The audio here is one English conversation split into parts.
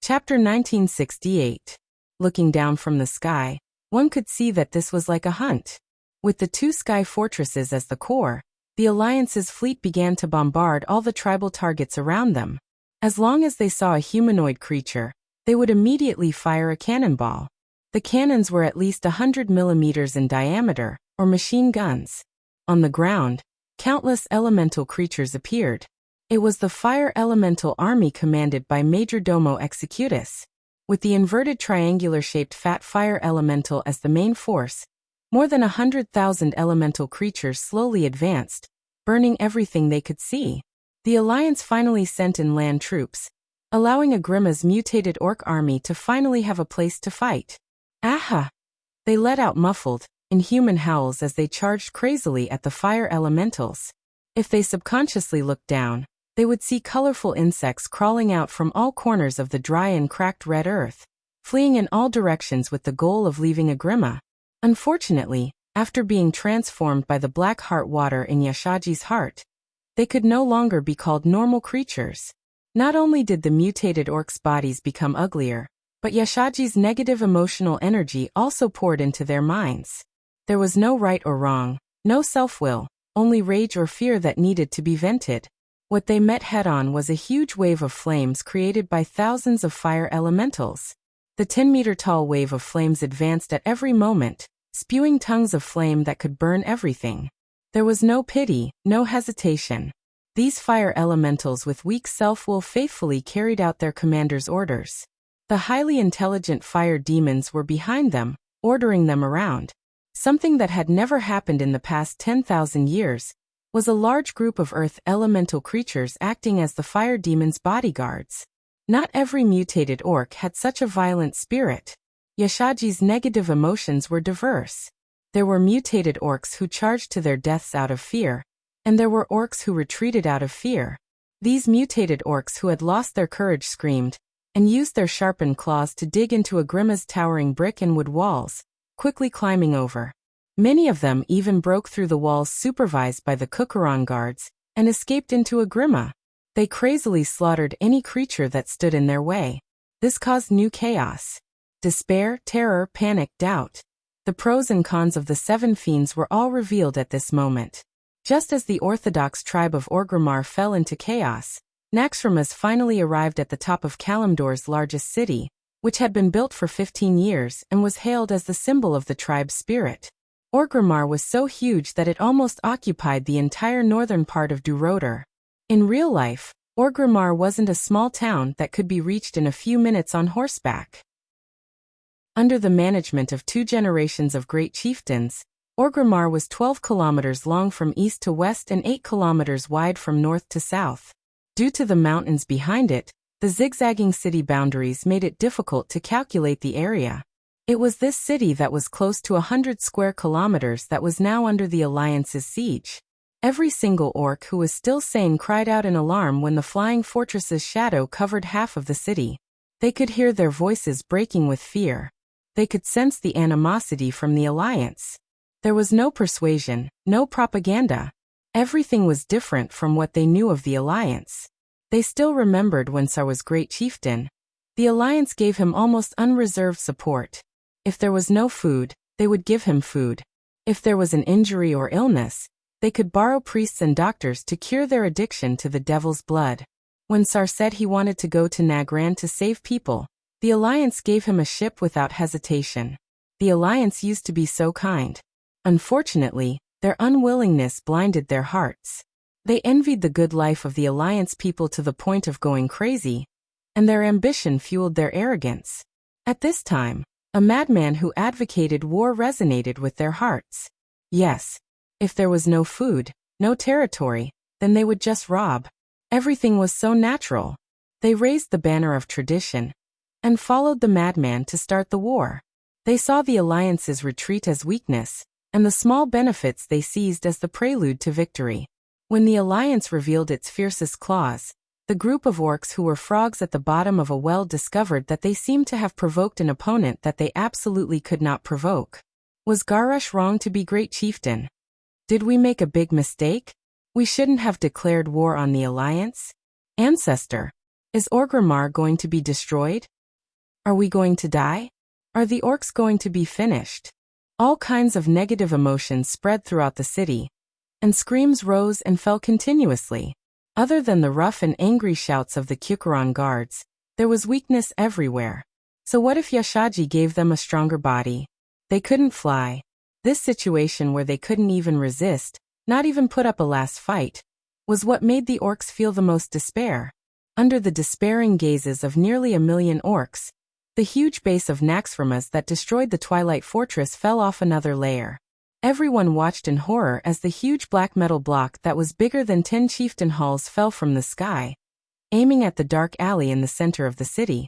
Chapter 1968. Looking down from the sky, one could see that this was like a hunt. With the two sky fortresses as the core, the Alliance's fleet began to bombard all the tribal targets around them. As long as they saw a humanoid creature, they would immediately fire a cannonball. The cannons were at least 100 millimeters in diameter, or machine guns. On the ground, countless elemental creatures appeared. It was the Fire Elemental Army commanded by Major Domo Executus. With the inverted triangular-shaped Fat Fire Elemental as the main force, more than 100,000 elemental creatures slowly advanced, burning everything they could see. The Alliance finally sent in land troops, allowing Agrima's mutated orc army to finally have a place to fight. Aha! They let out muffled, inhuman howls as they charged crazily at the fire elementals. If they subconsciously looked down, they would see colorful insects crawling out from all corners of the dry and cracked red earth, fleeing in all directions with the goal of leaving Agrima. Unfortunately, after being transformed by the black heart water in Yashaji's heart, they could no longer be called normal creatures. Not only did the mutated orcs' bodies become uglier, but Yashaji's negative emotional energy also poured into their minds. There was no right or wrong, no self-will, only rage or fear that needed to be vented. What they met head-on was a huge wave of flames created by thousands of fire elementals. The 10-meter-tall wave of flames advanced at every moment, spewing tongues of flame that could burn everything. There was no pity, no hesitation. These fire elementals with weak self-will faithfully carried out their commander's orders. The highly intelligent fire demons were behind them, ordering them around. Something that had never happened in the past 10,000 years was a large group of earth elemental creatures acting as the fire demons' bodyguards. Not every mutated orc had such a violent spirit. Yashaji's negative emotions were diverse. There were mutated orcs who charged to their deaths out of fear, and there were orcs who retreated out of fear. These mutated orcs who had lost their courage screamed, and used their sharpened claws to dig into Agrima's towering brick and wood walls, quickly climbing over. Many of them even broke through the walls supervised by the Kukuran guards, and escaped into Agrima. They crazily slaughtered any creature that stood in their way. This caused new chaos. Despair, terror, panic, doubt. The pros and cons of the seven fiends were all revealed at this moment. Just as the orthodox tribe of Orgrimmar fell into chaos, Naxxramas finally arrived at the top of Kalimdor's largest city, which had been built for 15 years and was hailed as the symbol of the tribe's spirit. Orgrimmar was so huge that it almost occupied the entire northern part of Duroder. In real life, Orgrimmar wasn't a small town that could be reached in a few minutes on horseback. Under the management of 2 generations of great chieftains, Orgrimmar was 12 kilometers long from east to west and 8 kilometers wide from north to south. Due to the mountains behind it, the zigzagging city boundaries made it difficult to calculate the area. It was this city that was close to 100 square kilometers that was now under the Alliance's siege. Every single orc who was still sane cried out in alarm when the flying fortress's shadow covered half of the city. They could hear their voices breaking with fear. They could sense the animosity from the Alliance. There was no persuasion, no propaganda. Everything was different from what they knew of the Alliance. They still remembered when Sar was great chieftain. The Alliance gave him almost unreserved support. If there was no food, they would give him food. If there was an injury or illness, they could borrow priests and doctors to cure their addiction to the devil's blood. When Sar said he wanted to go to Nagran to save people, the Alliance gave him a ship without hesitation. The Alliance used to be so kind. Unfortunately, their unwillingness blinded their hearts. They envied the good life of the Alliance people to the point of going crazy, and their ambition fueled their arrogance. At this time, a madman who advocated war resonated with their hearts. Yes, if there was no food, no territory, then they would just rob. Everything was so natural. They raised the banner of tradition and followed the madman to start the war. They saw the Alliance's retreat as weakness, and the small benefits they seized as the prelude to victory. When the Alliance revealed its fiercest claws, the group of orcs who were frogs at the bottom of a well discovered that they seemed to have provoked an opponent that they absolutely could not provoke. Was Garrosh wrong to be great chieftain? Did we make a big mistake? We shouldn't have declared war on the Alliance? Ancestor, is Orgrimmar going to be destroyed? Are we going to die? Are the orcs going to be finished? All kinds of negative emotions spread throughout the city, and screams rose and fell continuously. Other than the rough and angry shouts of the Kyukuron guards, there was weakness everywhere. So what if Yashaji gave them a stronger body? They couldn't fly. This situation where they couldn't even resist, not even put up a last fight, was what made the orcs feel the most despair. Under the despairing gazes of nearly 1,000,000 orcs, the huge base of Naxxramas that destroyed the Twilight Fortress fell off another layer. Everyone watched in horror as the huge black metal block that was bigger than 10 chieftain halls fell from the sky, aiming at the dark alley in the center of the city.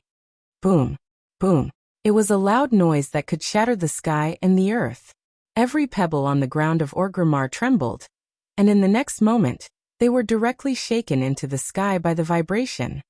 Boom. Boom. It was a loud noise that could shatter the sky and the earth. Every pebble on the ground of Orgrimmar trembled, and in the next moment, they were directly shaken into the sky by the vibration.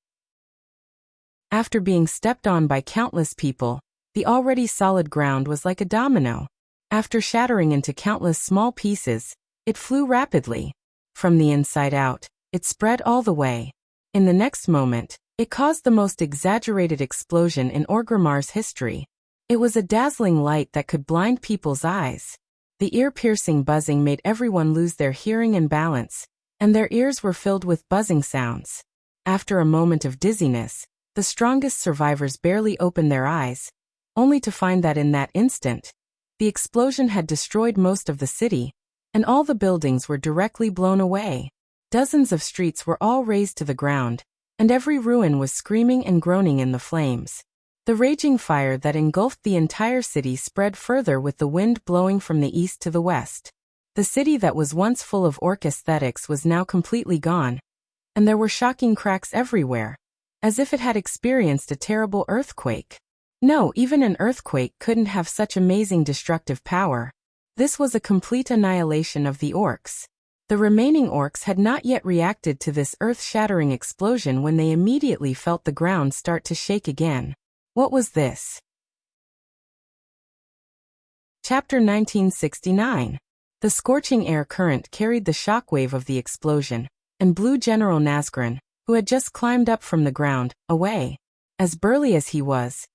After being stepped on by countless people, the already solid ground was like a domino. After shattering into countless small pieces, it flew rapidly. From the inside out, it spread all the way. In the next moment, it caused the most exaggerated explosion in Orgrimmar's history. It was a dazzling light that could blind people's eyes. The ear-piercing buzzing made everyone lose their hearing and balance, and their ears were filled with buzzing sounds. After a moment of dizziness, the strongest survivors barely opened their eyes, only to find that in that instant, the explosion had destroyed most of the city, and all the buildings were directly blown away. Dozens of streets were all razed to the ground, and every ruin was screaming and groaning in the flames. The raging fire that engulfed the entire city spread further with the wind blowing from the east to the west. The city that was once full of orc aesthetics was now completely gone, and there were shocking cracks everywhere, as if it had experienced a terrible earthquake. No, even an earthquake couldn't have such amazing destructive power. This was a complete annihilation of the orcs. The remaining orcs had not yet reacted to this earth-shattering explosion when they immediately felt the ground start to shake again. What was this? Chapter 1969. The scorching air current carried the shockwave of the explosion, and blew General Nazgûl, who had just climbed up from the ground, away. As burly as he was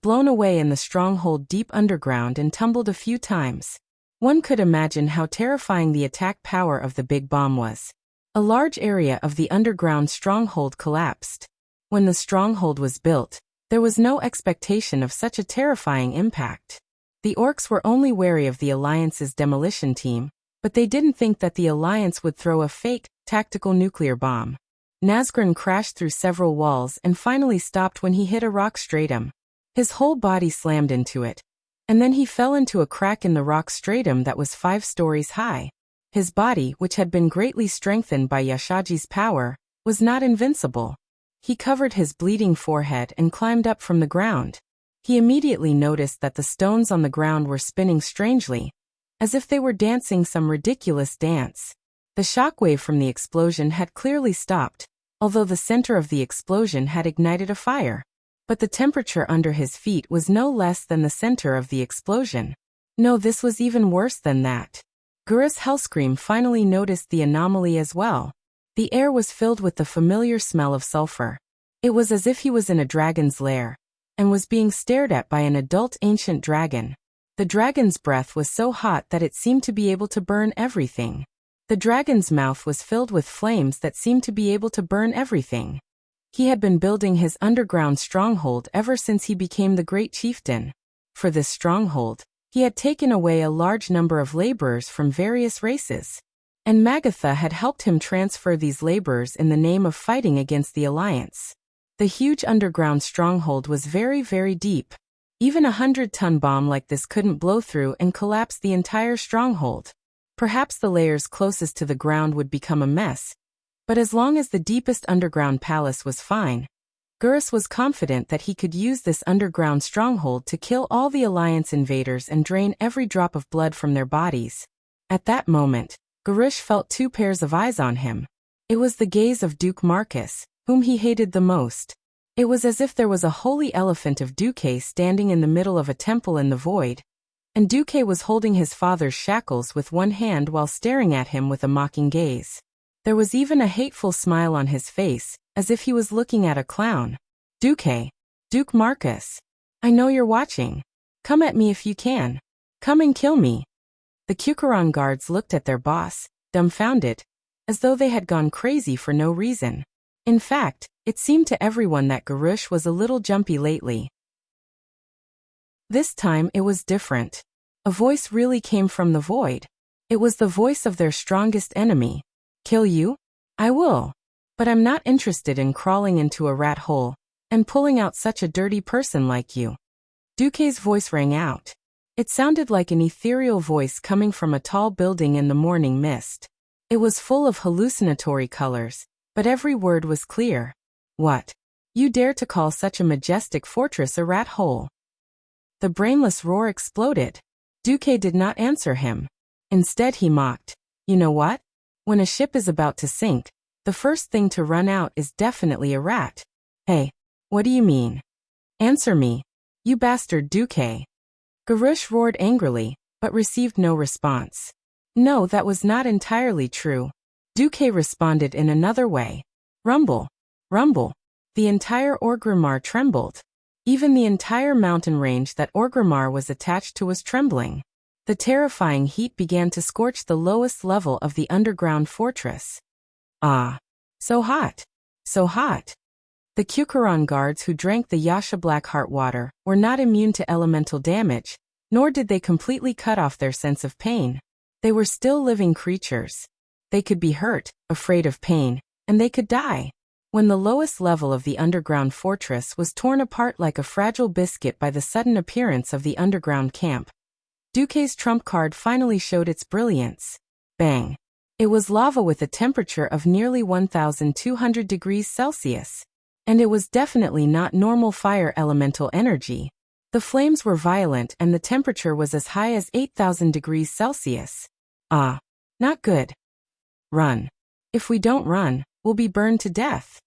blown away in the stronghold deep underground and tumbled a few times. One could imagine how terrifying the attack power of the big bomb was. A large area of the underground stronghold collapsed. When the stronghold was built, there was no expectation of such a terrifying impact. The orcs were only wary of the Alliance's demolition team, but they didn't think that the Alliance would throw a fake, tactical nuclear bomb. Nazgûl crashed through several walls and finally stopped when he hit a rock stratum. His whole body slammed into it, and then he fell into a crack in the rock stratum that was 5 stories high. His body, which had been greatly strengthened by Yashaji's power, was not invincible. He covered his bleeding forehead and climbed up from the ground. He immediately noticed that the stones on the ground were spinning strangely, as if they were dancing some ridiculous dance. The shockwave from the explosion had clearly stopped, although the center of the explosion had ignited a fire. But the temperature under his feet was no less than the center of the explosion. No, this was even worse than that. Gurus Hellscream finally noticed the anomaly as well. The air was filled with the familiar smell of sulfur. It was as if he was in a dragon's lair, and was being stared at by an adult ancient dragon. The dragon's breath was so hot that it seemed to be able to burn everything. The dragon's mouth was filled with flames that seemed to be able to burn everything. He had been building his underground stronghold ever since he became the great chieftain. For this stronghold, he had taken away a large number of laborers from various races. And Magatha had helped him transfer these laborers in the name of fighting against the Alliance. The huge underground stronghold was very, very deep. Even a 100-ton bomb like this couldn't blow through and collapse the entire stronghold. Perhaps the layers closest to the ground would become a mess, but as long as the deepest underground palace was fine, Gurus was confident that he could use this underground stronghold to kill all the Alliance invaders and drain every drop of blood from their bodies. At that moment, Gurus felt 2 pairs of eyes on him. It was the gaze of Duke Marcus, whom he hated the most. It was as if there was a holy elephant of Duque standing in the middle of a temple in the void, and Duque was holding his father's shackles with one hand while staring at him with a mocking gaze. There was even a hateful smile on his face, as if he was looking at a clown. Duque. Duke Marcus. I know you're watching. Come at me if you can. Come and kill me. The Kukuran guards looked at their boss, dumbfounded, as though they had gone crazy for no reason. In fact, it seemed to everyone that Garush was a little jumpy lately. This time it was different. A voice really came from the void. It was the voice of their strongest enemy. Kill you? I will. But I'm not interested in crawling into a rat hole and pulling out such a dirty person like you. Duque's voice rang out. It sounded like an ethereal voice coming from a tall building in the morning mist. It was full of hallucinatory colors, but every word was clear. What? You dare to call such a majestic fortress a rat hole? The brainless roar exploded. Duque did not answer him. Instead he mocked. You know what? When a ship is about to sink, the first thing to run out is definitely a rat. Hey, what do you mean? Answer me, you bastard Duque. Garush roared angrily, but received no response. No, that was not entirely true. Duque responded in another way. Rumble. Rumble. The entire Orgrimmar trembled. Even the entire mountain range that Orgrimmar was attached to was trembling. The terrifying heat began to scorch the lowest level of the underground fortress. Ah. So hot. So hot. The Kukuran guards who drank the Yasha Blackheart water were not immune to elemental damage, nor did they completely cut off their sense of pain. They were still living creatures. They could be hurt, afraid of pain, and they could die. When the lowest level of the underground fortress was torn apart like a fragile biscuit by the sudden appearance of the underground camp, Duque's trump card finally showed its brilliance. Bang! It was lava with a temperature of nearly 1,200 degrees Celsius. And it was definitely not normal fire elemental energy. The flames were violent and the temperature was as high as 8,000 degrees Celsius. Ah, not good. Run. If we don't run, we'll be burned to death.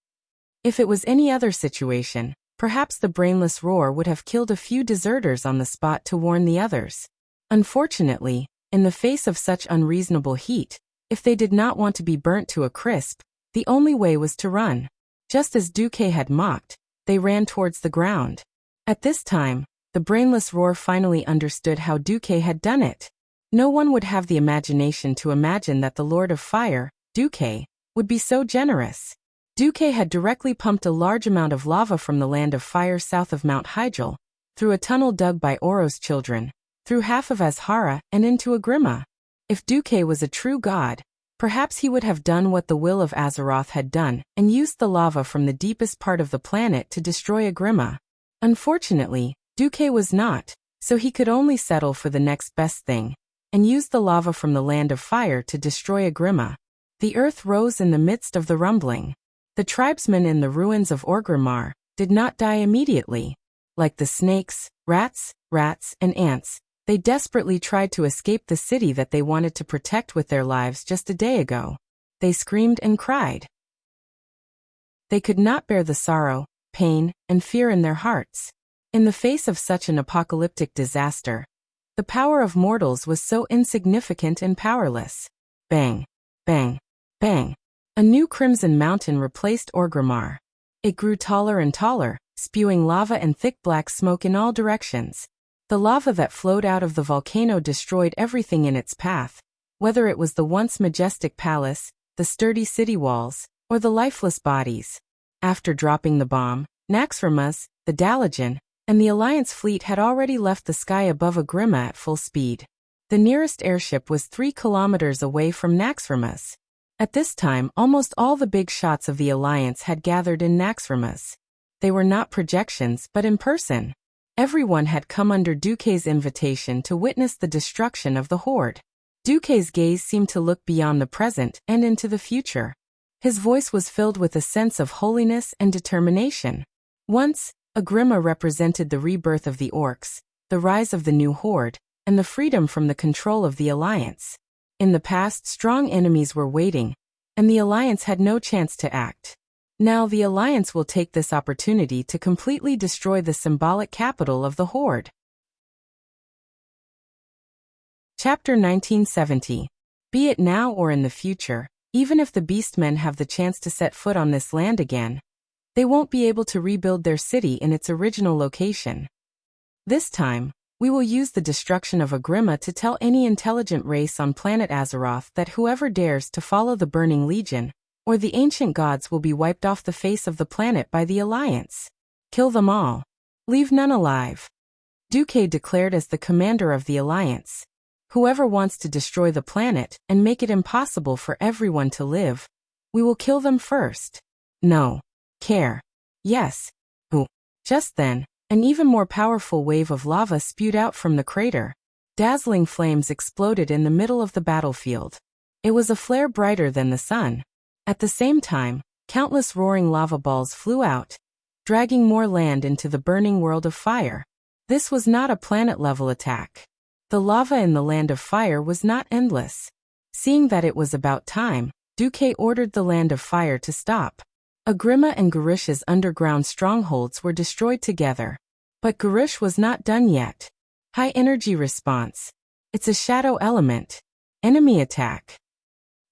If it was any other situation, perhaps the brainless roar would have killed a few deserters on the spot to warn the others. Unfortunately, in the face of such unreasonable heat, if they did not want to be burnt to a crisp, the only way was to run. Just as Duque had mocked, they ran towards the ground. At this time, the brainless roar finally understood how Duque had done it. No one would have the imagination to imagine that the Lord of Fire, Duque, would be so generous. Duque had directly pumped a large amount of lava from the land of fire south of Mount Hyjal, through a tunnel dug by Oro's children, through half of Azhara and into Agrima. If Duque was a true god, perhaps he would have done what the will of Azeroth had done and used the lava from the deepest part of the planet to destroy Agrima. Unfortunately, Duque was not, so he could only settle for the next best thing, and use the lava from the land of fire to destroy Agrima. The earth rose in the midst of the rumbling. The tribesmen in the ruins of Orgrimmar did not die immediately. Like the snakes, rats, and ants, they desperately tried to escape the city that they wanted to protect with their lives just a day ago. They screamed and cried. They could not bear the sorrow, pain, and fear in their hearts. In the face of such an apocalyptic disaster, the power of mortals was so insignificant and powerless. Bang, bang, bang. A new crimson mountain replaced Orgrimmar. It grew taller and taller, spewing lava and thick black smoke in all directions. The lava that flowed out of the volcano destroyed everything in its path, whether it was the once majestic palace, the sturdy city walls, or the lifeless bodies. After dropping the bomb, Naxxramas, the Dalajan, and the Alliance fleet had already left the sky above Agrima at full speed. The nearest airship was 3 kilometers away from Naxxramas. At this time, almost all the big shots of the Alliance had gathered in Naxxramas. They were not projections but in person. Everyone had come under Duque's invitation to witness the destruction of the Horde. Duque's gaze seemed to look beyond the present and into the future. His voice was filled with a sense of holiness and determination. Once, Agrima represented the rebirth of the Orcs, the rise of the new Horde, and the freedom from the control of the Alliance. In the past, strong enemies were waiting, and the Alliance had no chance to act. Now the Alliance will take this opportunity to completely destroy the symbolic capital of the Horde. Chapter 1970. Be it now or in the future, even if the Beastmen have the chance to set foot on this land again, they won't be able to rebuild their city in its original location. This time, we will use the destruction of Agrima to tell any intelligent race on planet Azeroth that whoever dares to follow the Burning Legion, or the ancient gods, will be wiped off the face of the planet by the Alliance. Kill them all. Leave none alive. Duque declared as the commander of the Alliance. Whoever wants to destroy the planet and make it impossible for everyone to live, we will kill them first. No. Care. Yes. Who? Just then, an even more powerful wave of lava spewed out from the crater. Dazzling flames exploded in the middle of the battlefield. It was a flare brighter than the sun. At the same time, countless roaring lava balls flew out, dragging more land into the burning world of fire. This was not a planet-level attack. The lava in the land of fire was not endless. Seeing that it was about time, Duque ordered the land of fire to stop. Agrima and Garish's underground strongholds were destroyed together. But Garish was not done yet. High energy response. It's a shadow element. Enemy attack.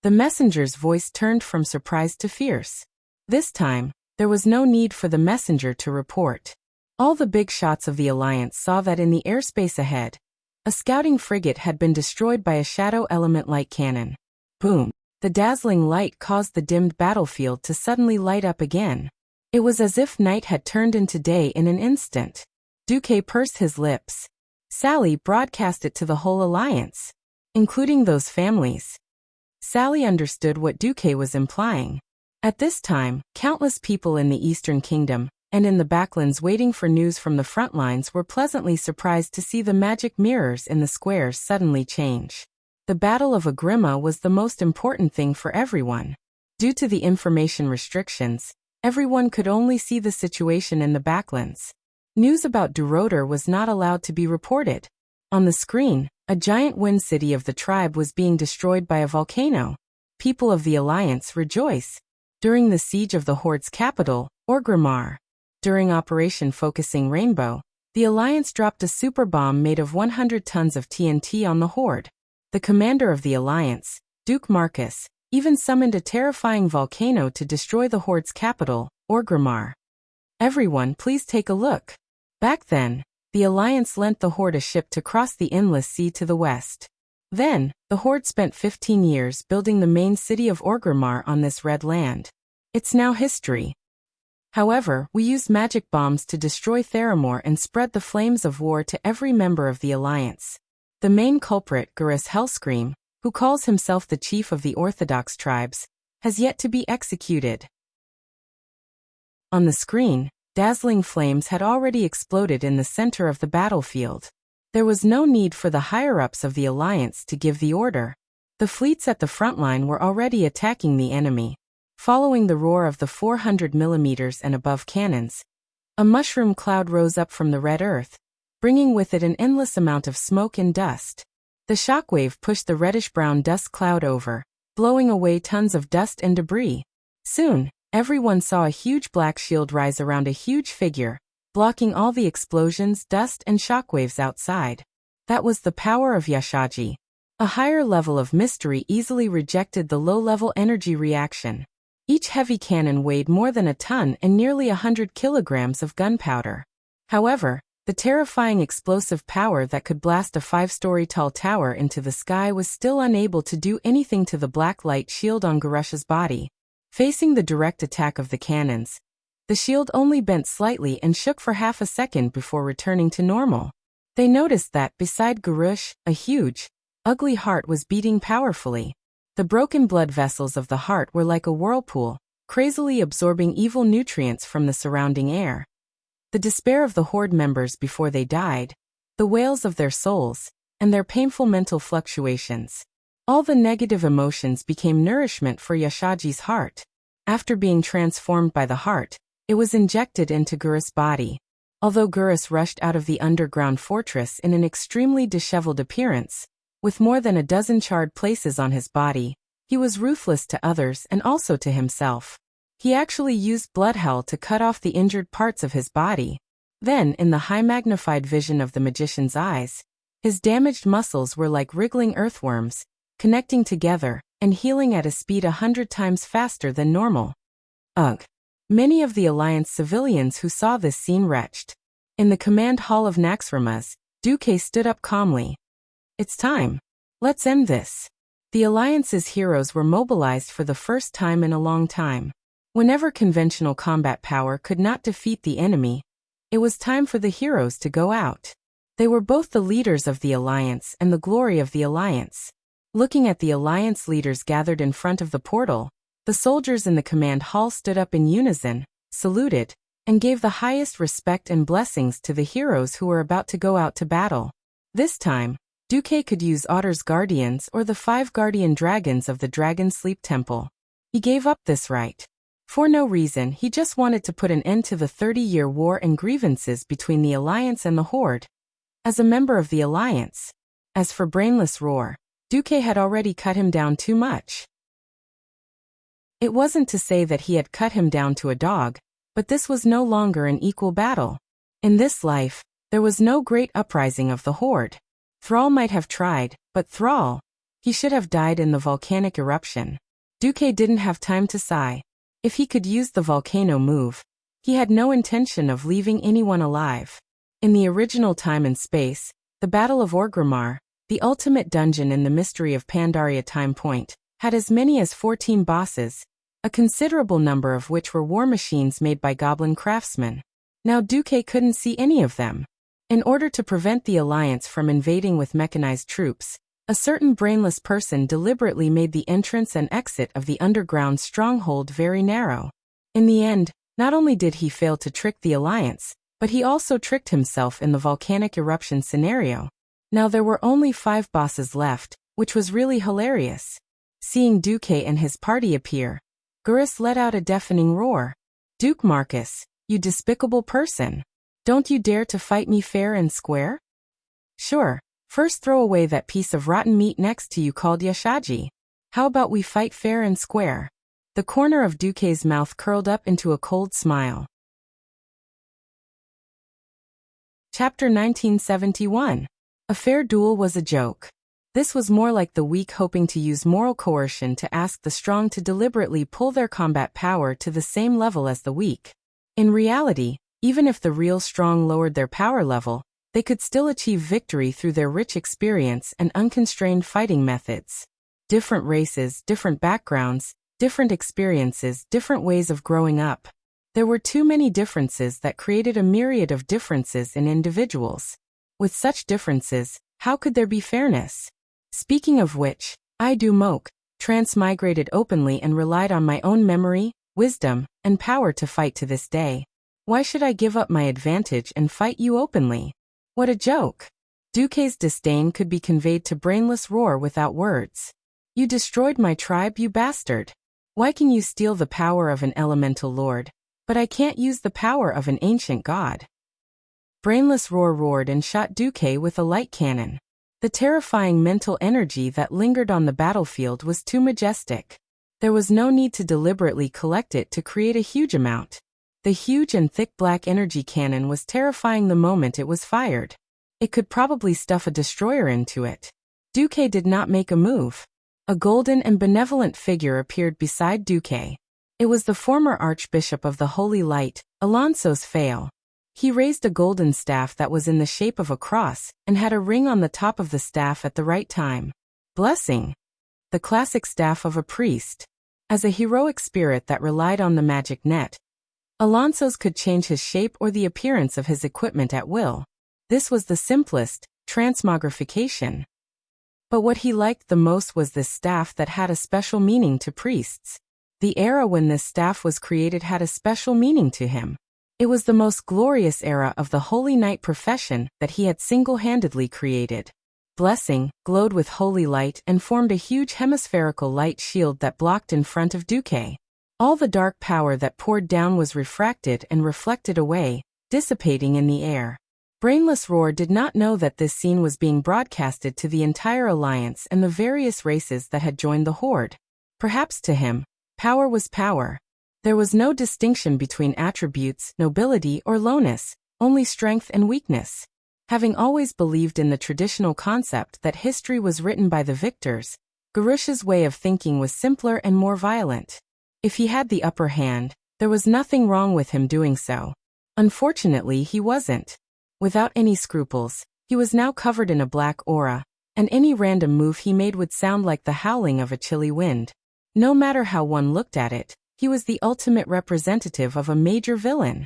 The messenger's voice turned from surprise to fierce. This time, there was no need for the messenger to report. All the big shots of the Alliance saw that in the airspace ahead, a scouting frigate had been destroyed by a shadow element light cannon. Boom! The dazzling light caused the dimmed battlefield to suddenly light up again. It was as if night had turned into day in an instant. Duque pursed his lips. Sally broadcast it to the whole Alliance, including those families. Sally understood what Duque was implying. At this time, countless people in the Eastern Kingdom, and in the backlands waiting for news from the front lines, were pleasantly surprised to see the magic mirrors in the squares suddenly change. The Battle of Agrima was the most important thing for everyone. Due to the information restrictions, everyone could only see the situation in the backlands. News about Duroder was not allowed to be reported. On the screen, a giant wind city of the tribe was being destroyed by a volcano. People of the Alliance rejoice. During the siege of the Horde's capital, Orgrimmar. During Operation Focusing Rainbow, the Alliance dropped a super bomb made of 100 tons of TNT on the Horde. The commander of the Alliance, Duke Marcus, even summoned a terrifying volcano to destroy the Horde's capital, Orgrimmar. Everyone, please take a look. Back then, the Alliance lent the Horde a ship to cross the endless sea to the west. Then, the Horde spent 15 years building the main city of Orgrimmar on this red land. It's now history. However, we used magic bombs to destroy Theramore and spread the flames of war to every member of the Alliance. The main culprit, Garrus Hellscream, who calls himself the chief of the Orthodox tribes, has yet to be executed. On the screen, dazzling flames had already exploded in the center of the battlefield. There was no need for the higher-ups of the Alliance to give the order. The fleets at the front line were already attacking the enemy. Following the roar of the 400mm and above cannons, a mushroom cloud rose up from the red earth, bringing with it an endless amount of smoke and dust. The shockwave pushed the reddish-brown dust cloud over, blowing away tons of dust and debris. Soon, everyone saw a huge black shield rise around a huge figure, blocking all the explosions, dust, and shockwaves outside. That was the power of Yashaji. A higher level of mystery easily rejected the low-level energy reaction. Each heavy cannon weighed more than a ton and nearly 100 kilograms of gunpowder. However, the terrifying explosive power that could blast a 5-story tall tower into the sky was still unable to do anything to the black light shield on Garush's body. Facing the direct attack of the cannons, the shield only bent slightly and shook for half a second before returning to normal. They noticed that, beside Garush, a huge, ugly heart was beating powerfully. The broken blood vessels of the heart were like a whirlpool, crazily absorbing evil nutrients from the surrounding air. The despair of the Horde members before they died, the wails of their souls, and their painful mental fluctuations. All the negative emotions became nourishment for Yashaji's heart. After being transformed by the heart, it was injected into Garrus' body. Although Garrus rushed out of the underground fortress in an extremely disheveled appearance, with more than a dozen charred places on his body, he was ruthless to others and also to himself. He actually used Bloodhell to cut off the injured parts of his body. Then, in the high-magnified vision of the magician's eyes, his damaged muscles were like wriggling earthworms, connecting together and healing at a speed 100 times faster than normal. Ugh! Many of the Alliance civilians who saw this scene retched. In the command hall of Naxxramas, Duque stood up calmly. It's time. Let's end this. The Alliance's heroes were mobilized for the first time in a long time. Whenever conventional combat power could not defeat the enemy, it was time for the heroes to go out. They were both the leaders of the Alliance and the glory of the Alliance. Looking at the Alliance leaders gathered in front of the portal, the soldiers in the command hall stood up in unison, saluted, and gave the highest respect and blessings to the heroes who were about to go out to battle. This time, Duque could use Otter's guardians or the 5 guardian dragons of the Dragon Sleep Temple. He gave up this right. For no reason, he just wanted to put an end to the 30-year war and grievances between the Alliance and the Horde. As a member of the Alliance. As for Brainless Roar, Duque had already cut him down too much. It wasn't to say that he had cut him down to a dog, but this was no longer an equal battle. In this life, there was no great uprising of the Horde. Thrall might have tried, but Thrall, he should have died in the volcanic eruption. Duque didn't have time to sigh. If he could use the volcano move, he had no intention of leaving anyone alive. In the original time and space, the Battle of Orgrimmar, the ultimate dungeon in the Mystery of Pandaria time point, had as many as 14 bosses, a considerable number of which were war machines made by goblin craftsmen. Now Duque couldn't see any of them. In order to prevent the Alliance from invading with mechanized troops, a certain brainless person deliberately made the entrance and exit of the underground stronghold very narrow. In the end, not only did he fail to trick the Alliance, but he also tricked himself in the volcanic eruption scenario. Now there were only 5 bosses left, which was really hilarious. Seeing Duque and his party appear, Gurus let out a deafening roar. Duke Marcus, you despicable person. Don't you dare to fight me fair and square? Sure, first throw away that piece of rotten meat next to you called Yashaji. How about we fight fair and square? The corner of Duque's mouth curled up into a cold smile. Chapter 1971. A fair duel was a joke. This was more like the weak hoping to use moral coercion to ask the strong to deliberately pull their combat power to the same level as the weak. In reality, even if the real strong lowered their power level, they could still achieve victory through their rich experience and unconstrained fighting methods. Different races, different backgrounds, different experiences, different ways of growing up. There were too many differences that created a myriad of differences in individuals. With such differences, how could there be fairness? Speaking of which, I do moke, transmigrated openly and relied on my own memory, wisdom, and power to fight to this day. Why should I give up my advantage and fight you openly? What a joke! Duque's disdain could be conveyed to Brainless Roar without words. You destroyed my tribe, you bastard. Why can you steal the power of an elemental lord, but I can't use the power of an ancient god? Brainless Roar roared and shot Duque with a light cannon. The terrifying mental energy that lingered on the battlefield was too majestic. There was no need to deliberately collect it to create a huge amount. The huge and thick black energy cannon was terrifying the moment it was fired. It could probably stuff a destroyer into it. Duque did not make a move. A golden and benevolent figure appeared beside Duque. It was the former Archbishop of the Holy Light, Alonso's Fail. He raised a golden staff that was in the shape of a cross and had a ring on the top of the staff at the right time. Blessing. The classic staff of a priest. As a heroic spirit that relied on the magic net, Alonso's could change his shape or the appearance of his equipment at will. This was the simplest, transmogrification. But what he liked the most was this staff that had a special meaning to priests. The era when this staff was created had a special meaning to him. It was the most glorious era of the Holy Knight profession that he had single-handedly created. Blessing glowed with holy light and formed a huge hemispherical light shield that blocked in front of Duque. All the dark power that poured down was refracted and reflected away, dissipating in the air. Brainless Roar did not know that this scene was being broadcasted to the entire Alliance and the various races that had joined the Horde. Perhaps to him, power was power. There was no distinction between attributes, nobility, or lowness, only strength and weakness. Having always believed in the traditional concept that history was written by the victors, Garush's way of thinking was simpler and more violent. If he had the upper hand, there was nothing wrong with him doing so. Unfortunately, he wasn't. Without any scruples, he was now covered in a black aura, and any random move he made would sound like the howling of a chilly wind. No matter how one looked at it, he was the ultimate representative of a major villain.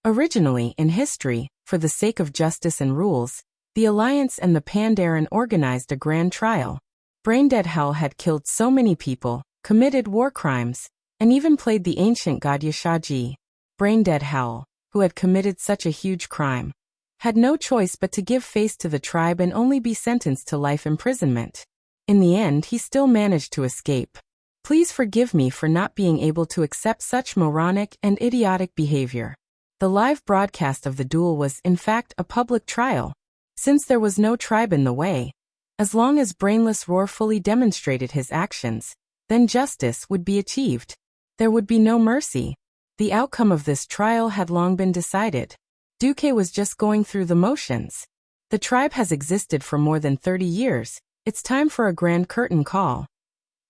Originally, in history, for the sake of justice and rules, the Alliance and the Pandaren organized a grand trial. Braindead Hell had killed so many people, committed war crimes, and even played the ancient god Yashaji. Braindead Hell, who had committed such a huge crime, had no choice but to give face to the tribe and only be sentenced to life imprisonment. In the end, he still managed to escape. Please forgive me for not being able to accept such moronic and idiotic behavior. The live broadcast of the duel was, in fact, a public trial. Since there was no tribe in the way, as long as Brainless Roar fully demonstrated his actions, then justice would be achieved. There would be no mercy. The outcome of this trial had long been decided. Duque was just going through the motions. The tribe has existed for more than 30 years. It's time for a grand curtain call,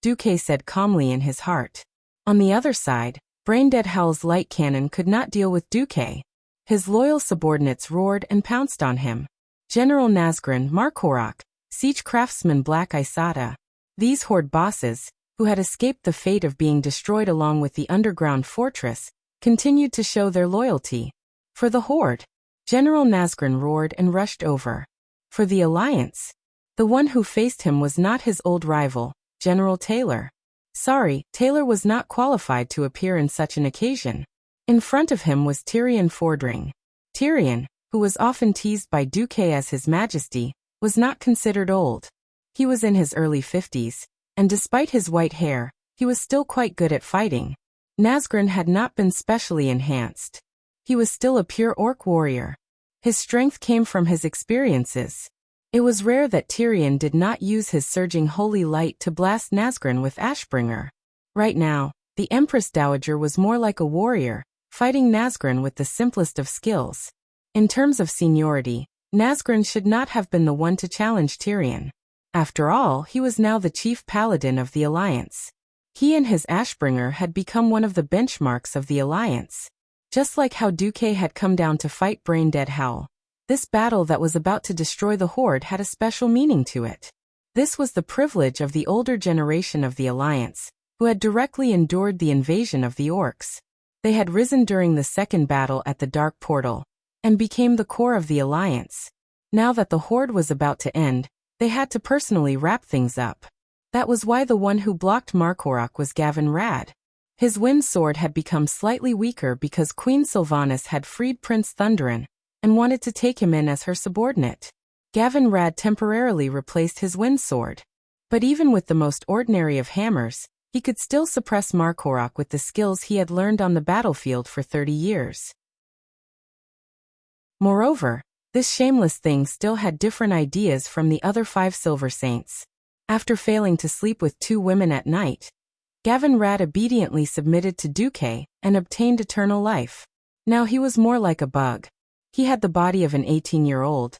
Duque said calmly in his heart. On the other side, Braindead Hell's light cannon could not deal with Duque. His loyal subordinates roared and pounced on him. General Nazgrin Markorak, Siege Craftsman Black Isata. These horde bosses, who had escaped the fate of being destroyed along with the underground fortress, continued to show their loyalty. For the horde, General Nazgrin roared and rushed over. For the Alliance, the one who faced him was not his old rival, General Taylor. Sorry, Taylor was not qualified to appear in such an occasion. In front of him was Tyrion Fordring. Tyrion, who was often teased by Duque as His Majesty, was not considered old. He was in his early 50s, and despite his white hair, he was still quite good at fighting. Nazgrin had not been specially enhanced. He was still a pure orc warrior. His strength came from his experiences. It was rare that Tyrion did not use his surging holy light to blast Nazgrin with Ashbringer. Right now, the Empress Dowager was more like a warrior, fighting Nazgrin with the simplest of skills. In terms of seniority, Nazgrin should not have been the one to challenge Tyrion. After all, he was now the chief paladin of the Alliance. He and his Ashbringer had become one of the benchmarks of the Alliance. Just like how Duque had come down to fight Braindead Hell, this battle that was about to destroy the Horde had a special meaning to it. This was the privilege of the older generation of the Alliance, who had directly endured the invasion of the Orcs. They had risen during the second battle at the Dark Portal, and became the core of the Alliance. Now that the Horde was about to end, they had to personally wrap things up. That was why the one who blocked Markorak was Gavin Rad. His wind sword had become slightly weaker because Queen Sylvanas had freed Prince Thunderin, and wanted to take him in as her subordinate. Gavin Rad temporarily replaced his wind sword. But even with the most ordinary of hammers, he could still suppress Markorak with the skills he had learned on the battlefield for 30 years. Moreover, this shameless thing still had different ideas from the other 5 Silver Saints. After failing to sleep with 2 women at night, Gavin Rad obediently submitted to Duque and obtained eternal life. Now he was more like a bug. He had the body of an 18-year-old,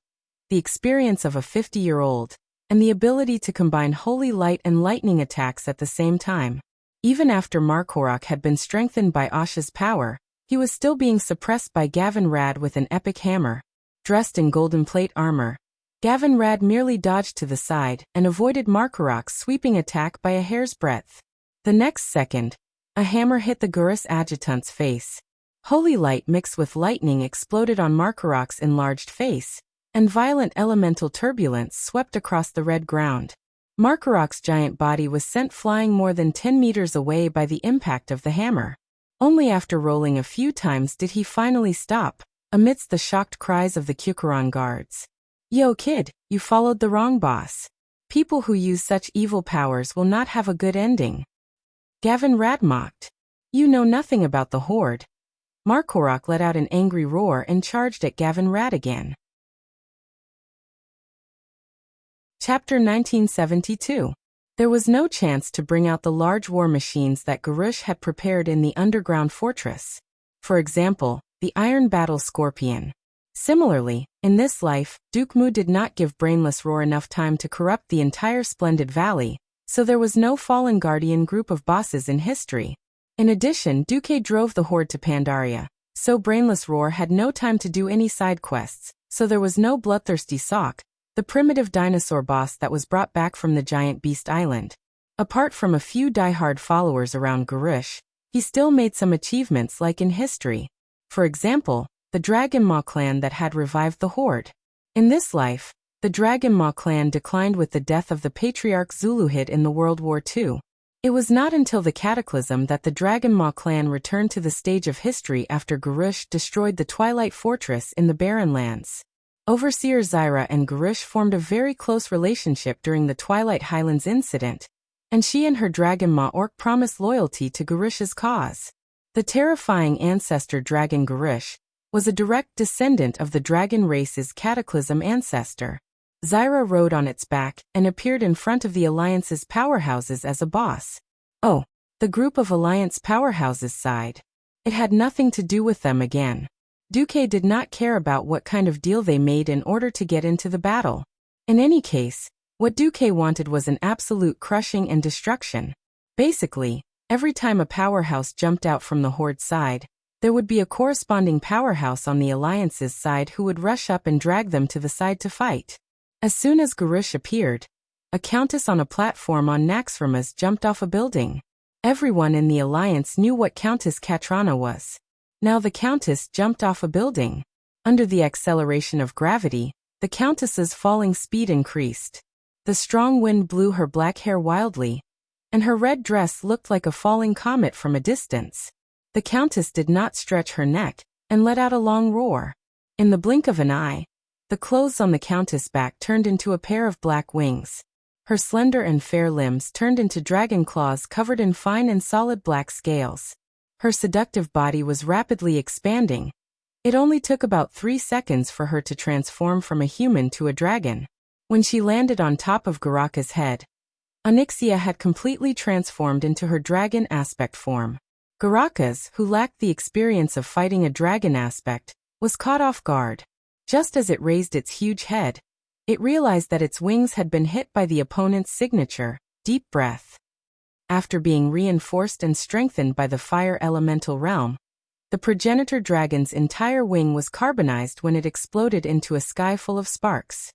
the experience of a 50-year-old, and the ability to combine holy light and lightning attacks at the same time. Even after Markorak had been strengthened by Asha's power, he was still being suppressed by Gavin Rad with an epic hammer. Dressed in golden plate armor, Gavin Rad merely dodged to the side and avoided Markorak's sweeping attack by a hair's breadth. The next second, a hammer hit the Gurus adjutant's face. Holy light mixed with lightning exploded on Markorak's enlarged face, and violent elemental turbulence swept across the red ground. Markorak's giant body was sent flying more than 10 meters away by the impact of the hammer. Only after rolling a few times did he finally stop, amidst the shocked cries of the Kukuran guards. "Yo kid, you followed the wrong boss. People who use such evil powers will not have a good ending." Gavin Rad mocked. "You know nothing about the Horde." Markorak let out an angry roar and charged at Gavin Rad again. Chapter 1972. There was no chance to bring out the large war machines that Garush had prepared in the underground fortress. For example, the Iron Battle Scorpion. Similarly, in this life, Duke Mu did not give Brainless Roar enough time to corrupt the entire Splendid Valley, so there was no Fallen Guardian group of bosses in history. In addition, Duque drove the Horde to Pandaria, So brainless Roar had no time to do any side quests, so there was no bloodthirsty Sawk, the primitive dinosaur boss that was brought back from the giant beast island. Apart from a few diehard followers around Garush, he still made some achievements like in history. For example, the Dragon Maw clan that had revived the Horde. In this life, the Dragon Maw clan declined with the death of the patriarch Zuluhid in the World War II. It was not until the Cataclysm that the Dragon Maw clan returned to the stage of history after Garush destroyed the Twilight Fortress in the Barren Lands. Overseer Zyra and Garush formed a very close relationship during the Twilight Highlands incident, and she and her Dragon Maw orc promised loyalty to Garush's cause. The terrifying ancestor dragon Garush was a direct descendant of the dragon race's Cataclysm ancestor. Zyra rode on its back and appeared in front of the Alliance's powerhouses as a boss. Oh, the group of Alliance powerhouses sighed. It had nothing to do with them again. Duque did not care about what kind of deal they made in order to get into the battle. In any case, what Duque wanted was an absolute crushing and destruction. Basically, every time a powerhouse jumped out from the Horde side, there would be a corresponding powerhouse on the Alliance's side who would rush up and drag them to the side to fight. As soon as Garush appeared, a countess on a platform on Naxxramas jumped off a building. Everyone in the Alliance knew what Countess Katrana was. Now the Countess jumped off a building. Under the acceleration of gravity, the Countess's falling speed increased. The strong wind blew her black hair wildly, and her red dress looked like a falling comet from a distance. The Countess did not stretch her neck, and let out a long roar. In the blink of an eye, the clothes on the Countess' back turned into a pair of black wings. Her slender and fair limbs turned into dragon claws covered in fine and solid black scales. Her seductive body was rapidly expanding. It only took about 3 seconds for her to transform from a human to a dragon. When she landed on top of Garaka's head, Onyxia had completely transformed into her dragon aspect form. Garaka's, who lacked the experience of fighting a dragon aspect, was caught off guard. Just as it raised its huge head, it realized that its wings had been hit by the opponent's signature, deep breath. After being reinforced and strengthened by the fire elemental realm, the progenitor dragon's entire wing was carbonized when it exploded into a sky full of sparks.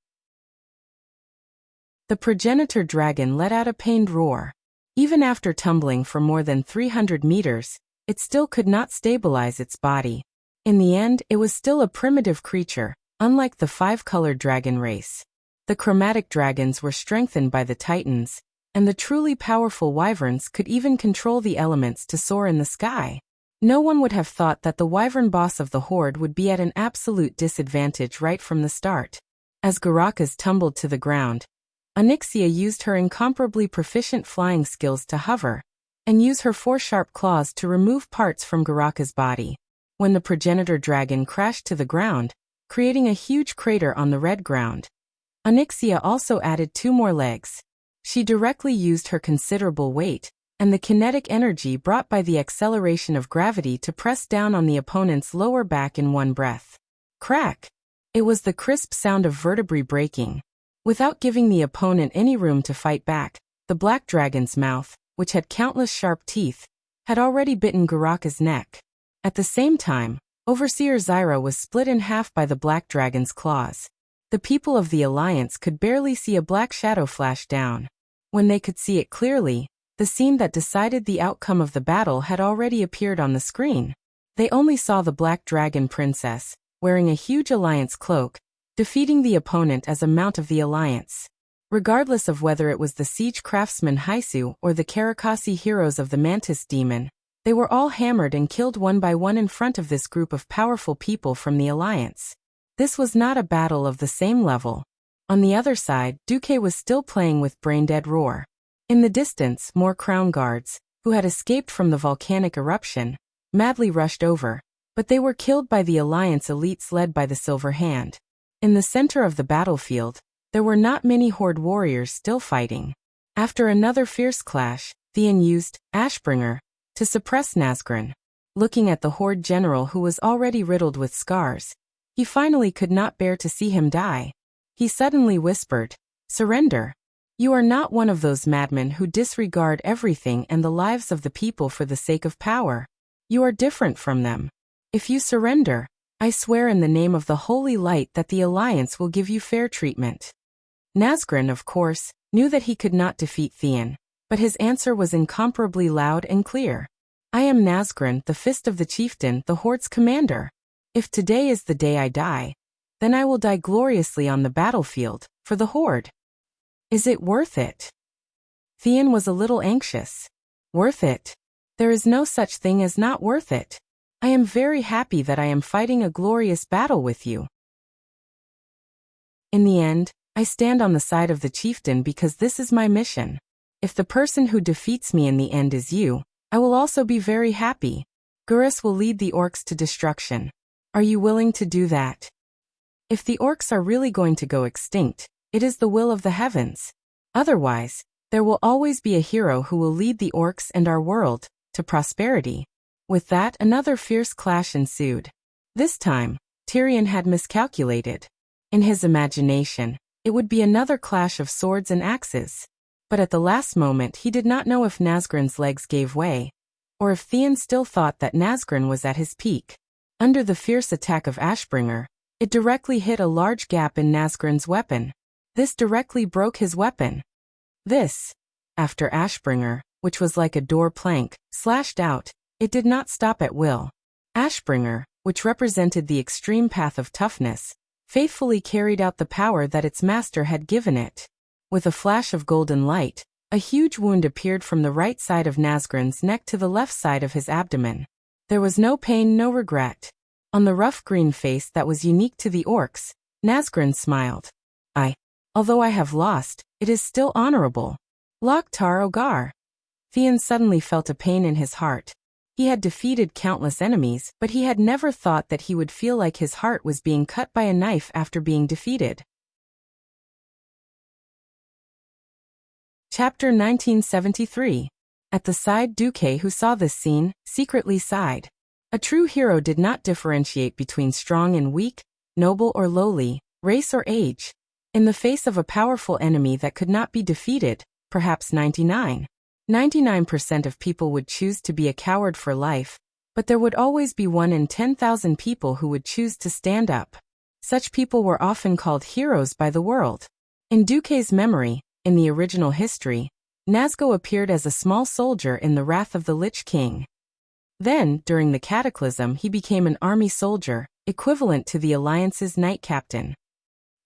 The progenitor dragon let out a pained roar. Even after tumbling for more than 300 meters, it still could not stabilize its body. In the end, it was still a primitive creature, unlike the 5-colored dragon race. The chromatic dragons were strengthened by the titans, and the truly powerful wyverns could even control the elements to soar in the sky. No one would have thought that the wyvern boss of the Horde would be at an absolute disadvantage right from the start. As Garakas tumbled to the ground, Onyxia used her incomparably proficient flying skills to hover, and use her 4 sharp claws to remove parts from Garaka's body. When the progenitor dragon crashed to the ground, creating a huge crater on the red ground, Onyxia also added 2 more legs. She directly used her considerable weight, and the kinetic energy brought by the acceleration of gravity to press down on the opponent's lower back in one breath. Crack! It was the crisp sound of vertebrae breaking. Without giving the opponent any room to fight back, the black dragon's mouth, which had countless sharp teeth, had already bitten Garaka's neck. At the same time, Overseer Zyra was split in half by the black dragon's claws. The people of the Alliance could barely see a black shadow flash down. When they could see it clearly, the scene that decided the outcome of the battle had already appeared on the screen. They only saw the black dragon princess, wearing a huge Alliance cloak, defeating the opponent as a mount of the Alliance. Regardless of whether it was the siege craftsman Haisu or the Karakasi heroes of the Mantis Demon, they were all hammered and killed one by one in front of this group of powerful people from the Alliance. This was not a battle of the same level. On the other side, Duque was still playing with Braindead Roar. In the distance, more crown guards, who had escaped from the volcanic eruption, madly rushed over, but they were killed by the Alliance elites led by the Silver Hand. In the center of the battlefield, there were not many Horde warriors still fighting. After another fierce clash, Theon used Ashbringer to suppress Nazgûl. Looking at the Horde general who was already riddled with scars, he finally could not bear to see him die. He suddenly whispered, "Surrender. You are not one of those madmen who disregard everything and the lives of the people for the sake of power. You are different from them." If you surrender, I swear in the name of the holy light that the Alliance will give you fair treatment. Nazgûl, of course, knew that he could not defeat Theon, but his answer was incomparably loud and clear. I am Nazgûl, the Fist of the Chieftain, the Horde's commander. If today is the day I die, then I will die gloriously on the battlefield, for the Horde. Is it worth it? Theon was a little anxious. Worth it? There is no such thing as not worth it. I am very happy that I am fighting a glorious battle with you. In the end, I stand on the side of the chieftain because this is my mission. If the person who defeats me in the end is you, I will also be very happy. Gurus will lead the orcs to destruction. Are you willing to do that? If the orcs are really going to go extinct, it is the will of the heavens. Otherwise, there will always be a hero who will lead the orcs and our world to prosperity. With that, another fierce clash ensued. This time, Tyrion had miscalculated. In his imagination, it would be another clash of swords and axes. But at the last moment he did not know if Nazgûl's legs gave way, or if Theon still thought that Nazgûl was at his peak. Under the fierce attack of Ashbringer, it directly hit a large gap in Nazgûl's weapon. This directly broke his weapon. This, after Ashbringer, which was like a door plank, slashed out, it did not stop at will. Ashbringer, which represented the extreme path of toughness, faithfully carried out the power that its master had given it. With a flash of golden light, a huge wound appeared from the right side of Nazgûl's neck to the left side of his abdomen. There was no pain, no regret. On the rough green face that was unique to the orcs, Nazgûl smiled. Although I have lost, it is still honorable. Loktar Ogar. Theon suddenly felt a pain in his heart. He had defeated countless enemies, but he had never thought that he would feel like his heart was being cut by a knife after being defeated. Chapter 1973. At the side, Duque, who saw this scene, secretly sighed. A true hero did not differentiate between strong and weak, noble or lowly, race or age. In the face of a powerful enemy that could not be defeated, perhaps 99% of people would choose to be a coward for life, but there would always be 1 in 10,000 people who would choose to stand up. Such people were often called heroes by the world. In Duque's memory, in the original history, Nazgûl appeared as a small soldier in the wrath of the Lich King. Then, during the Cataclysm, he became an army soldier, equivalent to the Alliance's knight captain.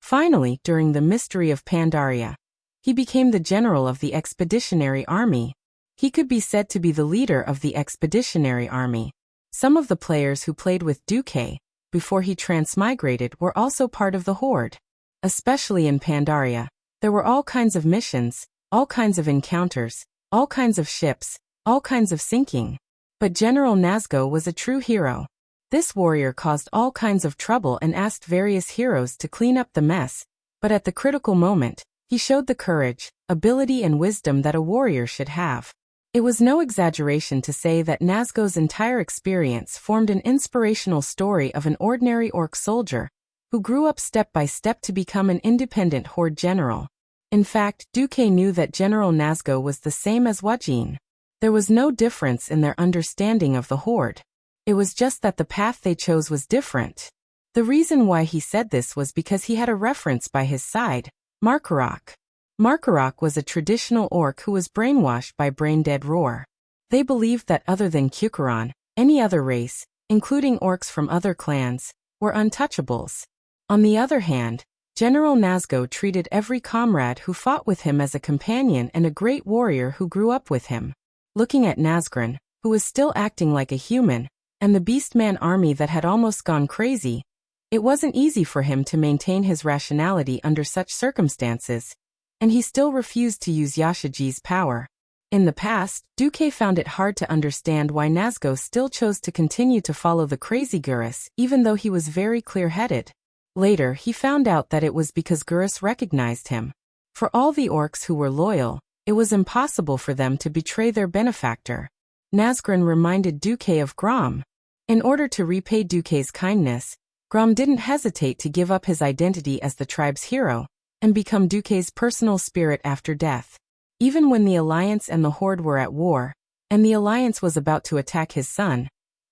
Finally, during the Mystery of Pandaria, he became the general of the Expeditionary Army. He could be said to be the leader of the Expeditionary Army. Some of the players who played with Duque, before he transmigrated, were also part of the Horde. Especially in Pandaria, there were all kinds of missions, all kinds of encounters, all kinds of ships, all kinds of sinking. But General Nazgûl was a true hero. This warrior caused all kinds of trouble and asked various heroes to clean up the mess, but at the critical moment, he showed the courage, ability and wisdom that a warrior should have. It was no exaggeration to say that Nazgûl's entire experience formed an inspirational story of an ordinary orc soldier, who grew up step by step to become an independent Horde general. In fact, Duque knew that General Nazgûl was the same as Wajin. There was no difference in their understanding of the Horde. It was just that the path they chose was different. The reason why he said this was because he had a reference by his side, Markarok. Markarok was a traditional orc who was brainwashed by Braindead Roar. They believed that other than Kukuran, any other race, including orcs from other clans, were untouchables. On the other hand, General Nazgûl treated every comrade who fought with him as a companion and a great warrior who grew up with him. Looking at Nazgûl, who was still acting like a human, and the Beastman army that had almost gone crazy, it wasn't easy for him to maintain his rationality under such circumstances, and he still refused to use Yashaji's power. In the past, Duque found it hard to understand why Nazgûl still chose to continue to follow the crazy Gurus even though he was very clear-headed. Later he found out that it was because Gurus recognized him. For all the orcs who were loyal, it was impossible for them to betray their benefactor. Nazgûl reminded Duque of Grom. In order to repay Duque's kindness, Grom didn't hesitate to give up his identity as the tribe's hero, and become Duque's personal spirit after death. Even when the Alliance and the Horde were at war, and the Alliance was about to attack his son,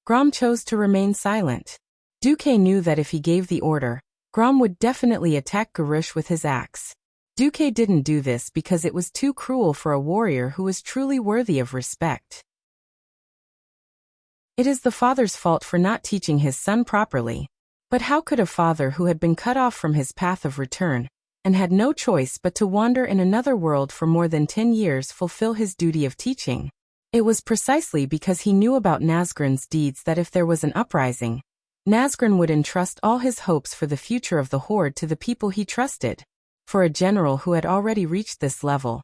Grom chose to remain silent. Duque knew that if he gave the order, Grom would definitely attack Garush with his axe. Duque didn't do this because it was too cruel for a warrior who was truly worthy of respect. It is the father's fault for not teaching his son properly. But how could a father who had been cut off from his path of return, and had no choice but to wander in another world for more than 10 years, fulfill his duty of teaching? It was precisely because he knew about Nazgûr's deeds that if there was an uprising, Nazgûr would entrust all his hopes for the future of the Horde to the people he trusted. For a general who had already reached this level,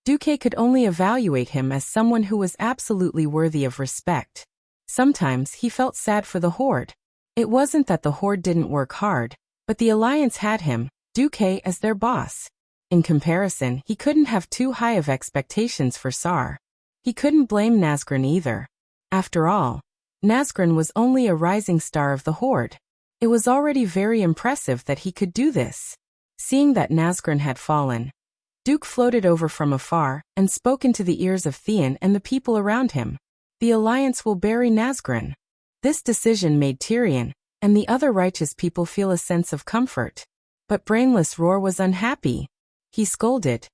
Duque could only evaluate him as someone who was absolutely worthy of respect. Sometimes he felt sad for the Horde. It wasn't that the Horde didn't work hard, but the Alliance had him, Duque, as their boss. In comparison, he couldn't have too high of expectations for Sar. He couldn't blame Nazgûr either. After all, Nazgûr was only a rising star of the Horde. It was already very impressive that he could do this. Seeing that Nazgûr had fallen, Duque floated over from afar and spoke into the ears of Theon and the people around him. The Alliance will bury Nazgûr. This decision made Tyrion and the other righteous people feel a sense of comfort. But Brainless Roar was unhappy. He scolded.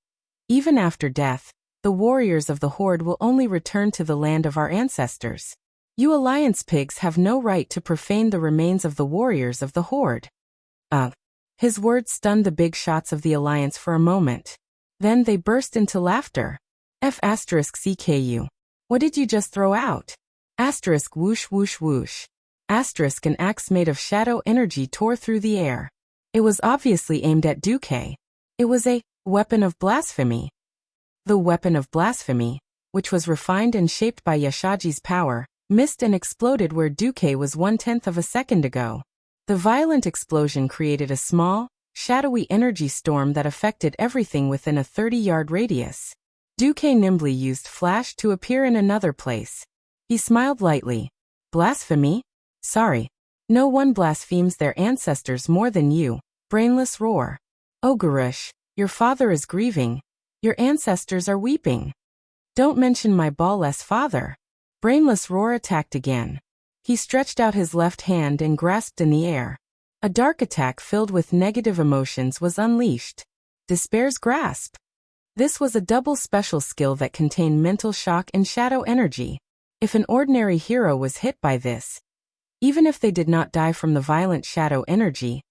Even after death, the warriors of the Horde will only return to the land of our ancestors. You Alliance pigs have no right to profane the remains of the warriors of the Horde. His words stunned the big shots of the Alliance for a moment. Then they burst into laughter. *CKU. What did you just throw out? *whoosh whoosh whoosh. An axe made of shadow energy tore through the air. It was obviously aimed at Duque. It was a weapon of blasphemy. The weapon of blasphemy, which was refined and shaped by Yashaji's power, missed and exploded where Duque was 1/10 of a second ago. The violent explosion created a small, shadowy energy storm that affected everything within a 30-yard radius. Duque nimbly used flash to appear in another place. He smiled lightly. Blasphemy? Sorry. No one blasphemes their ancestors more than you, Brainless Roar. Oh Garush, your father is grieving. Your ancestors are weeping. Don't mention my ballless father. Brainless Roar attacked again. He stretched out his left hand and grasped in the air. A dark attack filled with negative emotions was unleashed. Despair's Grasp. This was a double special skill that contained mental shock and shadow energy. If an ordinary hero was hit by this, even if they did not die from the violent shadow energy,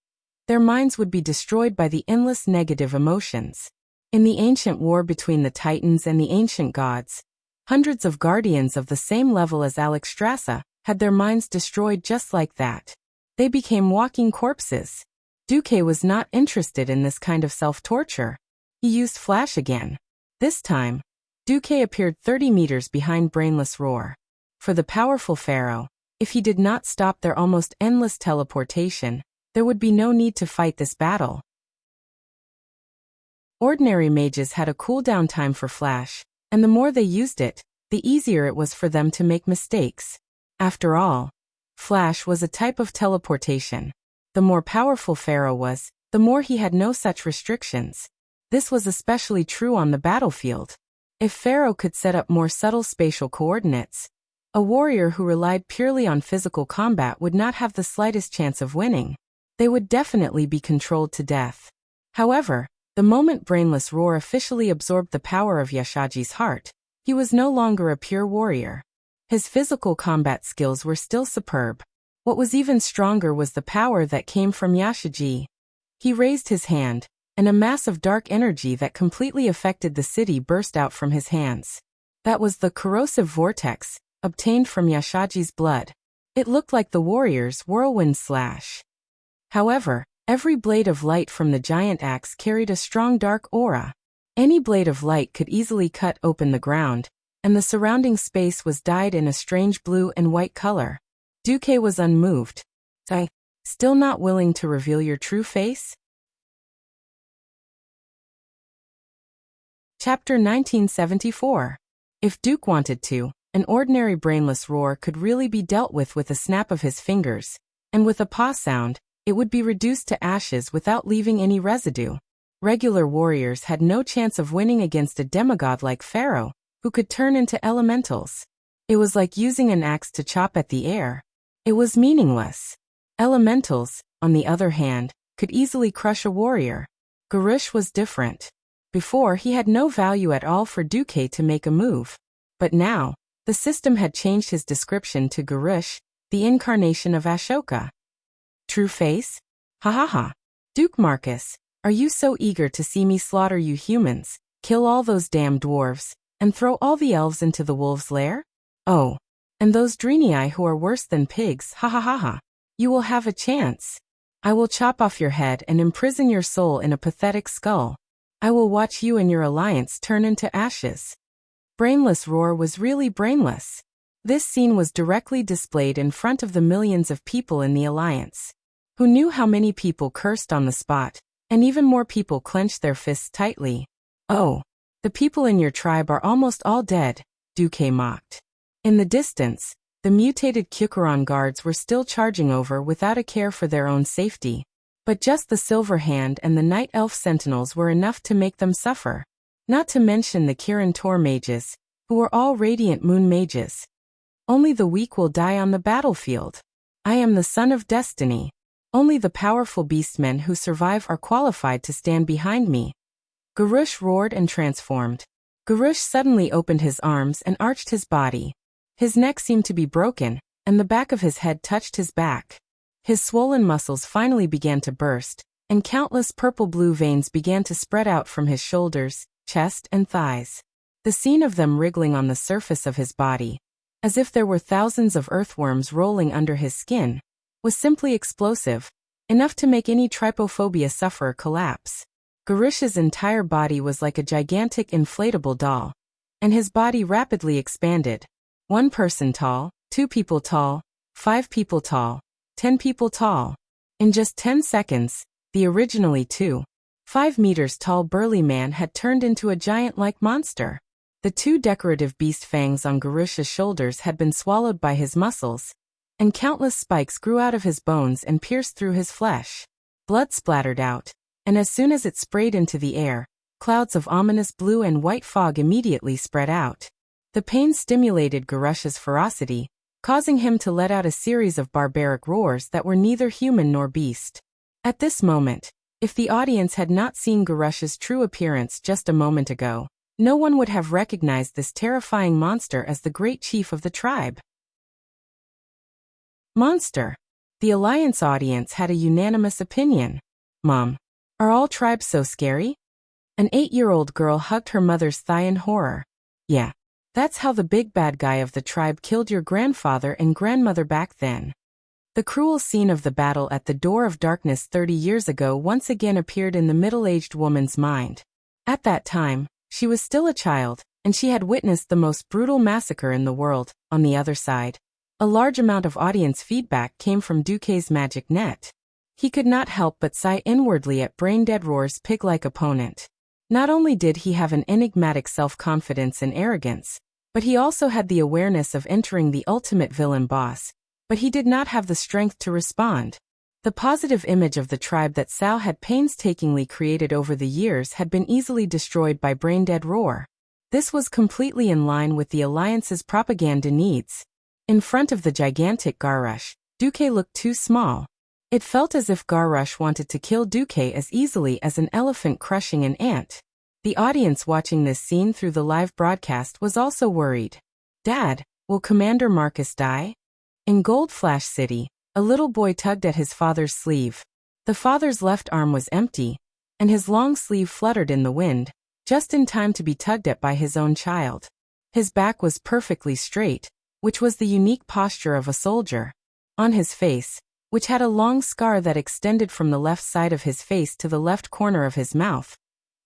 their minds would be destroyed by the endless negative emotions. In the ancient war between the Titans and the ancient gods, hundreds of guardians of the same level as Alexstrasza had their minds destroyed just like that. They became walking corpses. Duque was not interested in this kind of self-torture. He used flash again. This time, Duque appeared 30 meters behind Brainless Roar. For the powerful pharaoh, if he did not stop their almost endless teleportation, there would be no need to fight this battle. Ordinary mages had a cooldown time for flash, and the more they used it, the easier it was for them to make mistakes. After all, flash was a type of teleportation. The more powerful pharaoh was, the more he had no such restrictions. This was especially true on the battlefield. If pharaoh could set up more subtle spatial coordinates, a warrior who relied purely on physical combat would not have the slightest chance of winning. They would definitely be controlled to death. However, the moment Brainless Roar officially absorbed the power of Yashaji's heart, he was no longer a pure warrior. His physical combat skills were still superb. What was even stronger was the power that came from Yashaji. He raised his hand, and a mass of dark energy that completely affected the city burst out from his hands. That was the corrosive vortex, obtained from Yashaji's blood. It looked like the warrior's whirlwind slash. However, every blade of light from the giant axe carried a strong dark aura. Any blade of light could easily cut open the ground, and the surrounding space was dyed in a strange blue and white color. Duque was unmoved. Still not willing to reveal your true face? Chapter 1974. If Duque wanted to, an ordinary Brainless Roar could really be dealt with a snap of his fingers, and with a paw sound, it would be reduced to ashes without leaving any residue. Regular warriors had no chance of winning against a demigod like Pharaoh, who could turn into elementals. It was like using an axe to chop at the air. It was meaningless. Elementals, on the other hand, could easily crush a warrior. Garush was different. Before, he had no value at all for Duque to make a move. But now, the system had changed his description to Garush, the incarnation of Ashoka. True face? Ha ha ha. Duke Marcus, are you so eager to see me slaughter you humans, kill all those damn dwarves, and throw all the elves into the wolves' lair? Oh, and those Drenii who are worse than pigs, ha ha ha ha. You will have a chance. I will chop off your head and imprison your soul in a pathetic skull. I will watch you and your alliance turn into ashes. Brainless Roar was really brainless. This scene was directly displayed in front of the millions of people in the alliance. Who knew how many people cursed on the spot, and even more people clenched their fists tightly. Oh, the people in your tribe are almost all dead, Duque mocked. In the distance, the mutated Kyukuron guards were still charging over without a care for their own safety. But just the Silver Hand and the Night Elf Sentinels were enough to make them suffer. Not to mention the Kirin Tor mages, who were all Radiant Moon mages. Only the weak will die on the battlefield. I am the son of destiny. Only the powerful beastmen who survive are qualified to stand behind me. Garush roared and transformed. Garush suddenly opened his arms and arched his body. His neck seemed to be broken, and the back of his head touched his back. His swollen muscles finally began to burst, and countless purple-blue veins began to spread out from his shoulders, chest, and thighs. The scene of them wriggling on the surface of his body, as if there were thousands of earthworms rolling under his skin, was simply explosive, enough to make any trypophobia sufferer collapse. Garush's entire body was like a gigantic inflatable doll, and his body rapidly expanded. 1 person tall, 2 people tall, 5 people tall, 10 people tall. In just 10 seconds, the originally 5 meters tall burly man had turned into a giant-like monster. The 2 decorative beast fangs on Garush's shoulders had been swallowed by his muscles, and countless spikes grew out of his bones and pierced through his flesh. Blood splattered out, and as soon as it sprayed into the air, clouds of ominous blue and white fog immediately spread out. The pain stimulated Garush's ferocity, causing him to let out a series of barbaric roars that were neither human nor beast. At this moment, if the audience had not seen Garush's true appearance just a moment ago, no one would have recognized this terrifying monster as the great chief of the tribe. Monster. The Alliance audience had a unanimous opinion. Mom, are all tribes so scary? An 8-year-old girl hugged her mother's thigh in horror. Yeah, that's how the big bad guy of the tribe killed your grandfather and grandmother back then. The cruel scene of the battle at the Door of Darkness 30 years ago once again appeared in the middle-aged woman's mind. At that time, she was still a child, and she had witnessed the most brutal massacre in the world. On the other side, a large amount of audience feedback came from Duque's magic net. He could not help but sigh inwardly at Braindead Roar's pig-like opponent. Not only did he have an enigmatic self-confidence and arrogance, but he also had the awareness of entering the ultimate villain boss, but he did not have the strength to respond. The positive image of the tribe that Sao had painstakingly created over the years had been easily destroyed by Braindead Roar. This was completely in line with the Alliance's propaganda needs. In front of the gigantic Garush, Duque looked too small. It felt as if Garush wanted to kill Duque as easily as an elephant crushing an ant. The audience watching this scene through the live broadcast was also worried. Dad, will Commander Marcus die? In Gold Flash City, a little boy tugged at his father's sleeve. The father's left arm was empty, and his long sleeve fluttered in the wind, just in time to be tugged at by his own child. His back was perfectly straight, which was the unique posture of a soldier. On his face, which had a long scar that extended from the left side of his face to the left corner of his mouth,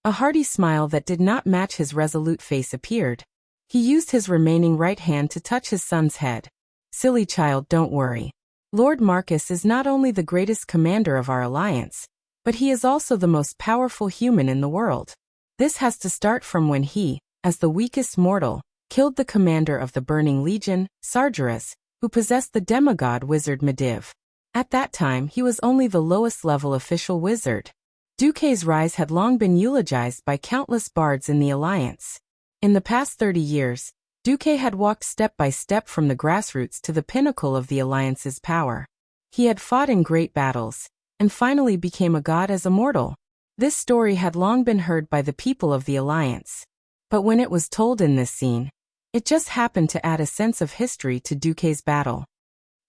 a hearty smile that did not match his resolute face appeared. He used his remaining right hand to touch his son's head. Silly child, don't worry. Lord Marcus is not only the greatest commander of our alliance, but he is also the most powerful human in the world. This has to start from when he, as the weakest mortal, killed the commander of the Burning Legion, Sargeras, who possessed the demigod wizard Medivh. At that time he was only the lowest level official wizard. Duque's rise had long been eulogized by countless bards in the alliance. In the past 30 years, Duque had walked step by step from the grassroots to the pinnacle of the Alliance's power. He had fought in great battles, and finally became a god as a mortal. This story had long been heard by the people of the Alliance. But when it was told in this scene, it just happened to add a sense of history to Duque's battle.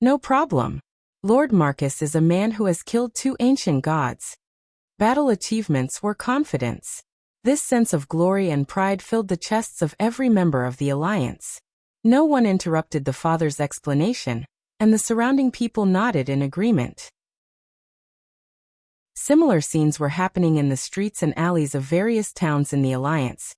No problem. Lord Marcus is a man who has killed 2 ancient gods. Battle achievements were confidence. This sense of glory and pride filled the chests of every member of the Alliance. No one interrupted the father's explanation, and the surrounding people nodded in agreement. Similar scenes were happening in the streets and alleys of various towns in the Alliance,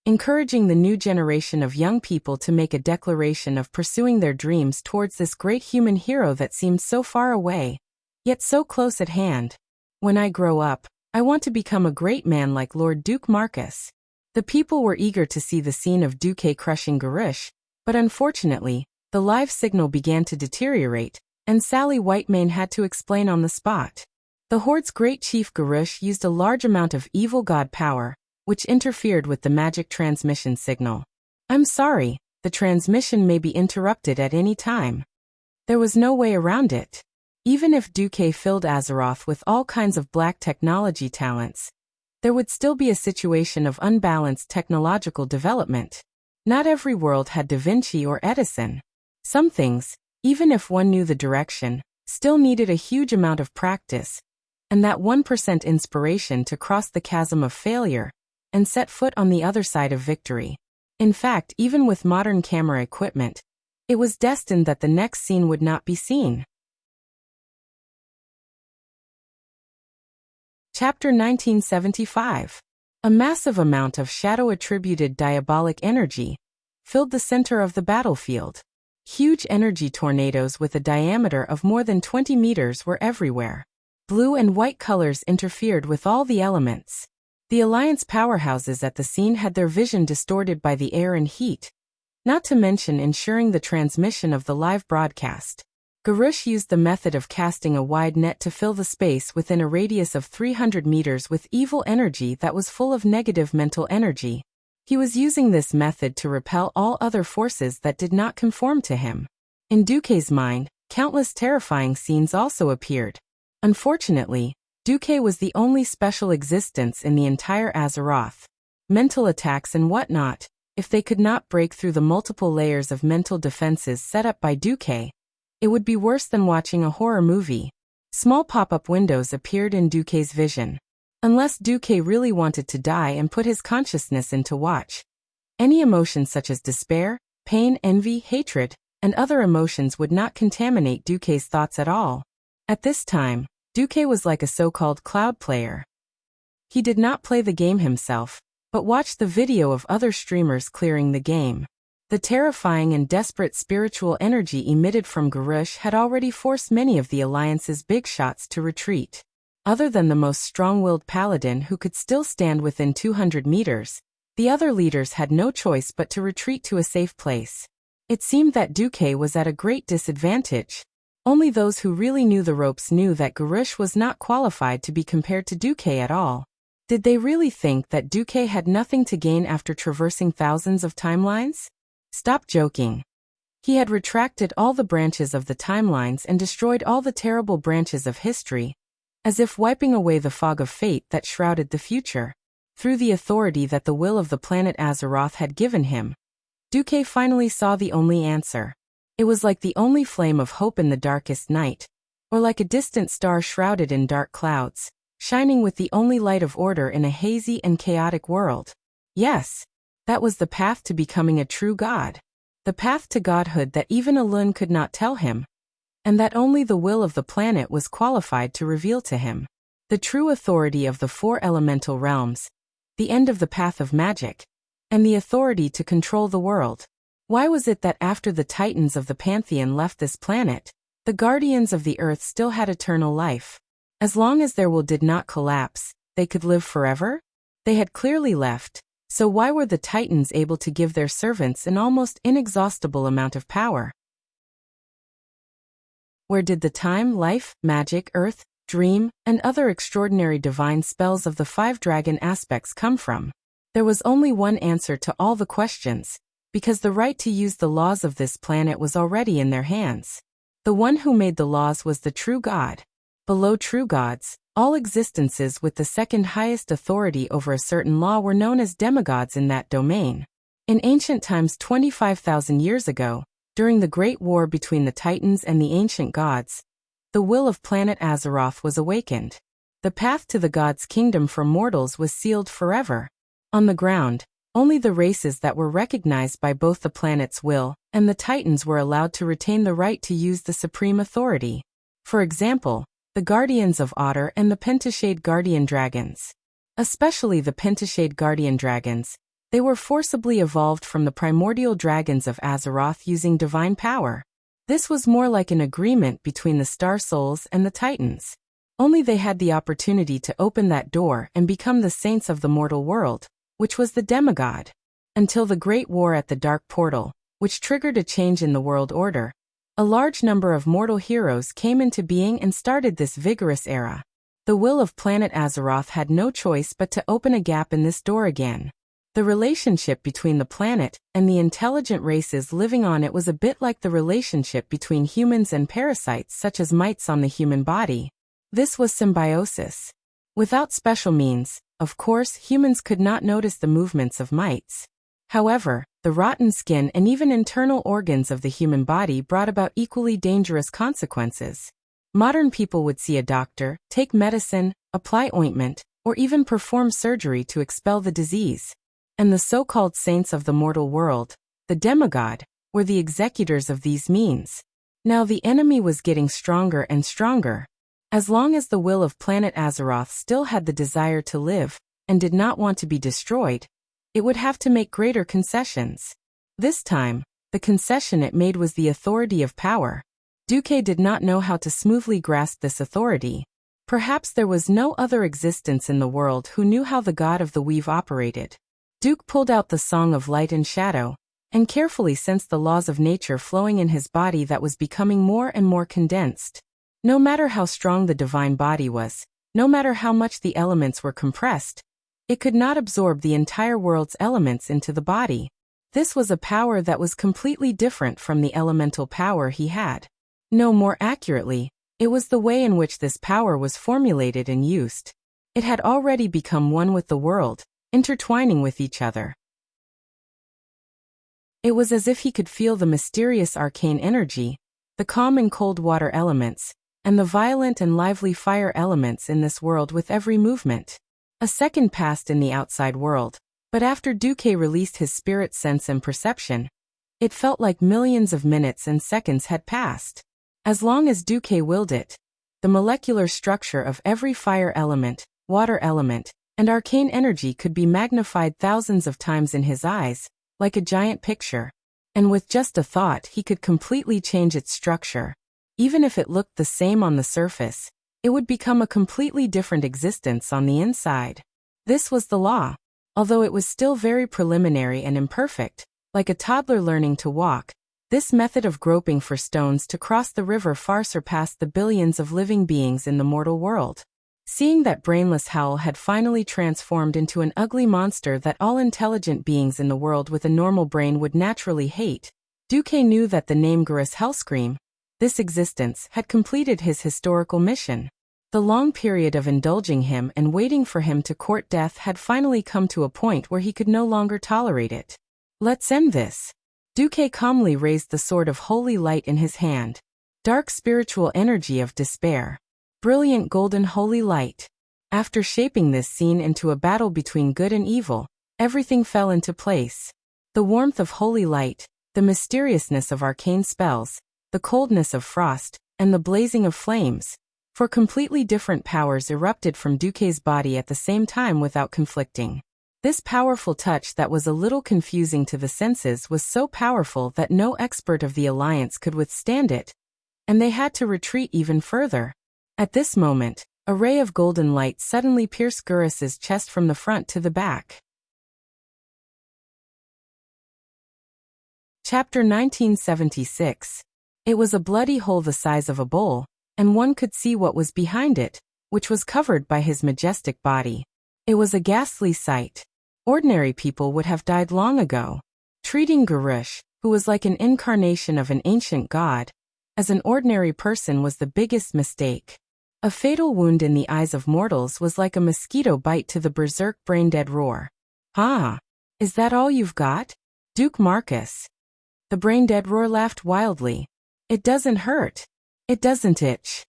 encouraging the new generation of young people to make a declaration of pursuing their dreams towards this great human hero that seemed so far away, yet so close at hand. When I grow up, I want to become a great man like Lord Duke Marcus. The people were eager to see the scene of Duque crushing Garush, but unfortunately, the live signal began to deteriorate, and Sally Whitemane had to explain on the spot. The Horde's great chief Garush used a large amount of evil god power, which interfered with the magic transmission signal. I'm sorry, the transmission may be interrupted at any time. There was no way around it. Even if Duque filled Azeroth with all kinds of black technology talents, there would still be a situation of unbalanced technological development. Not every world had Da Vinci or Edison. Some things, even if one knew the direction, still needed a huge amount of practice, and that 1% inspiration to cross the chasm of failure and set foot on the other side of victory. In fact, even with modern camera equipment, it was destined that the next scene would not be seen. Chapter 1975. A massive amount of shadow-attributed diabolic energy filled the center of the battlefield. Huge energy tornadoes with a diameter of more than 20 meters were everywhere. Blue and white colors interfered with all the elements. The Alliance powerhouses at the scene had their vision distorted by the air and heat, not to mention ensuring the transmission of the live broadcast. Garush used the method of casting a wide net to fill the space within a radius of 300 meters with evil energy that was full of negative mental energy. He was using this method to repel all other forces that did not conform to him. In Duque's mind, countless terrifying scenes also appeared. Unfortunately, Duque was the only special existence in the entire Azeroth. Mental attacks and whatnot, if they could not break through the multiple layers of mental defenses set up by Duque, it would be worse than watching a horror movie. Small pop-up windows appeared in Duque's vision. Unless Duque really wanted to die and put his consciousness into watch, any emotions such as despair, pain, envy, hatred, and other emotions would not contaminate Duque's thoughts at all. At this time, Duque was like a so-called cloud player. He did not play the game himself, but watched the video of other streamers clearing the game. The terrifying and desperate spiritual energy emitted from Garush had already forced many of the Alliance's big shots to retreat. Other than the most strong-willed paladin who could still stand within 200 meters, the other leaders had no choice but to retreat to a safe place. It seemed that Duque was at a great disadvantage. Only those who really knew the ropes knew that Garush was not qualified to be compared to Duque at all. Did they really think that Duque had nothing to gain after traversing thousands of timelines? Stop joking. He had retracted all the branches of the timelines and destroyed all the terrible branches of history, as if wiping away the fog of fate that shrouded the future. Through the authority that the will of the planet Azeroth had given him, Duque finally saw the only answer. It was like the only flame of hope in the darkest night, or like a distant star shrouded in dark clouds, shining with the only light of order in a hazy and chaotic world. Yes, that was the path to becoming a true god. The path to godhood that even Elun could not tell him, and that only the will of the planet was qualified to reveal to him. The true authority of the 4 elemental realms, the end of the path of magic, and the authority to control the world. Why was it that after the titans of the Pantheon left this planet, the guardians of the earth still had eternal life? As long as their will did not collapse, they could live forever? They had clearly left, so why were the titans able to give their servants an almost inexhaustible amount of power? Where did the time, life, magic, earth, dream, and other extraordinary divine spells of the 5 dragon aspects come from? There was only one answer to all the questions, because the right to use the laws of this planet was already in their hands. The one who made the laws was the true God. Below true gods, all existences with the second highest authority over a certain law were known as demigods in that domain. In ancient times 25,000 years ago, during the Great War between the Titans and the ancient gods, the will of planet Azeroth was awakened. The path to the gods' kingdom for mortals was sealed forever. On the ground, only the races that were recognized by both the planet's will and the Titans were allowed to retain the right to use the supreme authority. For example, the Guardians of Otter and the Pentashade Guardian Dragons. Especially the Pentashade Guardian Dragons, they were forcibly evolved from the primordial dragons of Azeroth using divine power. This was more like an agreement between the Star Souls and the Titans. Only they had the opportunity to open that door and become the saints of the mortal world, which was the demigod. Until the Great War at the Dark Portal, which triggered a change in the world order, a large number of mortal heroes came into being and started this vigorous era. The will of planet Azeroth had no choice but to open a gap in this door again. The relationship between the planet and the intelligent races living on it was a bit like the relationship between humans and parasites such as mites on the human body. This was symbiosis. Without special means, of course, humans could not notice the movements of mites. However, the rotten skin and even internal organs of the human body brought about equally dangerous consequences. Modern people would see a doctor, take medicine, apply ointment, or even perform surgery to expel the disease. And the so-called saints of the mortal world, the demigod, were the executors of these means. Now the enemy was getting stronger and stronger. As long as the will of planet Azeroth still had the desire to live, and did not want to be destroyed, it would have to make greater concessions. This time, the concession it made was the authority of power. Duque did not know how to smoothly grasp this authority. Perhaps there was no other existence in the world who knew how the god of the weave operated. Duke pulled out the Song of Light and Shadow, and carefully sensed the laws of nature flowing in his body that was becoming more and more condensed. No matter how strong the divine body was, no matter how much the elements were compressed, it could not absorb the entire world's elements into the body. This was a power that was completely different from the elemental power he had. No, more accurately, it was the way in which this power was formulated and used. It had already become one with the world, intertwining with each other. It was as if he could feel the mysterious arcane energy, the calm and cold water elements, and the violent and lively fire elements in this world with every movement. A second passed in the outside world, but after Duque released his spirit sense and perception, it felt like millions of minutes and seconds had passed. As long as Duque willed it, the molecular structure of every fire element, water element, and arcane energy could be magnified thousands of times in his eyes, like a giant picture. And with just a thought he could completely change its structure. Even if it looked the same on the surface, it would become a completely different existence on the inside. This was the law. Although it was still very preliminary and imperfect, like a toddler learning to walk, this method of groping for stones to cross the river far surpassed the billions of living beings in the mortal world. Seeing that brainless Howl had finally transformed into an ugly monster that all intelligent beings in the world with a normal brain would naturally hate, Duque knew that the name Garrus Hellscream, this existence, had completed his historical mission. The long period of indulging him and waiting for him to court death had finally come to a point where he could no longer tolerate it. Let's end this. Duque calmly raised the sword of holy light in his hand. Dark spiritual energy of despair. Brilliant golden holy light. After shaping this scene into a battle between good and evil, everything fell into place. The warmth of holy light, the mysteriousness of arcane spells, the coldness of frost, and the blazing of flames. For completely different powers erupted from Duque's body at the same time without conflicting. This powerful touch that was a little confusing to the senses was so powerful that no expert of the Alliance could withstand it, and they had to retreat even further. At this moment, a ray of golden light suddenly pierced Garrus's chest from the front to the back. Chapter 1976. It was a bloody hole the size of a bowl, and one could see what was behind it, which was covered by his majestic body. It was a ghastly sight. Ordinary people would have died long ago. Treating Garush, who was like an incarnation of an ancient god, as an ordinary person was the biggest mistake. A fatal wound in the eyes of mortals was like a mosquito bite to the berserk brain-dead roar. "Ah, is that all you've got, Duke Marcus?" The brain-dead roar laughed wildly. "It doesn't hurt. It doesn't itch."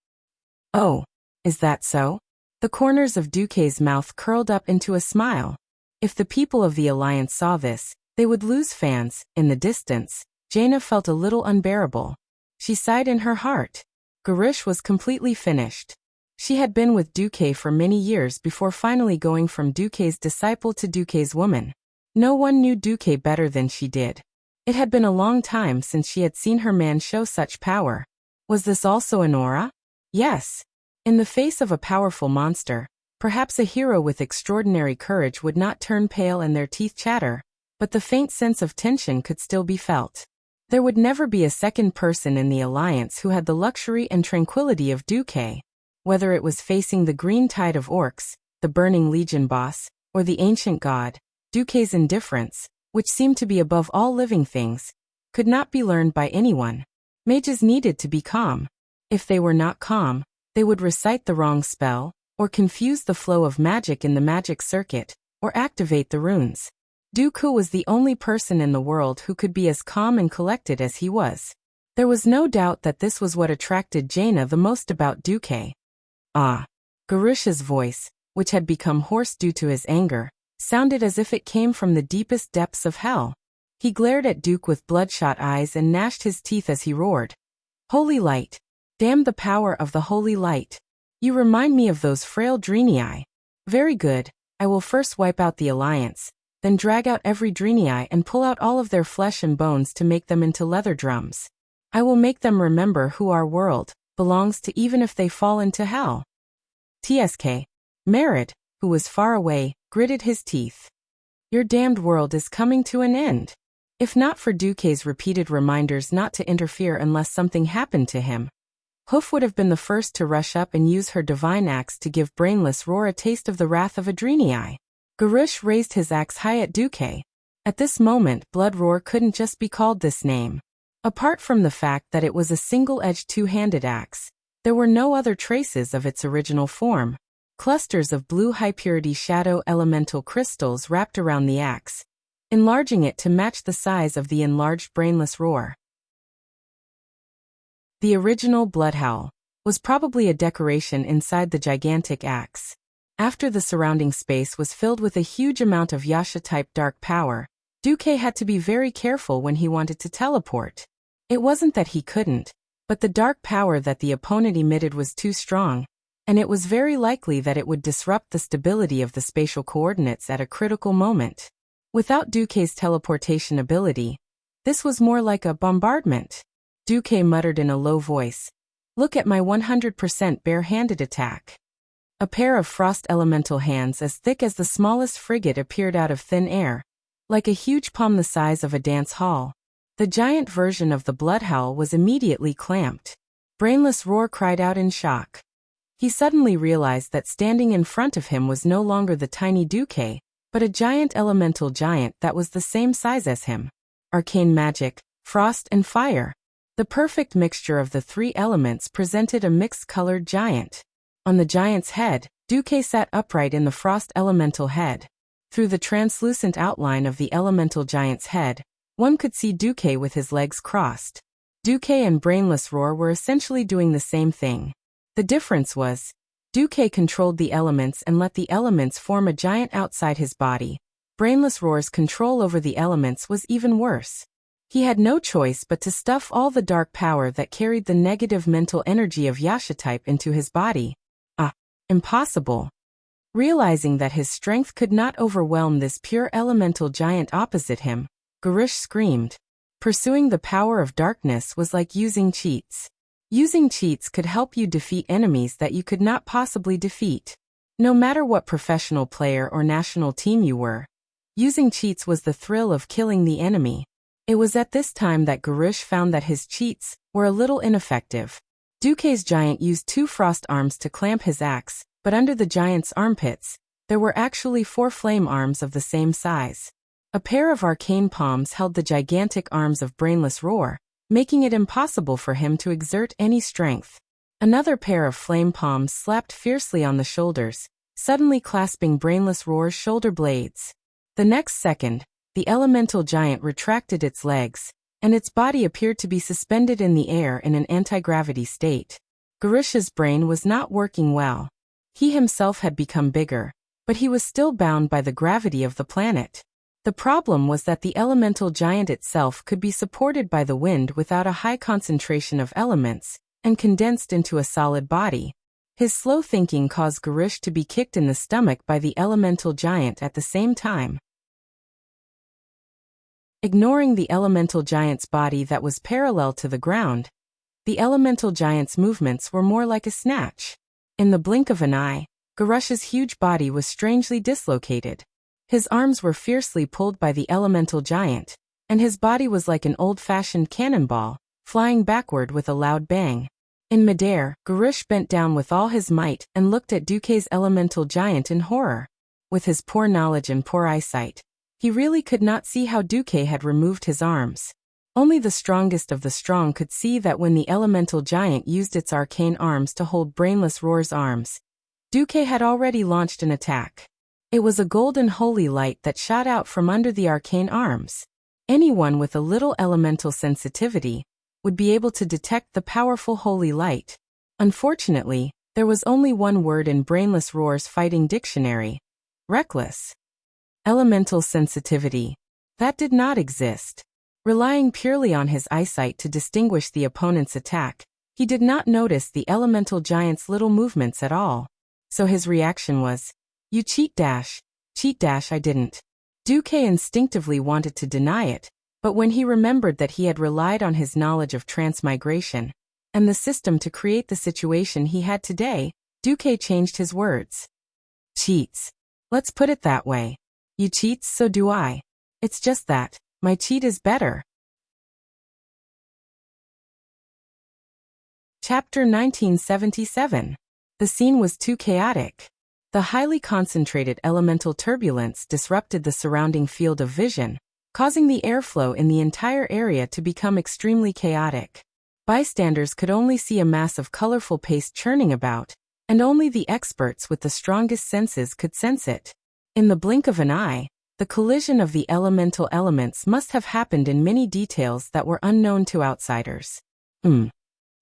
"Oh, is that so?" The corners of Duque's mouth curled up into a smile. If the people of the Alliance saw this, they would lose fans. In the distance, Jaina felt a little unbearable. She sighed in her heart. Garush was completely finished. She had been with Duque for many years before finally going from Duque's disciple to Duque's woman. No one knew Duque better than she did. It had been a long time since she had seen her man show such power. Was this also an aura? Yes. In the face of a powerful monster, perhaps a hero with extraordinary courage would not turn pale and their teeth chatter, but the faint sense of tension could still be felt. There would never be a second person in the Alliance who had the luxury and tranquility of Duque. Whether it was facing the green tide of orcs, the Burning Legion boss, or the ancient god, Duque's indifference, which seemed to be above all living things, could not be learned by anyone. Mages needed to be calm. If they were not calm, they would recite the wrong spell, or confuse the flow of magic in the magic circuit, or activate the runes. Dooku was the only person in the world who could be as calm and collected as he was. There was no doubt that this was what attracted Jaina the most about Duque. "Ah." Garush's voice, which had become hoarse due to his anger, sounded as if it came from the deepest depths of hell. He glared at Duke with bloodshot eyes and gnashed his teeth as he roared. "Holy light! Damn the power of the holy light! You remind me of those frail Draenei. Very good, I will first wipe out the Alliance, then drag out every Draenei and pull out all of their flesh and bones to make them into leather drums. I will make them remember who our world belongs to even if they fall into hell." TSK. Merritt, who was far away, gritted his teeth. "Your damned world is coming to an end." If not for Duque's repeated reminders not to interfere unless something happened to him, Hoof would have been the first to rush up and use her divine axe to give Brainless Roar a taste of the wrath of a Draenei. Garush raised his axe high at Duque. At this moment, Blood Roar couldn't just be called this name. Apart from the fact that it was a single-edged two-handed axe, there were no other traces of its original form. Clusters of blue high-purity shadow elemental crystals wrapped around the axe, enlarging it to match the size of the enlarged Brainless Roar. The original Bloodhowl was probably a decoration inside the gigantic axe. After the surrounding space was filled with a huge amount of Yasha-type dark power, Duque had to be very careful when he wanted to teleport. It wasn't that he couldn't, but the dark power that the opponent emitted was too strong, and it was very likely that it would disrupt the stability of the spatial coordinates at a critical moment. Without Duque's teleportation ability, this was more like a bombardment. Duque muttered in a low voice, "Look at my 100% bare-handed attack." A pair of frost elemental hands as thick as the smallest frigate appeared out of thin air, like a huge palm the size of a dance hall. The giant version of the Bloodhowl was immediately clamped. Brainless Roar cried out in shock. He suddenly realized that standing in front of him was no longer the tiny Duque, but a giant elemental giant that was the same size as him. Arcane magic, frost and fire. The perfect mixture of the three elements presented a mixed-colored giant. On the giant's head, Duque sat upright in the frost elemental head. Through the translucent outline of the elemental giant's head, one could see Duque with his legs crossed. Duque and Brainless Roar were essentially doing the same thing. The difference was, Duque controlled the elements and let the elements form a giant outside his body. Brainless Roar's control over the elements was even worse. He had no choice but to stuff all the dark power that carried the negative mental energy of Yasha-type into his body. Impossible. Realizing that his strength could not overwhelm this pure elemental giant opposite him, Garush screamed. Pursuing the power of darkness was like using cheats. Using cheats could help you defeat enemies that you could not possibly defeat. No matter what professional player or national team you were, using cheats was the thrill of killing the enemy. It was at this time that Garush found that his cheats were a little ineffective. Duque's giant used 2 frost arms to clamp his axe, but under the giant's armpits, there were actually 4 flame arms of the same size. A pair of arcane palms held the gigantic arms of brainless Roar, making it impossible for him to exert any strength. Another pair of flame palms slapped fiercely on the shoulders, suddenly clasping brainless Roar's shoulder blades. The next second, the elemental giant retracted its legs, and its body appeared to be suspended in the air in an anti-gravity state. Garish's brain was not working well. He himself had become bigger, but he was still bound by the gravity of the planet. The problem was that the elemental giant itself could be supported by the wind without a high concentration of elements, and condensed into a solid body. His slow thinking caused Garish to be kicked in the stomach by the elemental giant at the same time. Ignoring the elemental giant's body that was parallel to the ground, the elemental giant's movements were more like a snatch. In the blink of an eye, Garish's huge body was strangely dislocated. His arms were fiercely pulled by the elemental giant, and his body was like an old-fashioned cannonball, flying backward with a loud bang. In midair, Garish bent down with all his might and looked at Duke's elemental giant in horror. With his poor knowledge and poor eyesight, he really could not see how Duke had removed his arms. Only the strongest of the strong could see that when the elemental giant used its arcane arms to hold brainless Roar's arms, Duke had already launched an attack. It was a golden holy light that shot out from under the arcane arms. Anyone with a little elemental sensitivity would be able to detect the powerful holy light. Unfortunately, there was only one word in brainless Roar's fighting dictionary: reckless. Elemental sensitivity. That did not exist. Relying purely on his eyesight to distinguish the opponent's attack, he did not notice the elemental giant's little movements at all. So his reaction was, "You cheat dash, I didn't." Duke instinctively wanted to deny it, but when he remembered that he had relied on his knowledge of transmigration and the system to create the situation he had today, Duke changed his words. "Cheats. Let's put it that way. You cheats, so do I. It's just that my cheat is better." Chapter 1977. The scene was too chaotic. The highly concentrated elemental turbulence disrupted the surrounding field of vision, causing the airflow in the entire area to become extremely chaotic. Bystanders could only see a mass of colorful paste churning about, and only the experts with the strongest senses could sense it. In the blink of an eye, the collision of the elemental elements must have happened in many details that were unknown to outsiders.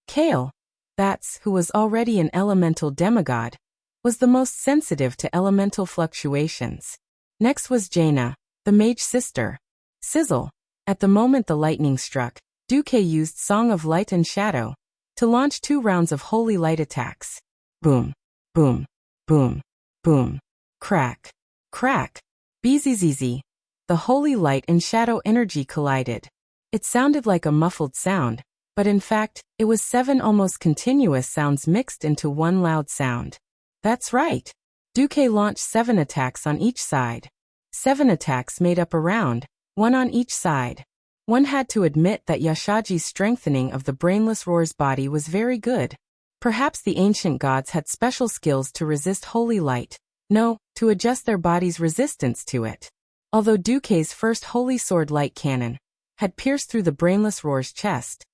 Kale, that's who was already an elemental demigod, was the most sensitive to elemental fluctuations. Next was Jaina, the mage sister. Sizzle. At the moment the lightning struck, Duke used Song of Light and Shadow to launch 2 rounds of holy light attacks. Boom, boom, boom, boom, crack, crack, bzzz. The holy light and shadow energy collided. It sounded like a muffled sound, but in fact, it was 7 almost continuous sounds mixed into one loud sound. That's right. Duke launched 7 attacks on each side. 7 attacks made up a round, 1 on each side. One had to admit that Yashaji's strengthening of the brainless Roar's body was very good. Perhaps the ancient gods had special skills to resist holy light. No, to adjust their body's resistance to it. Although Duke's first holy sword light cannon had pierced through the brainless Roar's chest,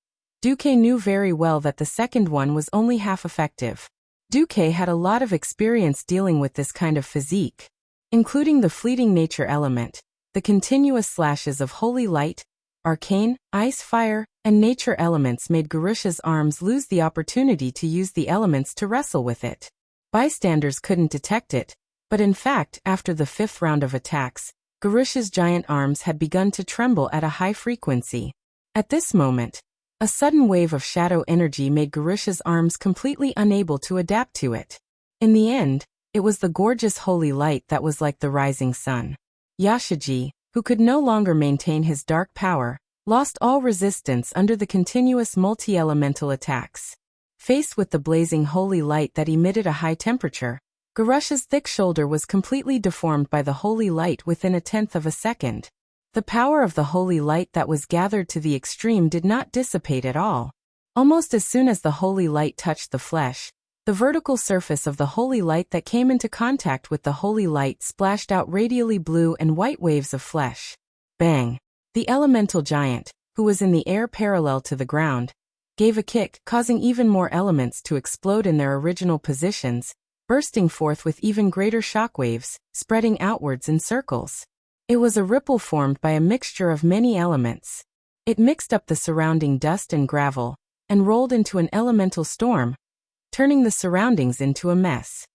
Duke knew very well that the second one was only half effective. Duke had a lot of experience dealing with this kind of physique, including the fleeting nature element, the continuous slashes of holy light, arcane, ice, fire, and nature elements made Garish's arms lose the opportunity to use the elements to wrestle with it. Bystanders couldn't detect it, but in fact, after the 5th round of attacks, Garish's giant arms had begun to tremble at a high frequency. At this moment, a sudden wave of shadow energy made Garish's arms completely unable to adapt to it. In the end, it was the gorgeous holy light that was like the rising sun. Yashaji, who could no longer maintain his dark power, lost all resistance under the continuous multi-elemental attacks. Faced with the blazing holy light that emitted a high temperature, Garish's thick shoulder was completely deformed by the holy light within 1/10 of a second. The power of the holy light that was gathered to the extreme did not dissipate at all. Almost as soon as the holy light touched the flesh, the vertical surface of the holy light that came into contact with the holy light splashed out radially blue and white waves of flesh. Bang! The elemental giant, who was in the air parallel to the ground, gave a kick, causing even more elements to explode in their original positions, bursting forth with even greater shockwaves, spreading outwards in circles. It was a ripple formed by a mixture of many elements. It mixed up the surrounding dust and gravel, and rolled into an elemental storm, turning the surroundings into a mess.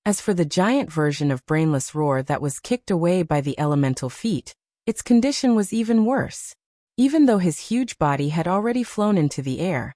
As for the giant version of brainless roar that was kicked away by the elemental feet, its condition was even worse. Even though his huge body had already flown into the air,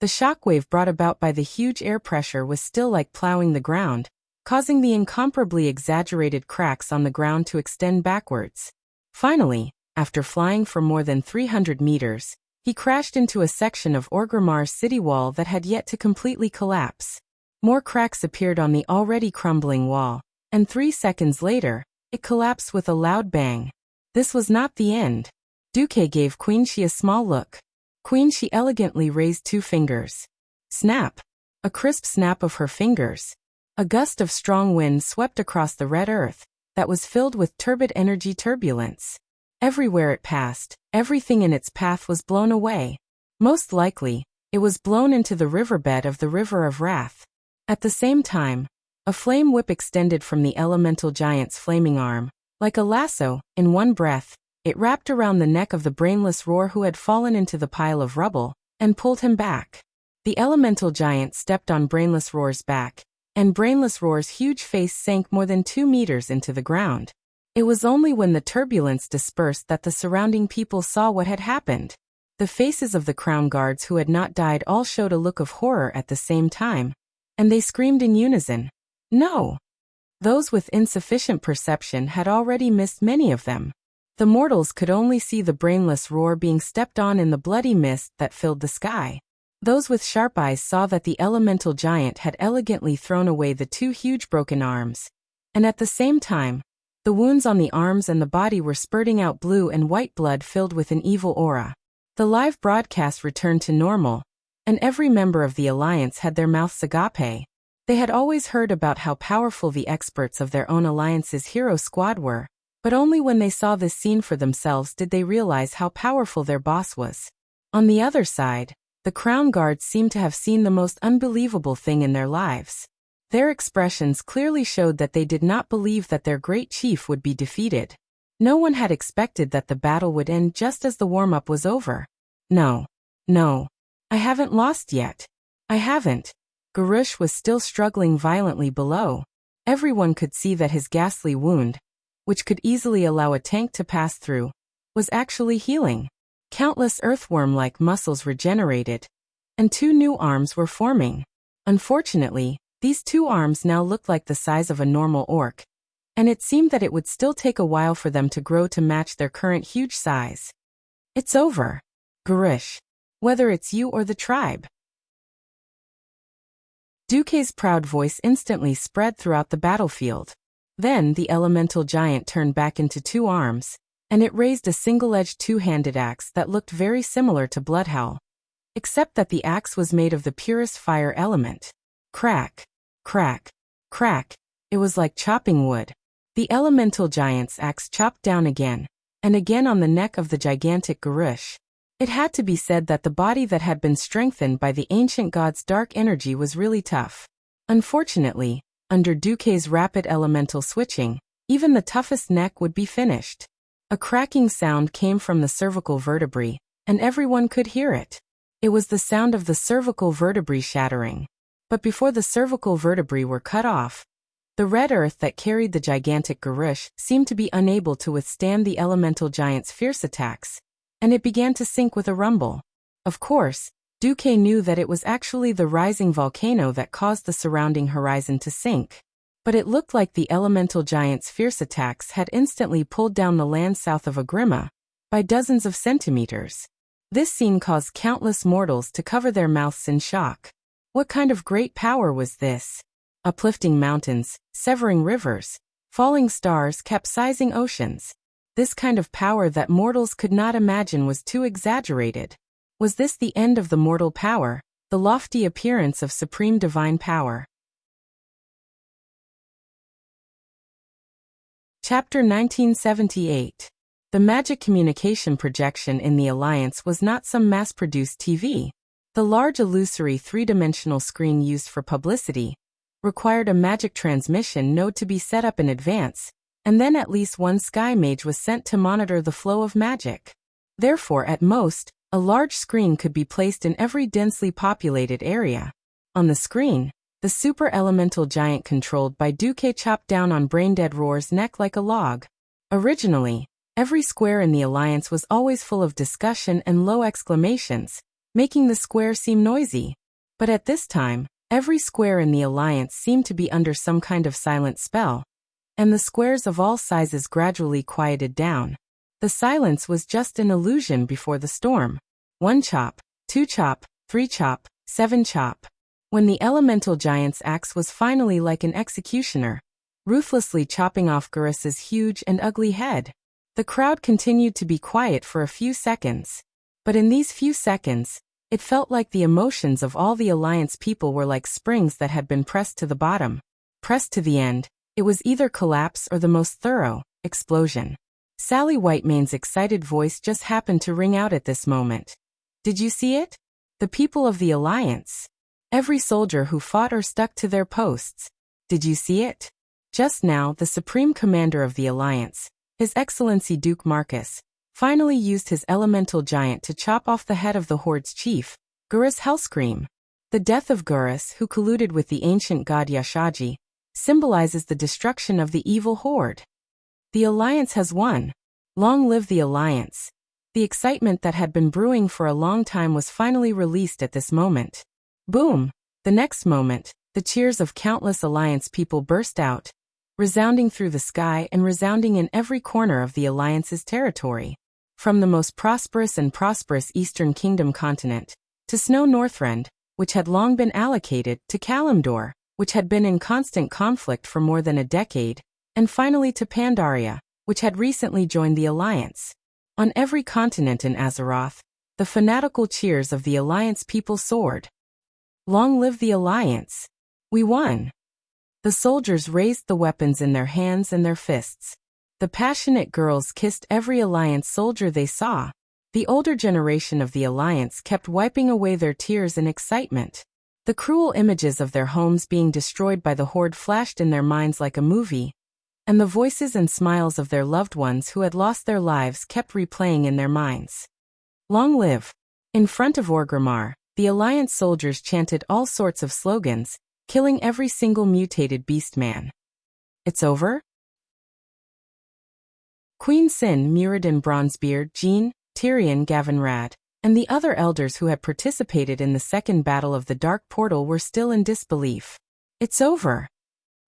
the shockwave brought about by the huge air pressure was still like plowing the ground, causing the incomparably exaggerated cracks on the ground to extend backwards. Finally, after flying for more than 300 meters, he crashed into a section of Orgrimmar's city wall that had yet to completely collapse. More cracks appeared on the already crumbling wall, and 3 seconds later, it collapsed with a loud bang. This was not the end. Duque gave Queen Shi a small look. Queen Shi elegantly raised 2 fingers. Snap! A crisp snap of her fingers. A gust of strong wind swept across the red earth, that was filled with turbid energy turbulence. Everywhere it passed, everything in its path was blown away. Most likely, it was blown into the riverbed of the River of Wrath. At the same time, a flame whip extended from the elemental giant's flaming arm. Like a lasso, in one breath, it wrapped around the neck of the brainless roar who had fallen into the pile of rubble, and pulled him back. The elemental giant stepped on brainless roar's back, and brainless roar's huge face sank more than 2 meters into the ground. It was only when the turbulence dispersed that the surrounding people saw what had happened. The faces of the crown guards who had not died all showed a look of horror at the same time, and they screamed in unison, "No!" Those with insufficient perception had already missed many of them. The mortals could only see the brainless roar being stepped on in the bloody mist that filled the sky. Those with sharp eyes saw that the elemental giant had elegantly thrown away the 2 huge broken arms. And at the same time, the wounds on the arms and the body were spurting out blue and white blood filled with an evil aura. The live broadcast returned to normal, and every member of the Alliance had their mouths agape. They had always heard about how powerful the experts of their own Alliance's hero squad were, but only when they saw this scene for themselves did they realize how powerful their boss was. On the other side, the crown guards seemed to have seen the most unbelievable thing in their lives. Their expressions clearly showed that they did not believe that their great chief would be defeated. No one had expected that the battle would end just as the warm-up was over. No. I haven't lost yet. I haven't. Garush was still struggling violently below. Everyone could see that his ghastly wound, which could easily allow a tank to pass through, was actually healing. Countless earthworm-like muscles regenerated, and 2 new arms were forming. Unfortunately, these 2 arms now looked like the size of a normal orc, and it seemed that it would still take a while for them to grow to match their current huge size. It's over. Garush. Whether it's you or the tribe. Duque's proud voice instantly spread throughout the battlefield. Then the elemental giant turned back into 2 arms, and it raised a single-edged 2-handed axe that looked very similar to Bloodhowl, except that the axe was made of the purest fire element. Crack, crack, crack. It was like chopping wood. The elemental giant's axe chopped down again, and again on the neck of the gigantic Garush. It had to be said that the body that had been strengthened by the ancient god's dark energy was really tough. Unfortunately, under Duque's rapid elemental switching, even the toughest neck would be finished. A cracking sound came from the cervical vertebrae, and everyone could hear it. It was the sound of the cervical vertebrae shattering. But before the cervical vertebrae were cut off, the red earth that carried the gigantic Garush seemed to be unable to withstand the elemental giant's fierce attacks, and it began to sink with a rumble. Of course, Duque knew that it was actually the rising volcano that caused the surrounding horizon to sink. But it looked like the elemental giant's fierce attacks had instantly pulled down the land south of Agrima by dozens of centimeters. This scene caused countless mortals to cover their mouths in shock. What kind of great power was this? Uplifting mountains, severing rivers, falling stars, capsizing oceans. This kind of power that mortals could not imagine was too exaggerated. Was this the end of the mortal power, the lofty appearance of supreme divine power? Chapter 1978. The magic communication projection in the Alliance was not some mass-produced TV. The large illusory three-dimensional screen used for publicity required a magic transmission node to be set up in advance, and then at least one sky mage was sent to monitor the flow of magic. Therefore, at most, a large screen could be placed in every densely populated area. On the screen, the super elemental giant controlled by Duque chopped down on Braindead Roar's neck like a log. Originally, every square in the Alliance was always full of discussion and low exclamations, making the square seem noisy. But at this time, every square in the Alliance seemed to be under some kind of silent spell, and the squares of all sizes gradually quieted down. The silence was just an illusion before the storm. 1 chop, 2 chop, 3 chop, 7 chop. When the elemental giant's axe was finally like an executioner, ruthlessly chopping off Gurus's huge and ugly head. The crowd continued to be quiet for a few seconds. But in these few seconds, it felt like the emotions of all the Alliance people were like springs that had been pressed to the bottom. Pressed to the end, it was either collapse or the most thorough explosion. Sally Whitemane's excited voice just happened to ring out at this moment. Did you see it? The people of the Alliance. Every soldier who fought or stuck to their posts. Did you see it? Just now, the Supreme Commander of the Alliance, His Excellency Duke Marcus, finally used his elemental giant to chop off the head of the Horde's chief, Gurus Hellscream. The death of Gurus, who colluded with the ancient god Yashaji, symbolizes the destruction of the evil Horde. The Alliance has won. Long live the Alliance. The excitement that had been brewing for a long time was finally released at this moment. Boom! The next moment, the cheers of countless Alliance people burst out, resounding through the sky and resounding in every corner of the Alliance's territory. From the most prosperous and prosperous Eastern Kingdom continent, to Snow Northrend, which had long been allocated, to Kalimdor, which had been in constant conflict for more than a decade, and finally to Pandaria, which had recently joined the Alliance. On every continent in Azeroth, the fanatical cheers of the Alliance people soared. Long live the Alliance! We won! The soldiers raised the weapons in their hands and their fists. The passionate girls kissed every Alliance soldier they saw. The older generation of the Alliance kept wiping away their tears in excitement. The cruel images of their homes being destroyed by the Horde flashed in their minds like a movie, and the voices and smiles of their loved ones who had lost their lives kept replaying in their minds. Long live! In front of Orgrimmar, the Alliance soldiers chanted all sorts of slogans, killing every single mutated beastman. It's over? Queen Sin, Muradin Bronzebeard, Jean, Tyrion Gavinrad, and the other elders who had participated in the second battle of the Dark Portal were still in disbelief. It's over,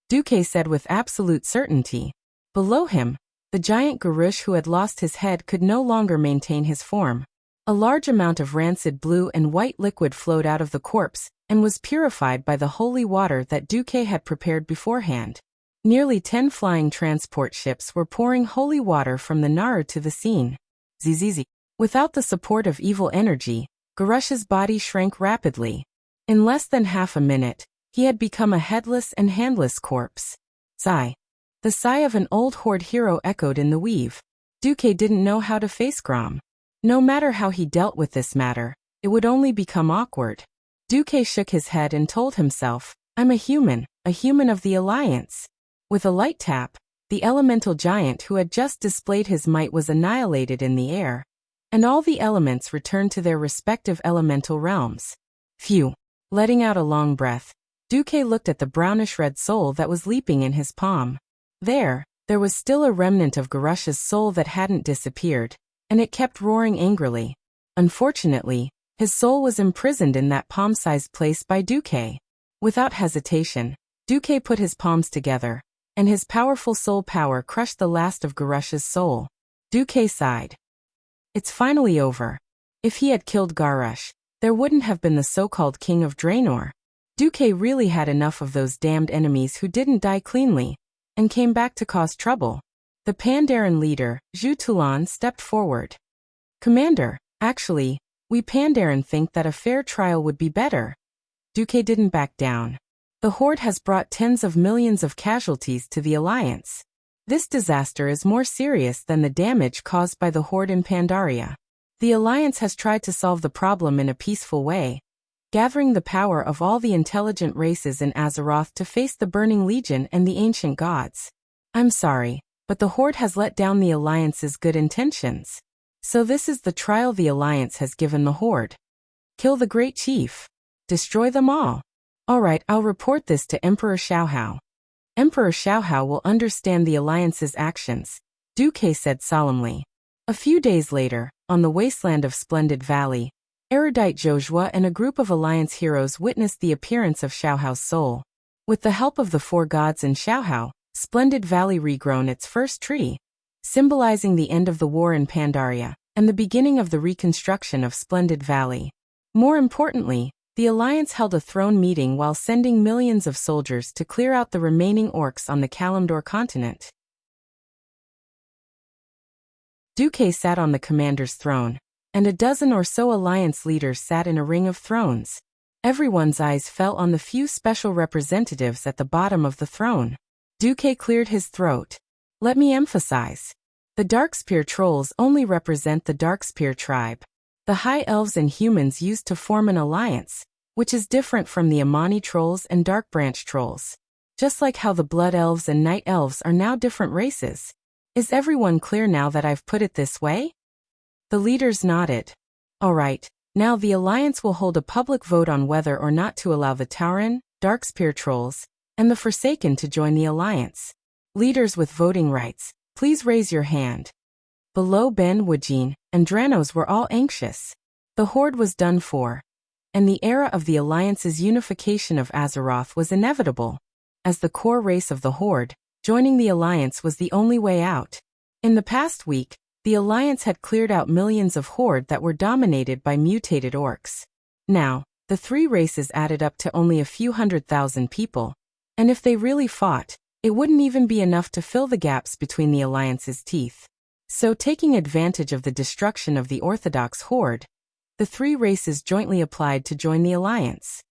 Duque said with absolute certainty. Below him, the giant Garush who had lost his head could no longer maintain his form. A large amount of rancid blue and white liquid flowed out of the corpse and was purified by the holy water that Duque had prepared beforehand. Nearly 10 flying transport ships were pouring holy water from the Naru to the scene. Zzz. Without the support of evil energy, Garush's body shrank rapidly. In less than half a minute, he had become a headless and handless corpse. Sigh. The sigh of an old Horde hero echoed in the weave. Duque didn't know how to face Grom. No matter how he dealt with this matter, it would only become awkward. Duque shook his head and told himself, I'm a human of the Alliance. With a light tap, the elemental giant who had just displayed his might was annihilated in the air, and all the elements returned to their respective elemental realms. Phew! Letting out a long breath, Duque looked at the brownish-red soul that was leaping in his palm. There was still a remnant of Garush's soul that hadn't disappeared, and it kept roaring angrily. Unfortunately, his soul was imprisoned in that palm-sized place by Duque. Without hesitation, Duque put his palms together, and his powerful soul power crushed the last of Garush's soul. Duque sighed. It's finally over. If he had killed Garush, there wouldn't have been the so-called King of Draenor. Duque really had enough of those damned enemies who didn't die cleanly, and came back to cause trouble. The Pandaren leader, Zhu Tulan, stepped forward. Commander, actually, we Pandaren think that a fair trial would be better. Duque didn't back down. The Horde has brought tens of millions of casualties to the Alliance. This disaster is more serious than the damage caused by the Horde in Pandaria. The Alliance has tried to solve the problem in a peaceful way, gathering the power of all the intelligent races in Azeroth to face the Burning Legion and the Ancient Gods. I'm sorry, but the Horde has let down the Alliance's good intentions. So this is the trial the Alliance has given the Horde. Kill the Great Chief. Destroy them all. Alright, I'll report this to Emperor Xiaohao. Emperor Xiaohao will understand the Alliance's actions, Duque said solemnly. A few days later, on the wasteland of Splendid Valley, erudite Zhozhua and a group of Alliance heroes witnessed the appearance of Xiaohao's soul. With the help of the four gods and Xiaohao, Splendid Valley regrown its first tree, symbolizing the end of the war in Pandaria and the beginning of the reconstruction of Splendid Valley. More importantly, the Alliance held a throne meeting while sending millions of soldiers to clear out the remaining orcs on the Kalimdor continent. Duque sat on the commander's throne, and a dozen or so Alliance leaders sat in a ring of thrones. Everyone's eyes fell on the few special representatives at the bottom of the throne. Duque cleared his throat. Let me emphasize. The Darkspear trolls only represent the Darkspear tribe. The High Elves and humans used to form an alliance, which is different from the Amani trolls and Darkbranch trolls. Just like how the Blood Elves and Night Elves are now different races. Is everyone clear now that I've put it this way? The leaders nodded. Alright, now the Alliance will hold a public vote on whether or not to allow the Tauren, Darkspear trolls, and the Forsaken to join the Alliance. Leaders with voting rights, please raise your hand. Below Ben, Wujin, and Dranos were all anxious. The Horde was done for, and the era of the Alliance's unification of Azeroth was inevitable. As the core race of the Horde, joining the Alliance was the only way out. In the past week, the Alliance had cleared out millions of Horde that were dominated by mutated orcs. Now, the three races added up to only a few 100,000 people, and if they really fought, it wouldn't even be enough to fill the gaps between the Alliance's teeth. So taking advantage of the destruction of the Orthodox Horde, the three races jointly applied to join the Alliance.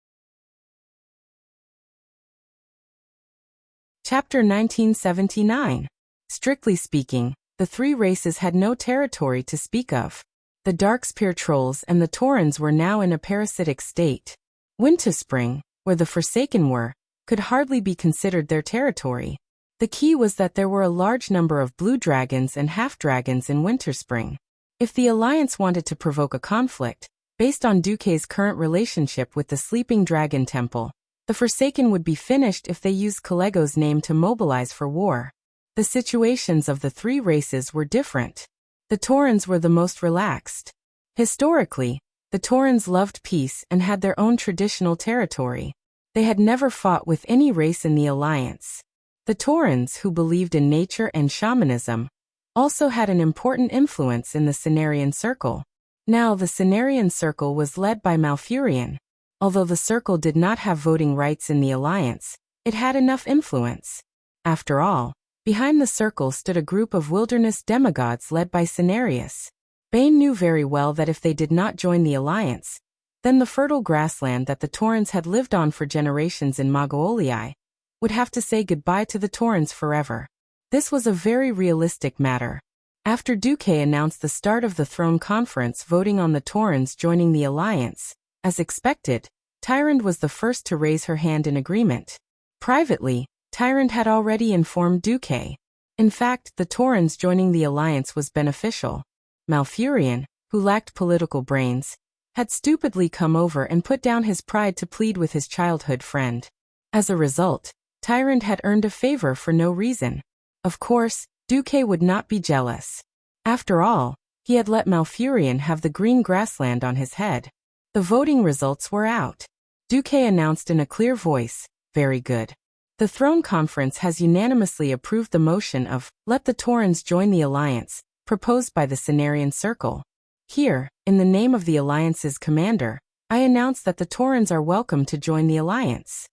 Chapter 1979. Strictly speaking, the three races had no territory to speak of. The Darkspear trolls and the Taurens were now in a parasitic state. Winterspring, where the Forsaken were, could hardly be considered their territory. The key was that there were a large number of blue dragons and half-dragons in Winterspring. If the Alliance wanted to provoke a conflict, based on Duque's current relationship with the Sleeping Dragon Temple, the Forsaken would be finished if they used Kalego's name to mobilize for war. The situations of the three races were different. The Taurens were the most relaxed. Historically, the Taurens loved peace and had their own traditional territory. They had never fought with any race in the Alliance. The Taurens, who believed in nature and shamanism, also had an important influence in the Cenarian Circle. Now the Cenarian Circle was led by Malfurion. Although the Circle did not have voting rights in the Alliance, it had enough influence. After all, behind the Circle stood a group of wilderness demigods led by Cenarius. Bane knew very well that if they did not join the Alliance, then the fertile grassland that the Taurens had lived on for generations in Magolii would have to say goodbye to the Taurens forever. This was a very realistic matter. After Duque announced the start of the Throne Conference voting on the Taurens joining the Alliance, as expected, Tyrande was the first to raise her hand in agreement. Privately, Tyrande had already informed Duque. In fact, the Taurens joining the Alliance was beneficial. Malfurion, who lacked political brains, had stupidly come over and put down his pride to plead with his childhood friend. As a result, Tyrande had earned a favor for no reason. Of course, Duque would not be jealous. After all, he had let Malfurion have the green grassland on his head. The voting results were out. Duque announced in a clear voice, "Very good. The Throne Conference has unanimously approved the motion of, let the Taurens join the Alliance, proposed by the Cenarian Circle. Here, in the name of the Alliance's commander, I announce that the Taurens are welcome to join the Alliance."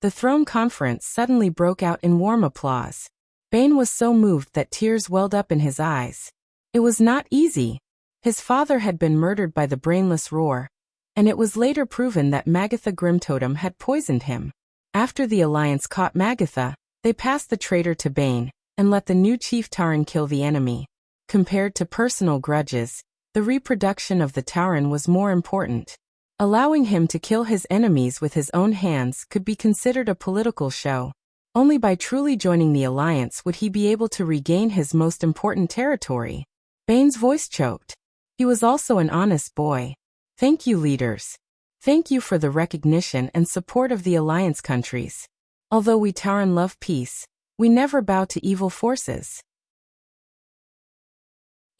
The Throne Conference suddenly broke out in warm applause. Bane was so moved that tears welled up in his eyes. It was not easy. His father had been murdered by the brainless Roar, and it was later proven that Magatha Grimtotem had poisoned him. After the Alliance caught Magatha, they passed the traitor to Bane, and let the new chief Tauren kill the enemy. Compared to personal grudges, the reproduction of the Tauren was more important. Allowing him to kill his enemies with his own hands could be considered a political show. Only by truly joining the alliance would he be able to regain his most important territory. Bane's voice choked. He was also an honest boy. Thank you, leaders. Thank you for the recognition and support of the alliance countries. Although we Tauren love peace, we never bow to evil forces.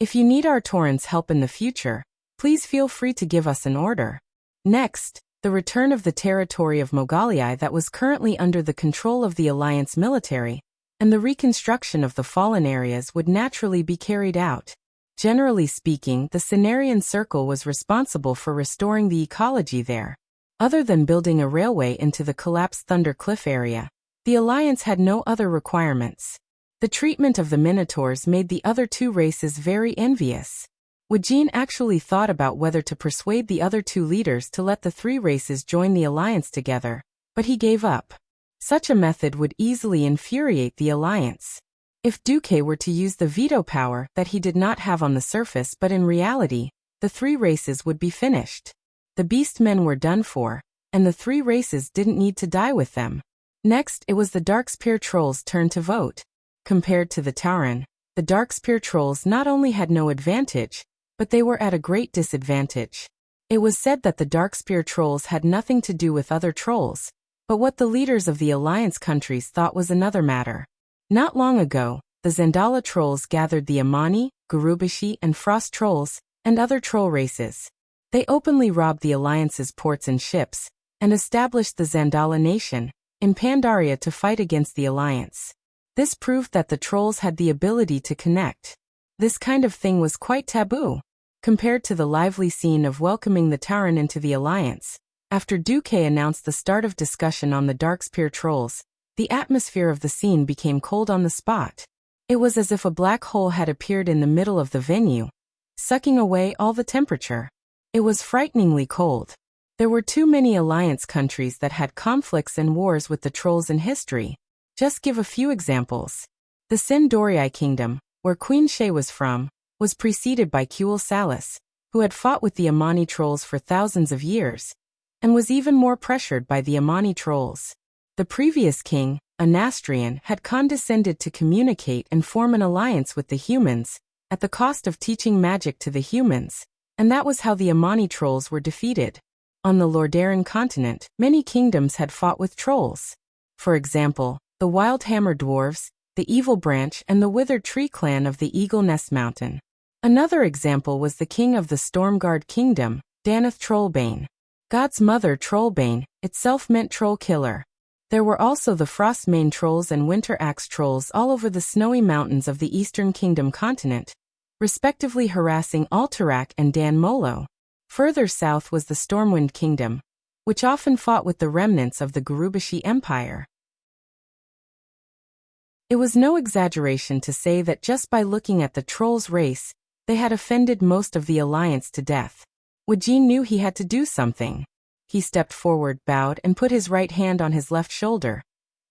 If you need our Tauren's help in the future, please feel free to give us an order. Next, the return of the territory of Mogalii that was currently under the control of the Alliance military, and the reconstruction of the fallen areas would naturally be carried out. Generally speaking, the Cenarian Circle was responsible for restoring the ecology there. Other than building a railway into the collapsed Thunder Cliff area, the Alliance had no other requirements. The treatment of the Minotaurs made the other two races very envious. Wuxia actually thought about whether to persuade the other two leaders to let the three races join the alliance together, but he gave up. Such a method would easily infuriate the alliance. If Duque were to use the veto power that he did not have on the surface but in reality, the three races would be finished. The beastmen were done for, and the three races didn't need to die with them. Next, it was the Darkspear Trolls' turn to vote. Compared to the Tauren, the Darkspear Trolls not only had no advantage, but they were at a great disadvantage. It was said that the Darkspear Trolls had nothing to do with other trolls, but what the leaders of the alliance countries thought was another matter. Not long ago, the Zandala Trolls gathered the Amani, Gurubashi, and Frost Trolls, and other troll races. They openly robbed the alliance's ports and ships, and established the Zandala nation in Pandaria to fight against the alliance. This proved that the trolls had the ability to connect. This kind of thing was quite taboo, compared to the lively scene of welcoming the Tauren into the alliance. After Duque announced the start of discussion on the Darkspear Trolls, the atmosphere of the scene became cold on the spot. It was as if a black hole had appeared in the middle of the venue, sucking away all the temperature. It was frighteningly cold. There were too many alliance countries that had conflicts and wars with the trolls in history. Just give a few examples. The Sindorii Kingdom, where Queen Shay was from, was preceded by Kuel Salis, who had fought with the Amani trolls for thousands of years, and was even more pressured by the Amani trolls. The previous king, Anastrian, had condescended to communicate and form an alliance with the humans, at the cost of teaching magic to the humans, and that was how the Amani trolls were defeated. On the Lordaeron continent, many kingdoms had fought with trolls. For example, the Wildhammer Dwarves, the Evil Branch, and the Withered Tree clan of the Eagle Nest Mountain. Another example was the king of the Stormguard Kingdom, Danath Trollbane. God's mother Trollbane, itself meant troll killer. There were also the Frostmane Trolls and Winter Axe Trolls all over the snowy mountains of the Eastern Kingdom continent, respectively harassing Alterac and Dan Molo. Further south was the Stormwind Kingdom, which often fought with the remnants of the Gurubashi Empire. It was no exaggeration to say that just by looking at the trolls' race, they had offended most of the alliance to death. Wuxia knew he had to do something. He stepped forward, bowed, and put his right hand on his left shoulder.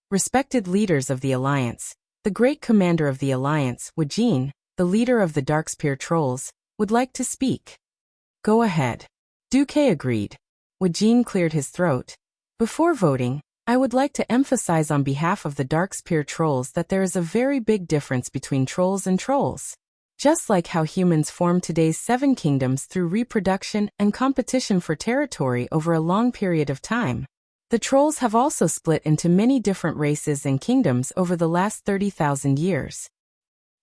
Respected leaders of the alliance, the great commander of the alliance, Wuxia, the leader of the Darkspear Trolls, would like to speak. Go ahead. Duque agreed. Wuxia cleared his throat. Before voting, I would like to emphasize on behalf of the Darkspear Trolls that there is a very big difference between trolls and trolls. Just like how humans form today's 7 kingdoms through reproduction and competition for territory over a long period of time, the trolls have also split into many different races and kingdoms over the last 30,000 years.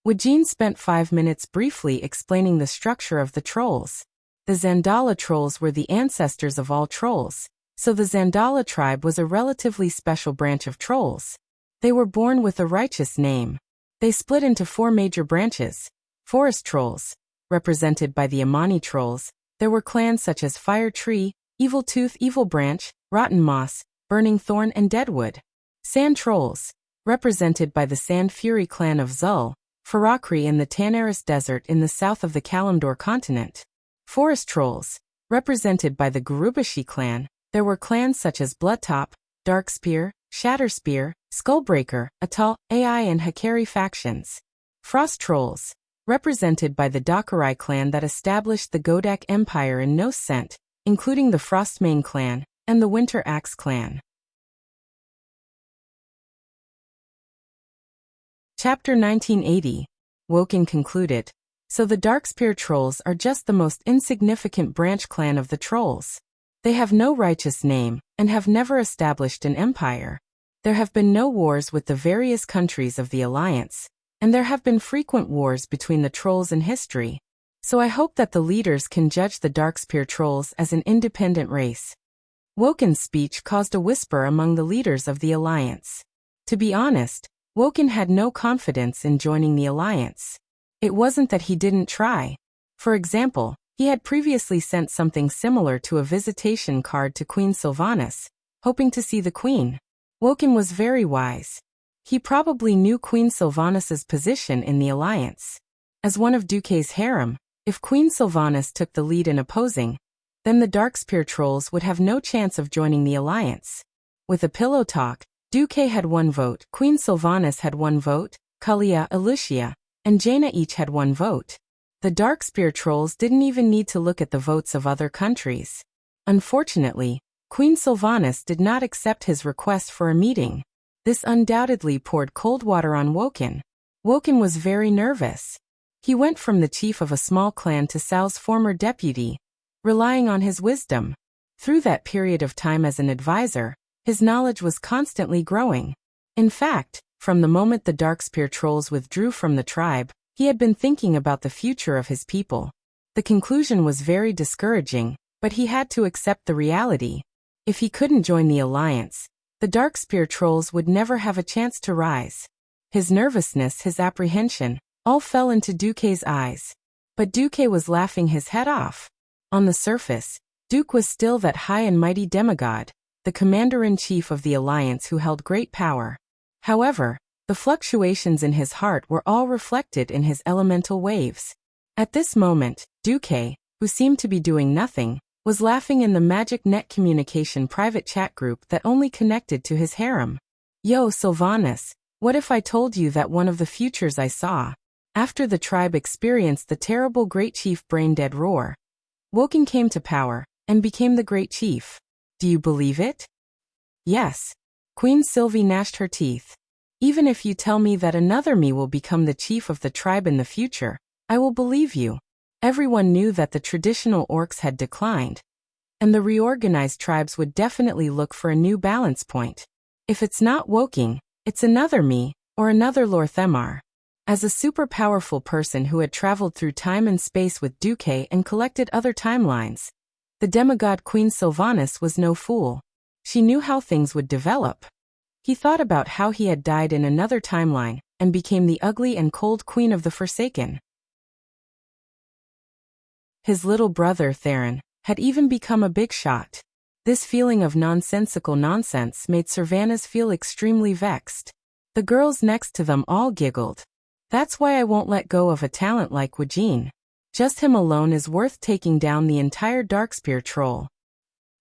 Wuxia spent 5 minutes briefly explaining the structure of the trolls. The Zandala trolls were the ancestors of all trolls, so the Zandala tribe was a relatively special branch of trolls. They were born with a righteous name. They split into 4 major branches. Forest trolls, represented by the Amani trolls. There were clans such as Fire Tree, Evil Tooth, Evil Branch, Rotten Moss, Burning Thorn, and Deadwood. Sand trolls, represented by the Sand Fury clan of Zul, Farakri in the Tanaris Desert in the south of the Kalimdor continent. Forest trolls, represented by the Gurubashi clan. There were clans such as Bloodtop, Darkspear, Shatterspear, Skullbreaker, Atal, AI and Hakari factions. Frost Trolls, represented by the Dokurai clan that established the Godak Empire in Noscent, including the Frostmane clan and the Winter Axe clan. Chapter 1980. Woken concluded. So the Darkspear Trolls are just the most insignificant branch clan of the Trolls. They have no righteous name, and have never established an empire. There have been no wars with the various countries of the Alliance, and there have been frequent wars between the Trolls in history. So I hope that the leaders can judge the Darkspear Trolls as an independent race. Woken's speech caused a whisper among the leaders of the Alliance. To be honest, Woken had no confidence in joining the Alliance. It wasn't that he didn't try. For example, he had previously sent something similar to a visitation card to Queen Sylvanas, hoping to see the Queen. Woken was very wise. He probably knew Queen Sylvanas's position in the Alliance. As one of Duque's harem, if Queen Sylvanas took the lead in opposing, then the Darkspear Trolls would have no chance of joining the Alliance. With a pillow talk, Duque had 1 vote, Queen Sylvanas had 1 vote, Kalia, Lucia, and Jaina each had 1 vote. The Darkspear Trolls didn't even need to look at the votes of other countries. Unfortunately, Queen Sylvanas did not accept his request for a meeting. This undoubtedly poured cold water on Woken. Woken was very nervous. He went from the chief of a small clan to Sao's former deputy, relying on his wisdom. Through that period of time as an advisor, his knowledge was constantly growing. In fact, from the moment the Darkspear Trolls withdrew from the tribe, he had been thinking about the future of his people. The conclusion was very discouraging, but he had to accept the reality. If he couldn't join the Alliance, the Darkspear Trolls would never have a chance to rise. His nervousness, his apprehension, all fell into Duque's eyes. But Duque was laughing his head off. On the surface, Duque was still that high and mighty demigod, the commander-in-chief of the Alliance who held great power. However, the fluctuations in his heart were all reflected in his elemental waves. At this moment, Duque, who seemed to be doing nothing, was laughing in the Magic Net Communication private chat group that only connected to his harem. Yo, Sylvanas, what if I told you that one of the futures I saw? After the tribe experienced the terrible Great Chief Braindead roar, Woken came to power, and became the Great Chief. Do you believe it? Yes. Queen Sylvie gnashed her teeth. Even if you tell me that another me will become the chief of the tribe in the future, I will believe you. Everyone knew that the traditional orcs had declined, and the reorganized tribes would definitely look for a new balance point. If it's not Woking, it's another me, or another Lorthemar. As a super powerful person who had traveled through time and space with Duque and collected other timelines, the demigod Queen Sylvanas was no fool. She knew how things would develop. He thought about how he had died in another timeline, and became the ugly and cold Queen of the Forsaken. His little brother Theron had even become a big shot. This feeling of nonsensical nonsense made Sylvanas feel extremely vexed. The girls next to them all giggled. That's why I won't let go of a talent like Wajin. Just him alone is worth taking down the entire Darkspear Troll.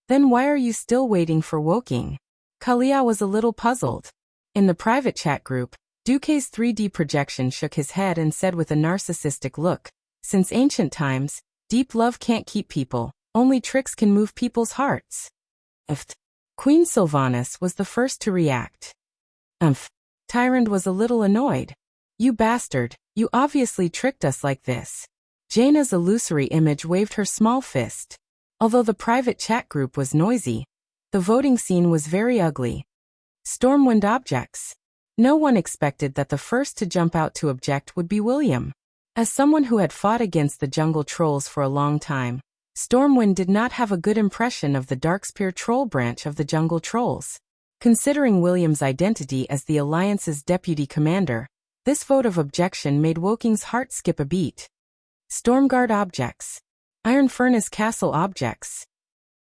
Then why are you still waiting for Woking? Kalia was a little puzzled. In the private chat group, Duque's 3D projection shook his head and said with a narcissistic look, since ancient times, deep love can't keep people, only tricks can move people's hearts. Queen Sylvanas was the first to react. Tyrant was a little annoyed. You bastard, you obviously tricked us like this. Jaina's illusory image waved her small fist. Although the private chat group was noisy, the voting scene was very ugly. Stormwind objects. No one expected that the first to jump out to object would be William. As someone who had fought against the jungle trolls for a long time, Stormwind did not have a good impression of the Darkspear Troll branch of the jungle trolls. Considering William's identity as the Alliance's deputy commander, this vote of objection made Woking's heart skip a beat. Stormguard objects. Iron Furnace Castle objects.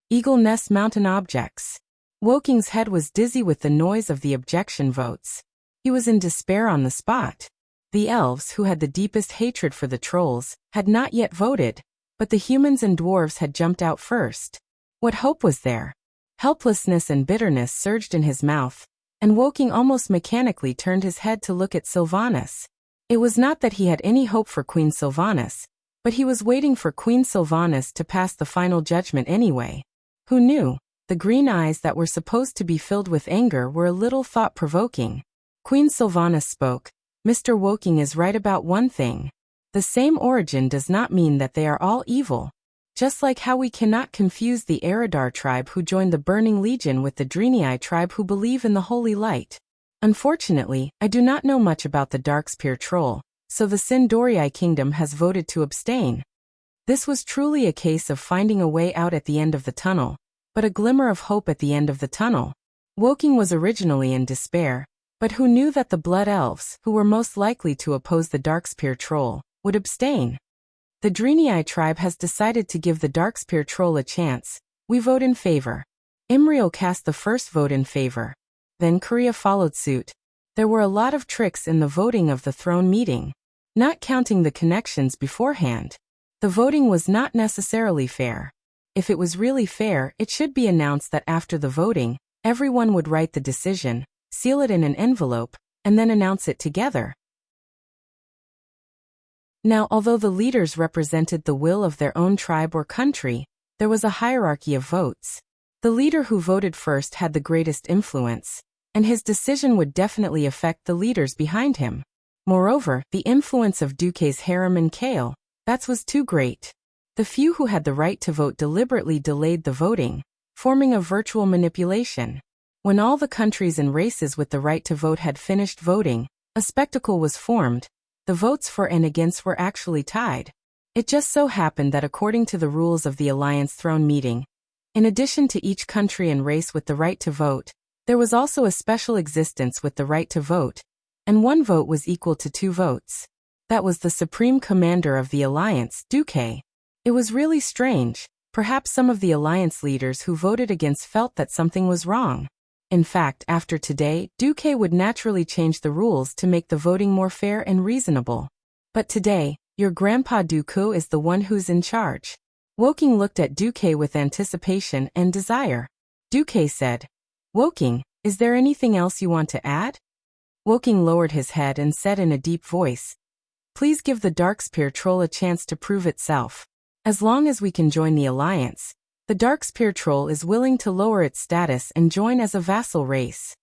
Eagle Nest Mountain objects. Woking's head was dizzy with the noise of the objection votes. He was in despair on the spot. The elves, who had the deepest hatred for the trolls, had not yet voted, but the humans and dwarves had jumped out first. What hope was there? Helplessness and bitterness surged in his mouth. and Woking almost mechanically turned his head to look at Sylvanas. It was not that he had any hope for Queen Sylvanas, but he was waiting for Queen Sylvanas to pass the final judgment anyway. Who knew? The green eyes that were supposed to be filled with anger were a little thought-provoking. Queen Sylvanas spoke. Mr. Woking is right about one thing. The same origin does not mean that they are all evil. Just like how we cannot confuse the Eridar tribe who joined the Burning Legion with the Drenii tribe who believe in the Holy Light. Unfortunately, I do not know much about the Darkspear Troll, so the Sindorii Kingdom has voted to abstain. This was truly a case of finding a way out at the end of the tunnel, but a glimmer of hope at the end of the tunnel. Woking was originally in despair, but who knew that the Blood Elves, who were most likely to oppose the Darkspear Troll, would abstain? The Drenii tribe has decided to give the Darkspear Troll a chance. We vote in favor. Imriel cast the first vote in favor. Then Korea followed suit. There were a lot of tricks in the voting of the throne meeting. Not counting the connections beforehand. The voting was not necessarily fair. If it was really fair, it should be announced that after the voting, everyone would write the decision, seal it in an envelope, and then announce it together. Now, although the leaders represented the will of their own tribe or country, there was a hierarchy of votes. The leader who voted first had the greatest influence, and his decision would definitely affect the leaders behind him. Moreover, the influence of Duke's harem and Kale, that was too great. The few who had the right to vote deliberately delayed the voting, forming a virtual manipulation. When all the countries and races with the right to vote had finished voting, a spectacle was formed. The votes for and against were actually tied. It just so happened that according to the rules of the Alliance Throne meeting, in addition to each country and race with the right to vote, there was also a special existence with the right to vote, and one vote was equal to 2 votes. That was the Supreme Commander of the Alliance, Duke. It was really strange. Perhaps some of the Alliance leaders who voted against felt that something was wrong. In fact, after today, Duke would naturally change the rules to make the voting more fair and reasonable. But today, your grandpa Duke is the one who's in charge. Woking looked at Duke with anticipation and desire. Duke said, "Woking, is there anything else you want to add?" Woking lowered his head and said in a deep voice, "Please give the Darkspear Troll a chance to prove itself. As long as we can join the Alliance, the Darkspear Troll is willing to lower its status and join as a vassal race."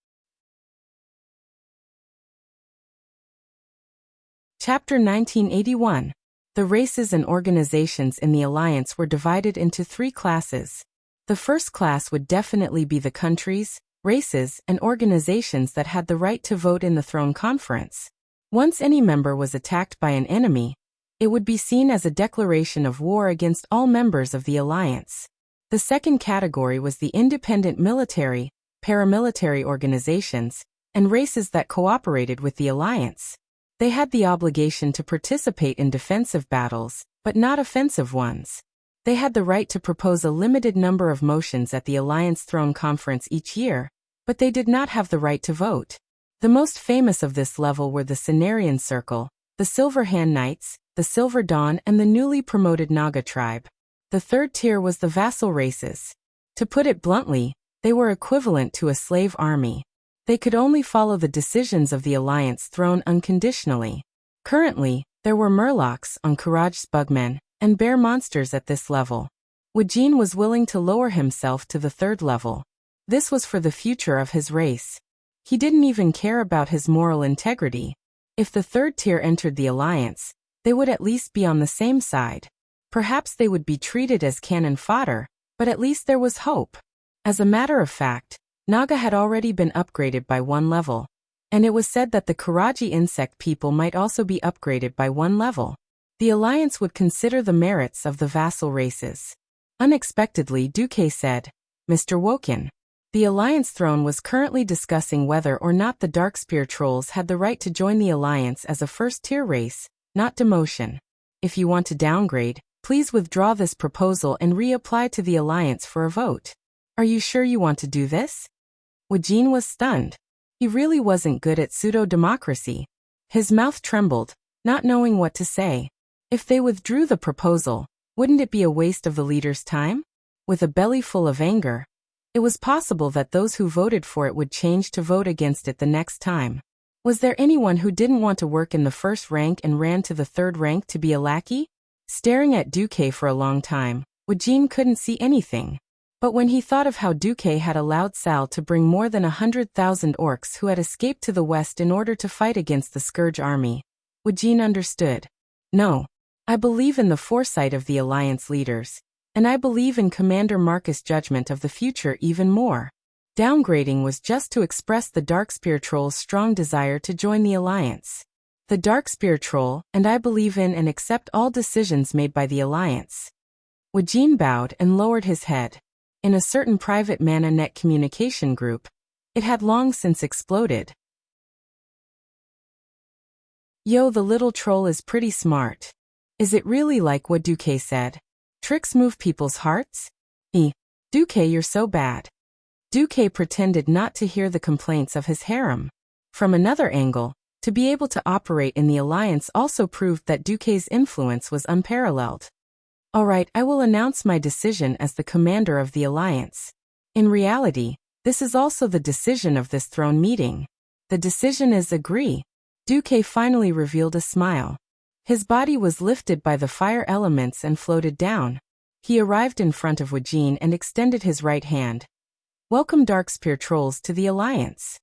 Chapter 1981. The races and organizations in the Alliance were divided into 3 classes. The first class would definitely be the countries, races, and organizations that had the right to vote in the Throne Conference. Once any member was attacked by an enemy, it would be seen as a declaration of war against all members of the Alliance. The second category was the independent military, paramilitary organizations, and races that cooperated with the Alliance. They had the obligation to participate in defensive battles, but not offensive ones. They had the right to propose a limited number of motions at the Alliance Throne Conference each year, but they did not have the right to vote. The most famous of this level were the Cenarian Circle, the Silver Hand Knights, the Silver Dawn, and the newly promoted Naga tribe. The third tier was the vassal races. To put it bluntly, they were equivalent to a slave army. They could only follow the decisions of the Alliance Throne unconditionally. Currently, there were Murlocs, Encouraged Bugmen, and Bear Monsters at this level. Wujin was willing to lower himself to the 3rd level. This was for the future of his race. He didn't even care about his moral integrity. If the 3rd tier entered the Alliance, they would at least be on the same side. Perhaps they would be treated as cannon fodder, but at least there was hope. As a matter of fact, Naga had already been upgraded by 1 level, and it was said that the Karaji insect people might also be upgraded by 1 level. The Alliance would consider the merits of the vassal races. Unexpectedly, Duque said, "Mr. Woken." The Alliance Throne was currently discussing whether or not the Darkspear Trolls had the right to join the Alliance as a first-tier race, not demotion. If you want to downgrade, please withdraw this proposal and reapply to the Alliance for a vote. Are you sure you want to do this? Wujin was stunned. He really wasn't good at pseudo-democracy. His mouth trembled, not knowing what to say. If they withdrew the proposal, wouldn't it be a waste of the leader's time? With a belly full of anger, It was possible that those who voted for it would change to vote against it the next time. Was there anyone who didn't want to work in the first rank and ran to the third rank to be a lackey? Staring at Duque for a long time, Eugene couldn't see anything. But when he thought of how Duque had allowed Sal to bring more than 100,000 orcs who had escaped to the west in order to fight against the Scourge army, Eugene understood. No. I believe in the foresight of the Alliance leaders, and I believe in Commander Marcus' judgment of the future even more. Downgrading was just to express the Darkspear Troll's strong desire to join the Alliance. The Darkspear Troll, and I believe in and accept all decisions made by the Alliance. Eugene bowed and lowered his head. In a certain private ManaNet communication group, it had long since exploded. Yo, the little troll is pretty smart. Is it really like what Duque said? Tricks move people's hearts? Duque, you're so bad. Duque pretended not to hear the complaints of his harem. From another angle, to be able to operate in the Alliance also proved that Duque's influence was unparalleled. Alright, I will announce my decision as the commander of the Alliance. In reality, this is also the decision of this throne meeting. The decision is agree. Duque finally revealed a smile. His body was lifted by the fire elements and floated down. He arrived in front of Eugene and extended his right hand. Welcome Darkspear Trolls to the Alliance.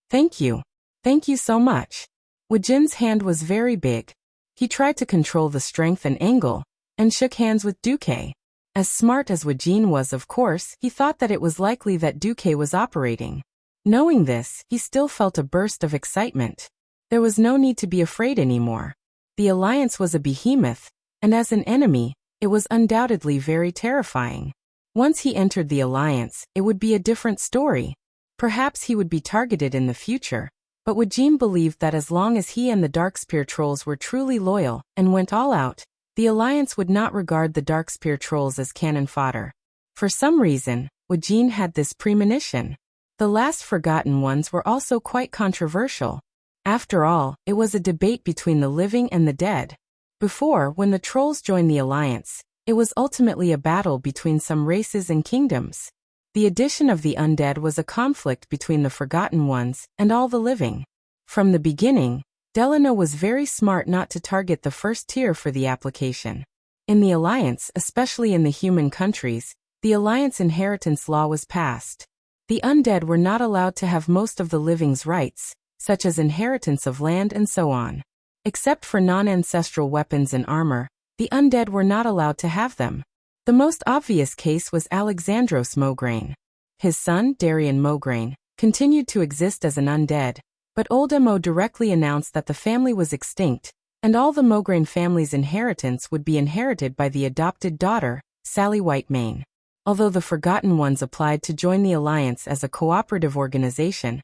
Thank you. Thank you so much. Eugene's hand was very big. He tried to control the strength and angle, and shook hands with Duque. As smart as Eugene was, of course, he thought that it was likely that Duque was operating. Knowing this, he still felt a burst of excitement. There was no need to be afraid anymore. The Alliance was a behemoth, and as an enemy, it was undoubtedly very terrifying. Once he entered the Alliance, it would be a different story. Perhaps he would be targeted in the future, but Eugene believed that as long as he and the Darkspear Trolls were truly loyal and went all out, the Alliance would not regard the Darkspear Trolls as cannon fodder. For some reason, Eugene had this premonition. The last Forgotten Ones were also quite controversial. After all, it was a debate between the living and the dead. Before, when the Trolls joined the Alliance, it was ultimately a battle between some races and kingdoms. The addition of the undead was a conflict between the Forgotten Ones and all the living. From the beginning, Delano was very smart not to target the first tier for the application. In the Alliance, especially in the human countries, the Alliance inheritance law was passed. The undead were not allowed to have most of the living's rights, such as inheritance of land and so on. Except for non-ancestral weapons and armor, the undead were not allowed to have them. The most obvious case was Alexandros Mograine. His son, Darian Mograine, continued to exist as an undead, but Old Mo directly announced that the family was extinct, and all the Mograine family's inheritance would be inherited by the adopted daughter, Sally Whitemane. Although the Forgotten Ones applied to join the Alliance as a cooperative organization,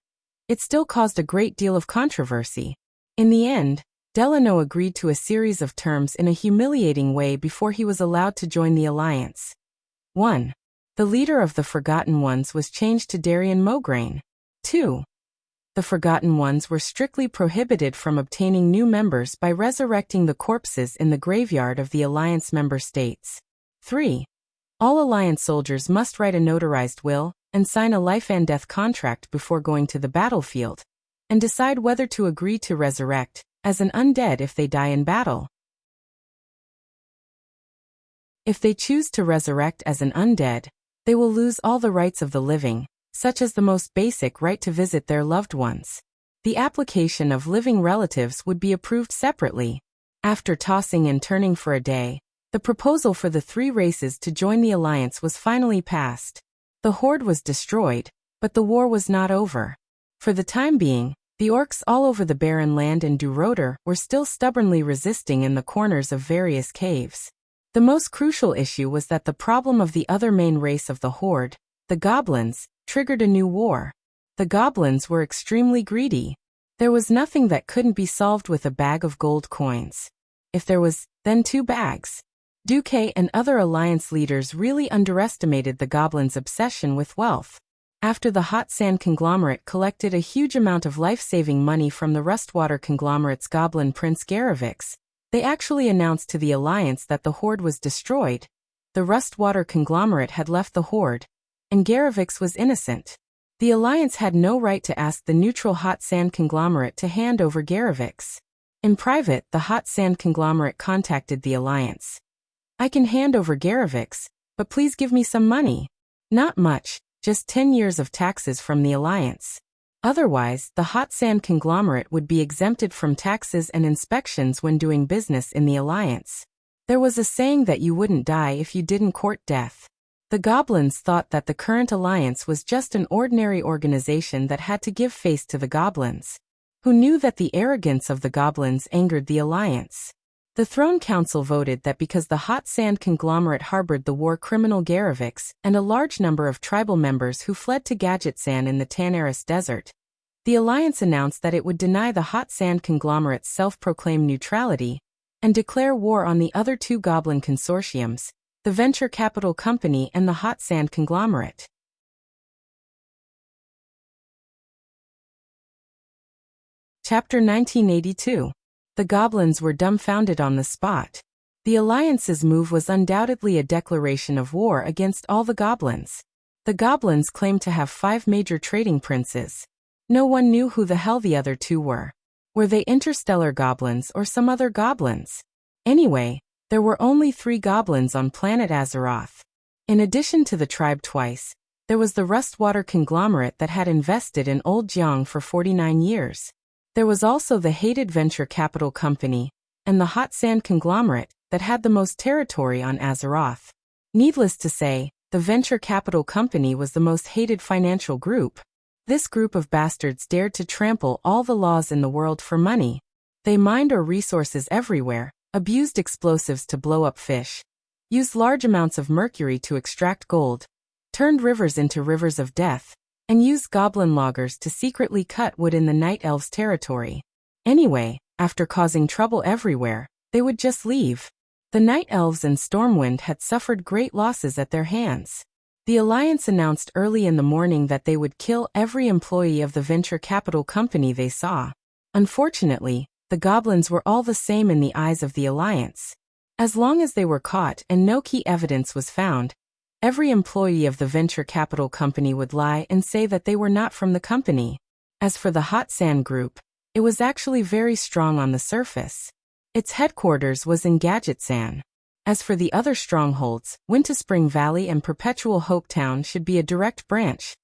it still caused a great deal of controversy. In the end, Delano agreed to a series of terms in a humiliating way before he was allowed to join the Alliance. 1. The leader of the Forgotten Ones was changed to Darian Mograine. 2. The Forgotten Ones were strictly prohibited from obtaining new members by resurrecting the corpses in the graveyard of the Alliance member states. 3. All Alliance soldiers must write a notarized will and sign a life and death contract before going to the battlefield, and decide whether to agree to resurrect as an undead if they die in battle. If they choose to resurrect as an undead, they will lose all the rights of the living, such as the most basic right to visit their loved ones. The application of living relatives would be approved separately. After tossing and turning for a day, the proposal for the three races to join the Alliance was finally passed. The Horde was destroyed, but the war was not over. For the time being, the orcs all over the barren land in Duroder were still stubbornly resisting in the corners of various caves. The most crucial issue was that the problem of the other main race of the Horde, the Goblins, triggered a new war. The Goblins were extremely greedy. There was nothing that couldn't be solved with a bag of gold coins. If there was, then 2 bags. Duque and other Alliance leaders really underestimated the Goblins' obsession with wealth. After the Hot Sand conglomerate collected a huge amount of life-saving money from the Rustwater conglomerate's goblin prince Garavix, they actually announced to the Alliance that the Horde was destroyed. The Rustwater conglomerate had left the Horde, and Garevix was innocent. The Alliance had no right to ask the neutral hot sand conglomerate to hand over Garevix. In private, the hot sand conglomerate contacted the Alliance. "I can hand over Garevix, but please give me some money." Not much, just 10 years of taxes from the Alliance. Otherwise, the hot sand conglomerate would be exempted from taxes and inspections when doing business in the Alliance. There was a saying that you wouldn't die if you didn't court death. The goblins thought that the current Alliance was just an ordinary organization that had to give face to the goblins, who knew that the arrogance of the goblins angered the Alliance. The Throne Council voted that because the hot sand conglomerate harbored the war criminal Garevix and a large number of tribal members who fled to Gadgetzan in the Tanaris Desert, the Alliance announced that it would deny the hot sand conglomerate's self-proclaimed neutrality and declare war on the other two goblin consortiums, the Venture Capital Company and the hot sand conglomerate. Chapter 1982. The goblins were dumbfounded on the spot. The Alliance's move was undoubtedly a declaration of war against all the goblins. The goblins claimed to have 5 major trading princes. No one knew who the hell the other 2 were. Were they interstellar goblins or some other goblins? Anyway, there were only 3 goblins on planet Azeroth. In addition to the tribe twice, there was the Rustwater conglomerate that had invested in Old Jiang for 49 years. There was also the hated Venture Capital Company, and the Hot Sand Conglomerate, that had the most territory on Azeroth. Needless to say, the Venture Capital Company was the most hated financial group. This group of bastards dared to trample all the laws in the world for money. They mined our resources everywhere, abused explosives to blow up fish, used large amounts of mercury to extract gold, turned rivers into rivers of death, and used goblin loggers to secretly cut wood in the Night Elves' territory. Anyway, after causing trouble everywhere, they would just leave. The Night Elves and Stormwind had suffered great losses at their hands. The Alliance announced early in the morning that they would kill every employee of the Venture Capital Company they saw. Unfortunately, the goblins were all the same in the eyes of the Alliance. As long as they were caught and no key evidence was found, every employee of the Venture Capital Company would lie and say that they were not from the company. As for the Hot Sand Group, it was actually very strong on the surface. Its headquarters was in Gadgetzan. As for the other strongholds, Winterspring Valley and Perpetual Hope Town should be a direct branch.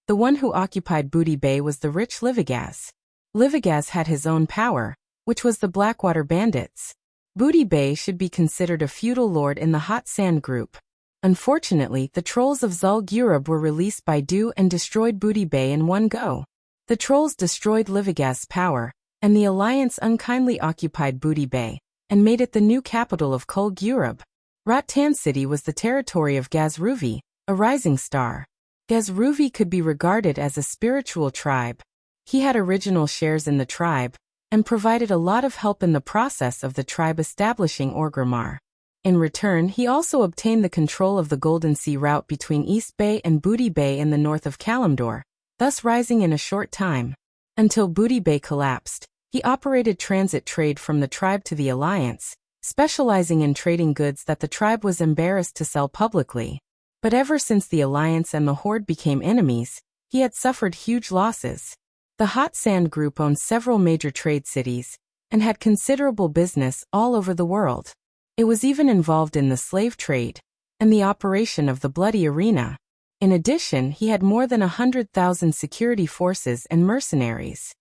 The one who occupied Booty Bay was the rich Livigaz. Livigaz had his own power, which was the Blackwater Bandits. Booty Bay should be considered a feudal lord in the Hot Sand Group. Unfortunately, the trolls of Zul'Gurub were released by Dew and destroyed Booty Bay in one go. The trolls destroyed Livigaz's power, and the Alliance unkindly occupied Booty Bay, and made it the new capital of Zul'Gurub. Rattan City was the territory of Gazruvi, a rising star. Gazruvi could be regarded as a spiritual tribe. He had original shares in the tribe, and provided a lot of help in the process of the tribe establishing Orgrimmar. In return, he also obtained the control of the Golden Sea route between East Bay and Booty Bay in the north of Kalimdor, thus rising in a short time. Until Booty Bay collapsed, he operated transit trade from the tribe to the Alliance, specializing in trading goods that the tribe was embarrassed to sell publicly. But ever since the Alliance and the Horde became enemies, he had suffered huge losses. The Hot Sand Group owned several major trade cities, and had considerable business all over the world. It was even involved in the slave trade, and the operation of the Bloody Arena. In addition, he had more than 100,000 security forces and mercenaries.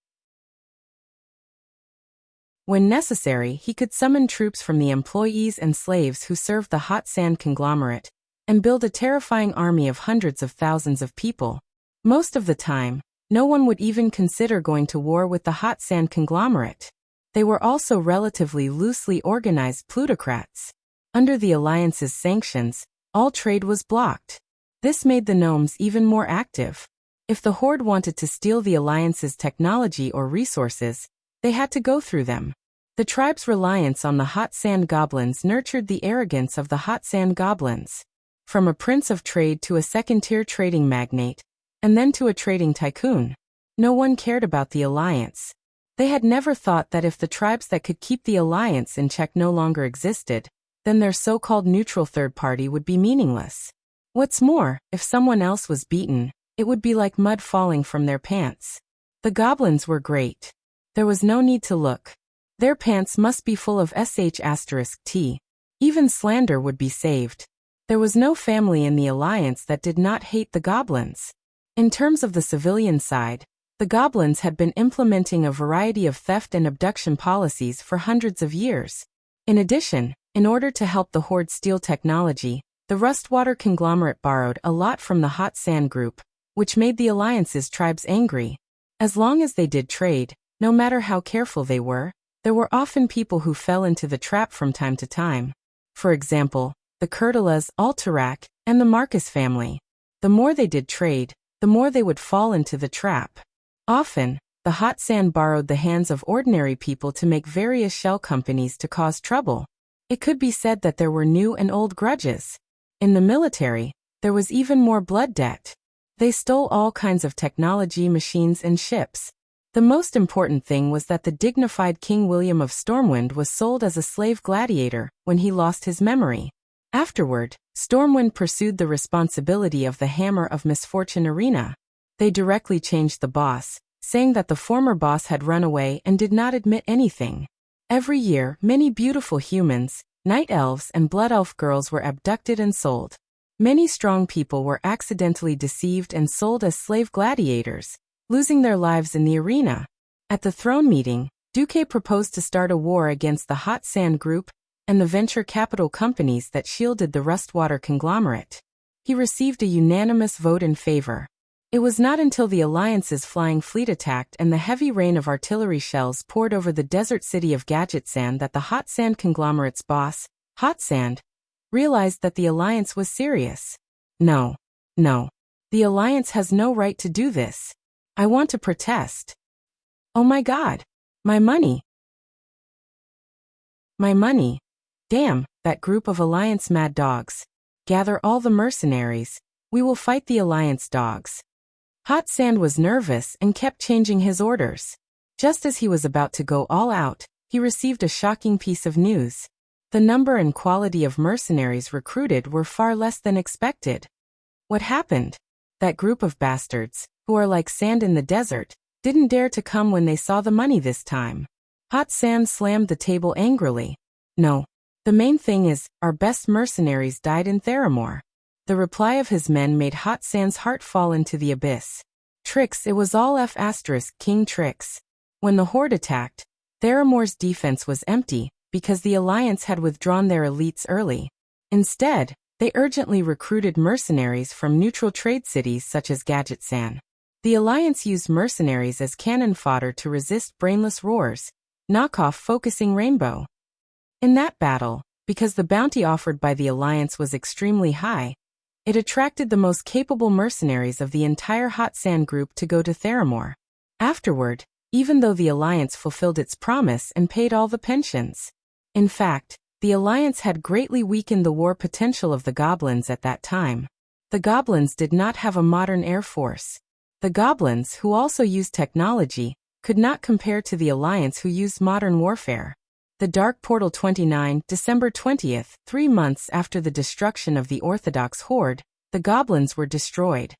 When necessary, he could summon troops from the employees and slaves who served the Hot Sand Conglomerate, and build a terrifying army of hundreds of thousands of people. Most of the time, no one would even consider going to war with the Hot Sand Conglomerate. They were also relatively loosely organized plutocrats. Under the Alliance's sanctions, all trade was blocked. This made the gnomes even more active. If the Horde wanted to steal the Alliance's technology or resources, they had to go through them. The tribe's reliance on the Hot Sand Goblins nurtured the arrogance of the Hot Sand Goblins. From a prince of trade to a second-tier trading magnate, and then to a trading tycoon, no one cared about the Alliance. They had never thought that if the tribes that could keep the Alliance in check no longer existed, then their so-called neutral third party would be meaningless. What's more, if someone else was beaten, it would be like mud falling from their pants. The goblins were great. There was no need to look. Their pants must be full of sh*t. Even slander would be saved. There was no family in the alliance that did not hate the goblins. In terms of the civilian side, the goblins had been implementing a variety of theft and abduction policies for hundreds of years. In addition, in order to help the Horde steal technology, the Rustwater conglomerate borrowed a lot from the Hot Sand group, which made the alliance's tribes angry. As long as they did trade, no matter how careful they were, there were often people who fell into the trap from time to time. For example, the Kurtalas, Alterac, and the Marcus family. The more they did trade, the more they would fall into the trap. Often, the Hot Sand borrowed the hands of ordinary people to make various shell companies to cause trouble. It could be said that there were new and old grudges. In the military, there was even more blood debt. They stole all kinds of technology, machines, and ships. The most important thing was that the dignified King William of Stormwind was sold as a slave gladiator when he lost his memory. Afterward, Stormwind pursued the responsibility of the Hammer of Misfortune arena. They directly changed the boss, saying that the former boss had run away and did not admit anything. Every year, many beautiful humans, night elves, and blood elf girls were abducted and sold. Many strong people were accidentally deceived and sold as slave gladiators, losing their lives in the arena. At the throne meeting, Duque proposed to start a war against the Hot Sand Group and the venture capital companies that shielded the Rustwater conglomerate. He received a unanimous vote in favor. It was not until the Alliance's flying fleet attacked and the heavy rain of artillery shells poured over the desert city of Gadgetsand that the Hot Sand conglomerate's boss, Hot Sand, realized that the Alliance was serious. No. The Alliance has no right to do this. I want to protest. Oh my God. My money. My money. Damn, that group of Alliance mad dogs. Gather all the mercenaries. We will fight the Alliance dogs. Hot Sand was nervous and kept changing his orders. Just as he was about to go all out, he received a shocking piece of news. The number and quality of mercenaries recruited were far less than expected. What happened? That group of bastards, who are like sand in the desert, didn't dare to come when they saw the money this time. Hot Sand slammed the table angrily. No. The main thing is, our best mercenaries died in Theramore. The reply of his men made Hot Sand's heart fall into the abyss. Tricks, it was all King Tricks. When the Horde attacked, Theramore's defense was empty, because the Alliance had withdrawn their elites early. Instead, they urgently recruited mercenaries from neutral trade cities such as Gadgetsand. The Alliance used mercenaries as cannon fodder to resist brainless roars, knockoff focusing Rainbow. In that battle, because the bounty offered by the Alliance was extremely high, it attracted the most capable mercenaries of the entire Hot Sand group to go to Theramore. Afterward, even though the Alliance fulfilled its promise and paid all the pensions. In fact, the Alliance had greatly weakened the war potential of the Goblins at that time. The Goblins did not have a modern air force. The Goblins, who also used technology, could not compare to the Alliance who used modern warfare. The Dark Portal 29, December 20th, 3 months after the destruction of the Orthodox Horde, the Goblins were destroyed.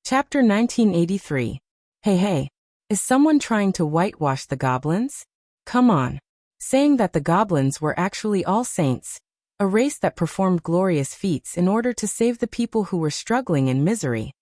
Chapter 1983. Hey, is someone trying to whitewash the Goblins? Come on. Saying that the Goblins were actually all saints, a race that performed glorious feats in order to save the people who were struggling in misery.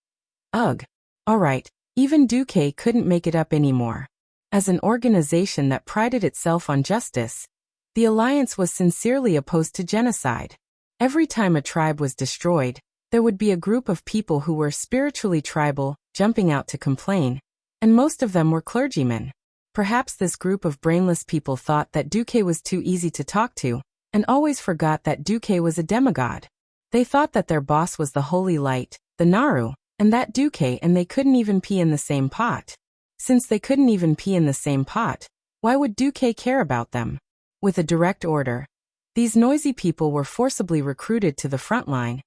Ugh. Alright, even Duque couldn't make it up anymore. As an organization that prided itself on justice, the Alliance was sincerely opposed to genocide. Every time a tribe was destroyed, there would be a group of people who were spiritually tribal, jumping out to complain, and most of them were clergymen. Perhaps this group of brainless people thought that Duque was too easy to talk to, and always forgot that Duque was a demigod. They thought that their boss was the Holy Light, the Naru, and that Duque and they couldn't even pee in the same pot. Since they couldn't even pee in the same pot, why would Duque care about them? With a direct order, these noisy people were forcibly recruited to the front line,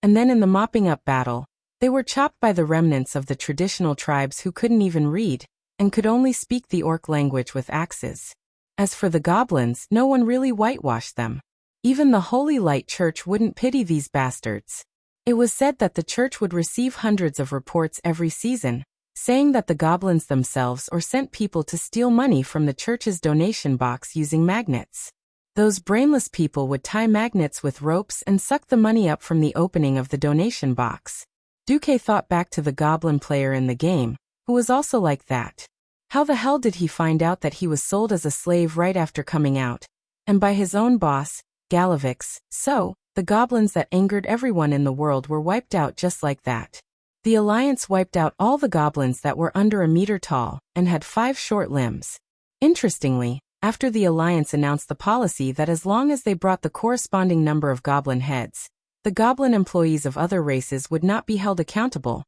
and then in the mopping up battle, they were chopped by the remnants of the traditional tribes who couldn't even read, and could only speak the Orc language with axes. As for the goblins, no one really whitewashed them. Even the Holy Light Church wouldn't pity these bastards. It was said that the church would receive hundreds of reports every season, saying that the goblins themselves or sent people to steal money from the church's donation box using magnets. Those brainless people would tie magnets with ropes and suck the money up from the opening of the donation box. Duque thought back to the goblin player in the game, who was also like that. How the hell did he find out that he was sold as a slave right after coming out? And by his own boss, Galavix. So, the goblins that angered everyone in the world were wiped out just like that. The Alliance wiped out all the goblins that were under a meter tall and had 5 short limbs. Interestingly, after the Alliance announced the policy that as long as they brought the corresponding number of goblin heads, the goblin employees of other races would not be held accountable.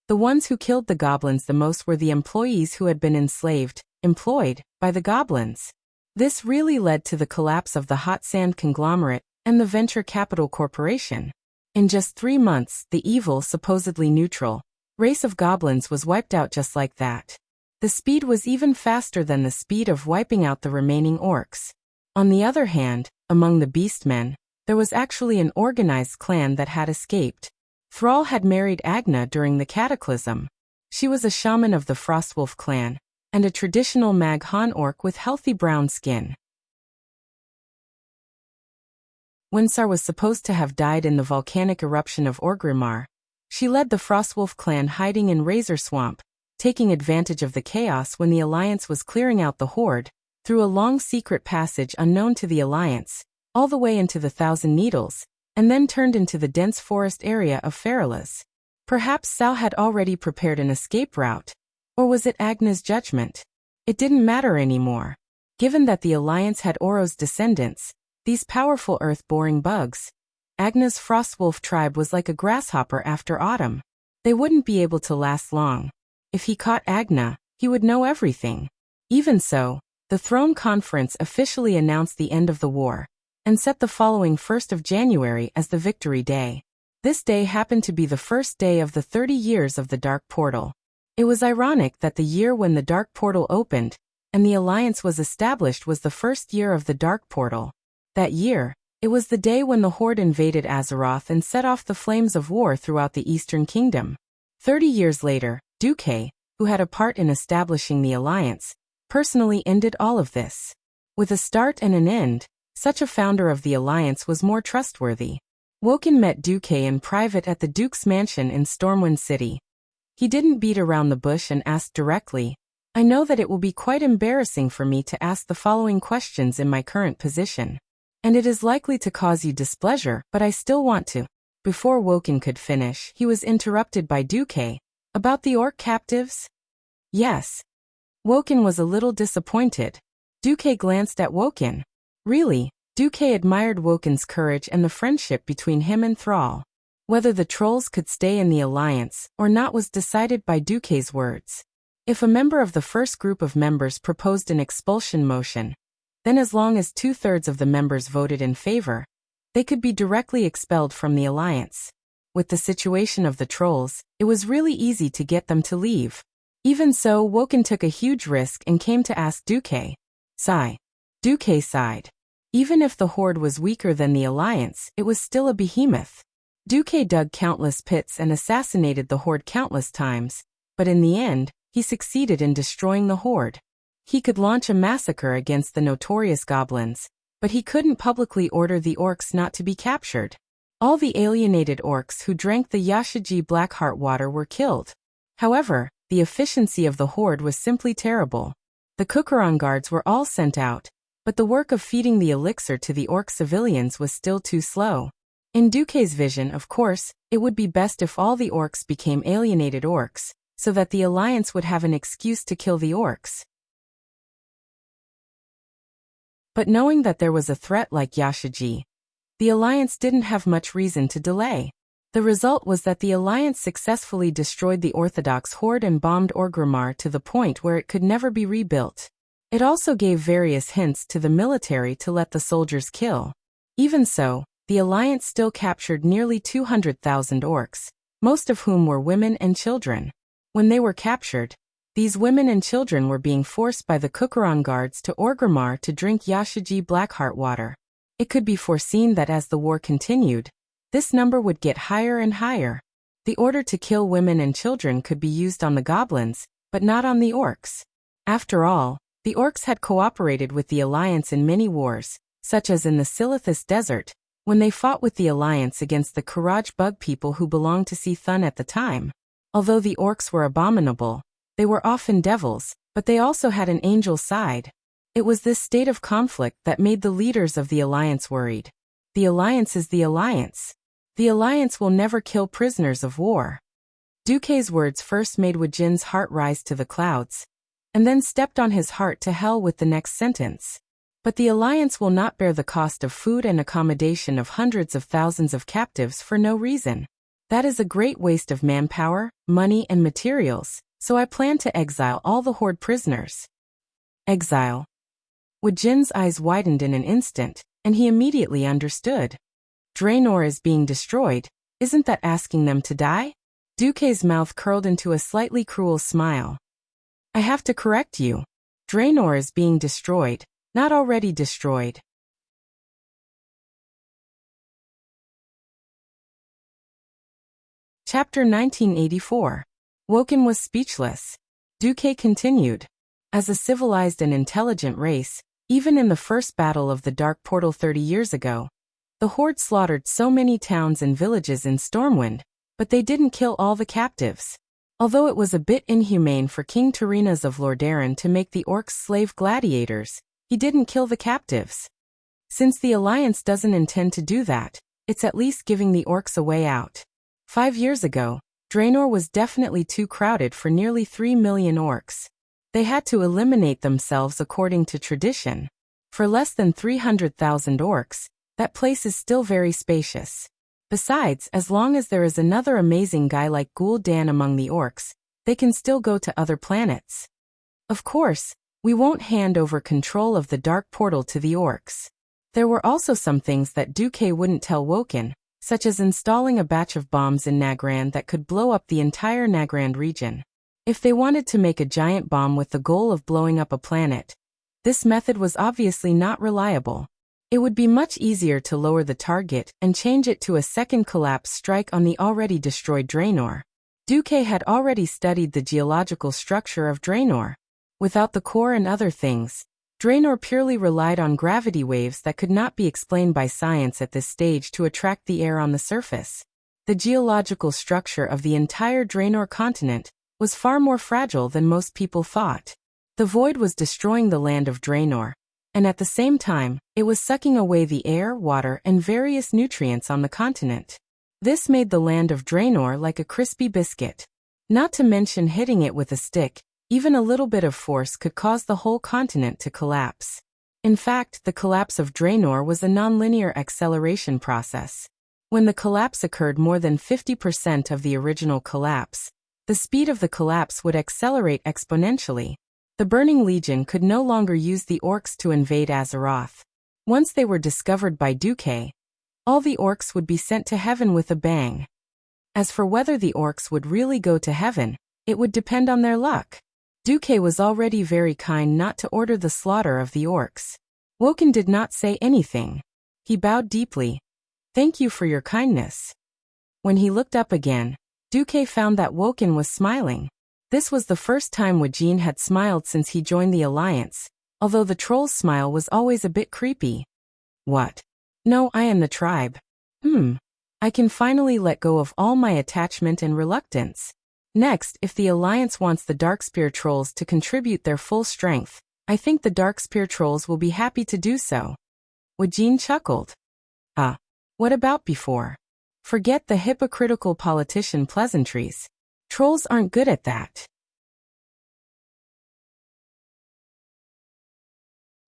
The ones who killed the goblins the most were the employees who had been employed by the goblins. This really led to the collapse of the Hot Sand Conglomerate and the Venture Capital Corporation. In just 3 months, the evil, supposedly neutral, race of goblins was wiped out just like that. The speed was even faster than the speed of wiping out the remaining orcs. On the other hand, among the beastmen, there was actually an organized clan that had escaped. Thrall had married Agna during the Cataclysm. She was a shaman of the Frostwolf clan, and a traditional Mag-Han orc with healthy brown skin. Winsar was supposed to have died in the volcanic eruption of Orgrimmar. She led the Frostwolf clan hiding in Razor Swamp, taking advantage of the chaos when the Alliance was clearing out the Horde, through a long secret passage unknown to the Alliance, all the way into the Thousand Needles, and then turned into the dense forest area of Feralas. Perhaps Sal had already prepared an escape route, or was it Agna's judgment? It didn't matter anymore. Given that the Alliance had Oro's descendants, these powerful earth-boring bugs, Agna's Frostwolf tribe was like a grasshopper after autumn. They wouldn't be able to last long. If he caught Agna, he would know everything. Even so, the Throne Conference officially announced the end of the war, and set the following 1st of January as the Victory Day. This day happened to be the first day of the 30 years of the Dark Portal. It was ironic that the year when the Dark Portal opened, and the Alliance was established was the first year of the Dark Portal. That year, it was the day when the Horde invaded Azeroth and set off the flames of war throughout the Eastern Kingdom. 30 years later, Duque, who had a part in establishing the Alliance, personally ended all of this. With a start and an end, such a founder of the Alliance was more trustworthy. Woken met Duque in private at the Duke's mansion in Stormwind City. He didn't beat around the bush and asked directly, "I know that it will be quite embarrassing for me to ask the following questions in my current position. And it is likely to cause you displeasure, but I still want to." Before Woken could finish, he was interrupted by Duque. "About the orc captives?" "Yes." Woken was a little disappointed. Duque glanced at Woken. Really, Duque admired Woken's courage and the friendship between him and Thrall. Whether the trolls could stay in the Alliance or not was decided by Duque's words. If a member of the first group of members proposed an expulsion motion, then as long as 2/3 of the members voted in favor, they could be directly expelled from the Alliance. With the situation of the trolls, it was really easy to get them to leave. Even so, Woken took a huge risk and came to ask Duque. Sigh. Duque sighed. Even if the Horde was weaker than the Alliance, it was still a behemoth. Duque dug countless pits and assassinated the Horde countless times, but in the end, he succeeded in destroying the Horde. He could launch a massacre against the notorious goblins, but he couldn't publicly order the orcs not to be captured. All the alienated orcs who drank the Yashiji Blackheart water were killed. However, the efficiency of the Horde was simply terrible. The Kukuran guards were all sent out, but the work of feeding the elixir to the orc civilians was still too slow. In Duque's vision, of course, it would be best if all the orcs became alienated orcs, so that the Alliance would have an excuse to kill the orcs. But knowing that there was a threat like Yashiji, the Alliance didn't have much reason to delay. The result was that the Alliance successfully destroyed the Orthodox Horde and bombed Orgrimmar to the point where it could never be rebuilt. It also gave various hints to the military to let the soldiers kill. Even so, the Alliance still captured nearly 200,000 orcs, most of whom were women and children. When they were captured, These women and children were being forced by the Kukuran guards to Orgrimmar to drink Yashiji Blackheart water. It could be foreseen that as the war continued, this number would get higher and higher. The order to kill women and children could be used on the goblins, but not on the orcs. After all, the orcs had cooperated with the Alliance in many wars, such as in the Silithus Desert, when they fought with the Alliance against the Kuraj bug people who belonged to Thun at the time. Although the orcs were abominable, they were often devils, but they also had an angel side. It was this state of conflict that made the leaders of the Alliance worried. The Alliance is the Alliance. The Alliance will never kill prisoners of war. Duque's words first made Wujin's heart rise to the clouds, and then stepped on his heart to hell with the next sentence. But the Alliance will not bear the cost of food and accommodation of hundreds of thousands of captives for no reason. That is a great waste of manpower, money and materials, so I plan to exile all the Horde prisoners. Exile. Wujin's eyes widened in an instant, and he immediately understood. Draenor is being destroyed, isn't that asking them to die? Duque's mouth curled into a slightly cruel smile. I have to correct you. Draenor is being destroyed, not already destroyed. Chapter 1984. Woken was speechless. Duque continued. As a civilized and intelligent race, even in the first battle of the Dark Portal 30 years ago, the Horde slaughtered so many towns and villages in Stormwind, but they didn't kill all the captives. Although it was a bit inhumane for King Tyrrhenas of Lordaeron to make the orcs slave gladiators, he didn't kill the captives. Since the Alliance doesn't intend to do that, it's at least giving the orcs a way out. 5 years ago, Draenor was definitely too crowded for nearly 3 million orcs. They had to eliminate themselves according to tradition. For less than 300,000 orcs, that place is still very spacious. Besides, as long as there is another amazing guy like Gul'dan among the orcs, they can still go to other planets. Of course, we won't hand over control of the Dark Portal to the orcs. There were also some things that Duque wouldn't tell Woken, such as installing a batch of bombs in Nagrand that could blow up the entire Nagrand region. If they wanted to make a giant bomb with the goal of blowing up a planet, this method was obviously not reliable. It would be much easier to lower the target and change it to a second collapse strike on the already destroyed Draenor. Duque had already studied the geological structure of Draenor. Without the core and other things, Draenor purely relied on gravity waves that could not be explained by science at this stage to attract the air on the surface. The geological structure of the entire Draenor continent was far more fragile than most people thought. The void was destroying the land of Draenor, and at the same time, it was sucking away the air, water, and various nutrients on the continent. This made the land of Draenor like a crispy biscuit. Not to mention hitting it with a stick, even a little bit of force could cause the whole continent to collapse. In fact, the collapse of Draenor was a nonlinear acceleration process. When the collapse occurred more than 50% of the original collapse, the speed of the collapse would accelerate exponentially. The Burning Legion could no longer use the orcs to invade Azeroth. Once they were discovered by Duque, all the orcs would be sent to heaven with a bang. As for whether the orcs would really go to heaven, it would depend on their luck. Duque was already very kind not to order the slaughter of the orcs. Woken did not say anything. He bowed deeply. Thank you for your kindness. When he looked up again, Duque found that Woken was smiling. This was the first time Wujin had smiled since he joined the Alliance, although the troll's smile was always a bit creepy. What? No, I am the tribe. I can finally let go of all my attachment and reluctance. Next, if the Alliance wants the Darkspear trolls to contribute their full strength, I think the Darkspear trolls will be happy to do so. Wujin chuckled. What about before? Forget the hypocritical politician pleasantries. Trolls aren't good at that.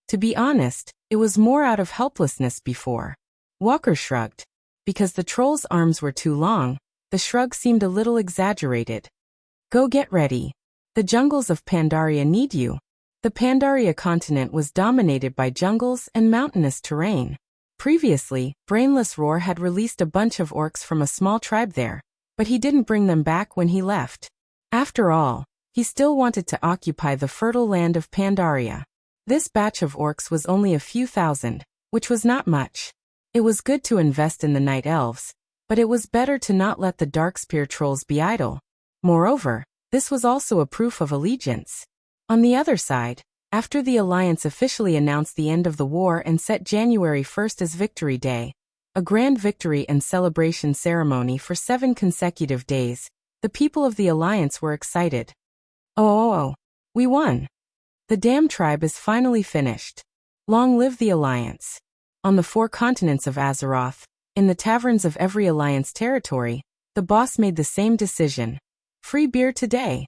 To be honest, it was more out of helplessness before. Walker shrugged. Because the troll's arms were too long, the shrug seemed a little exaggerated. Go get ready. The jungles of Pandaria need you. The Pandaria continent was dominated by jungles and mountainous terrain. Previously, Brainless Roar had released a bunch of orcs from a small tribe there, but he didn't bring them back when he left. After all, He still wanted to occupy the fertile land of Pandaria. This batch of orcs was only a few thousand, which was not much. It was good to invest in the night elves, but it was better to not let the Darkspear trolls be idle. Moreover, this was also a proof of allegiance. On the other side, after the Alliance officially announced the end of the war and set January 1st as Victory Day, a grand victory and celebration ceremony for 7 consecutive days, the people of the Alliance were excited. Oh, we won! The damn tribe is finally finished. Long live the Alliance! On the 4 continents of Azeroth, in the taverns of every Alliance territory, the boss made the same decision. Free beer today!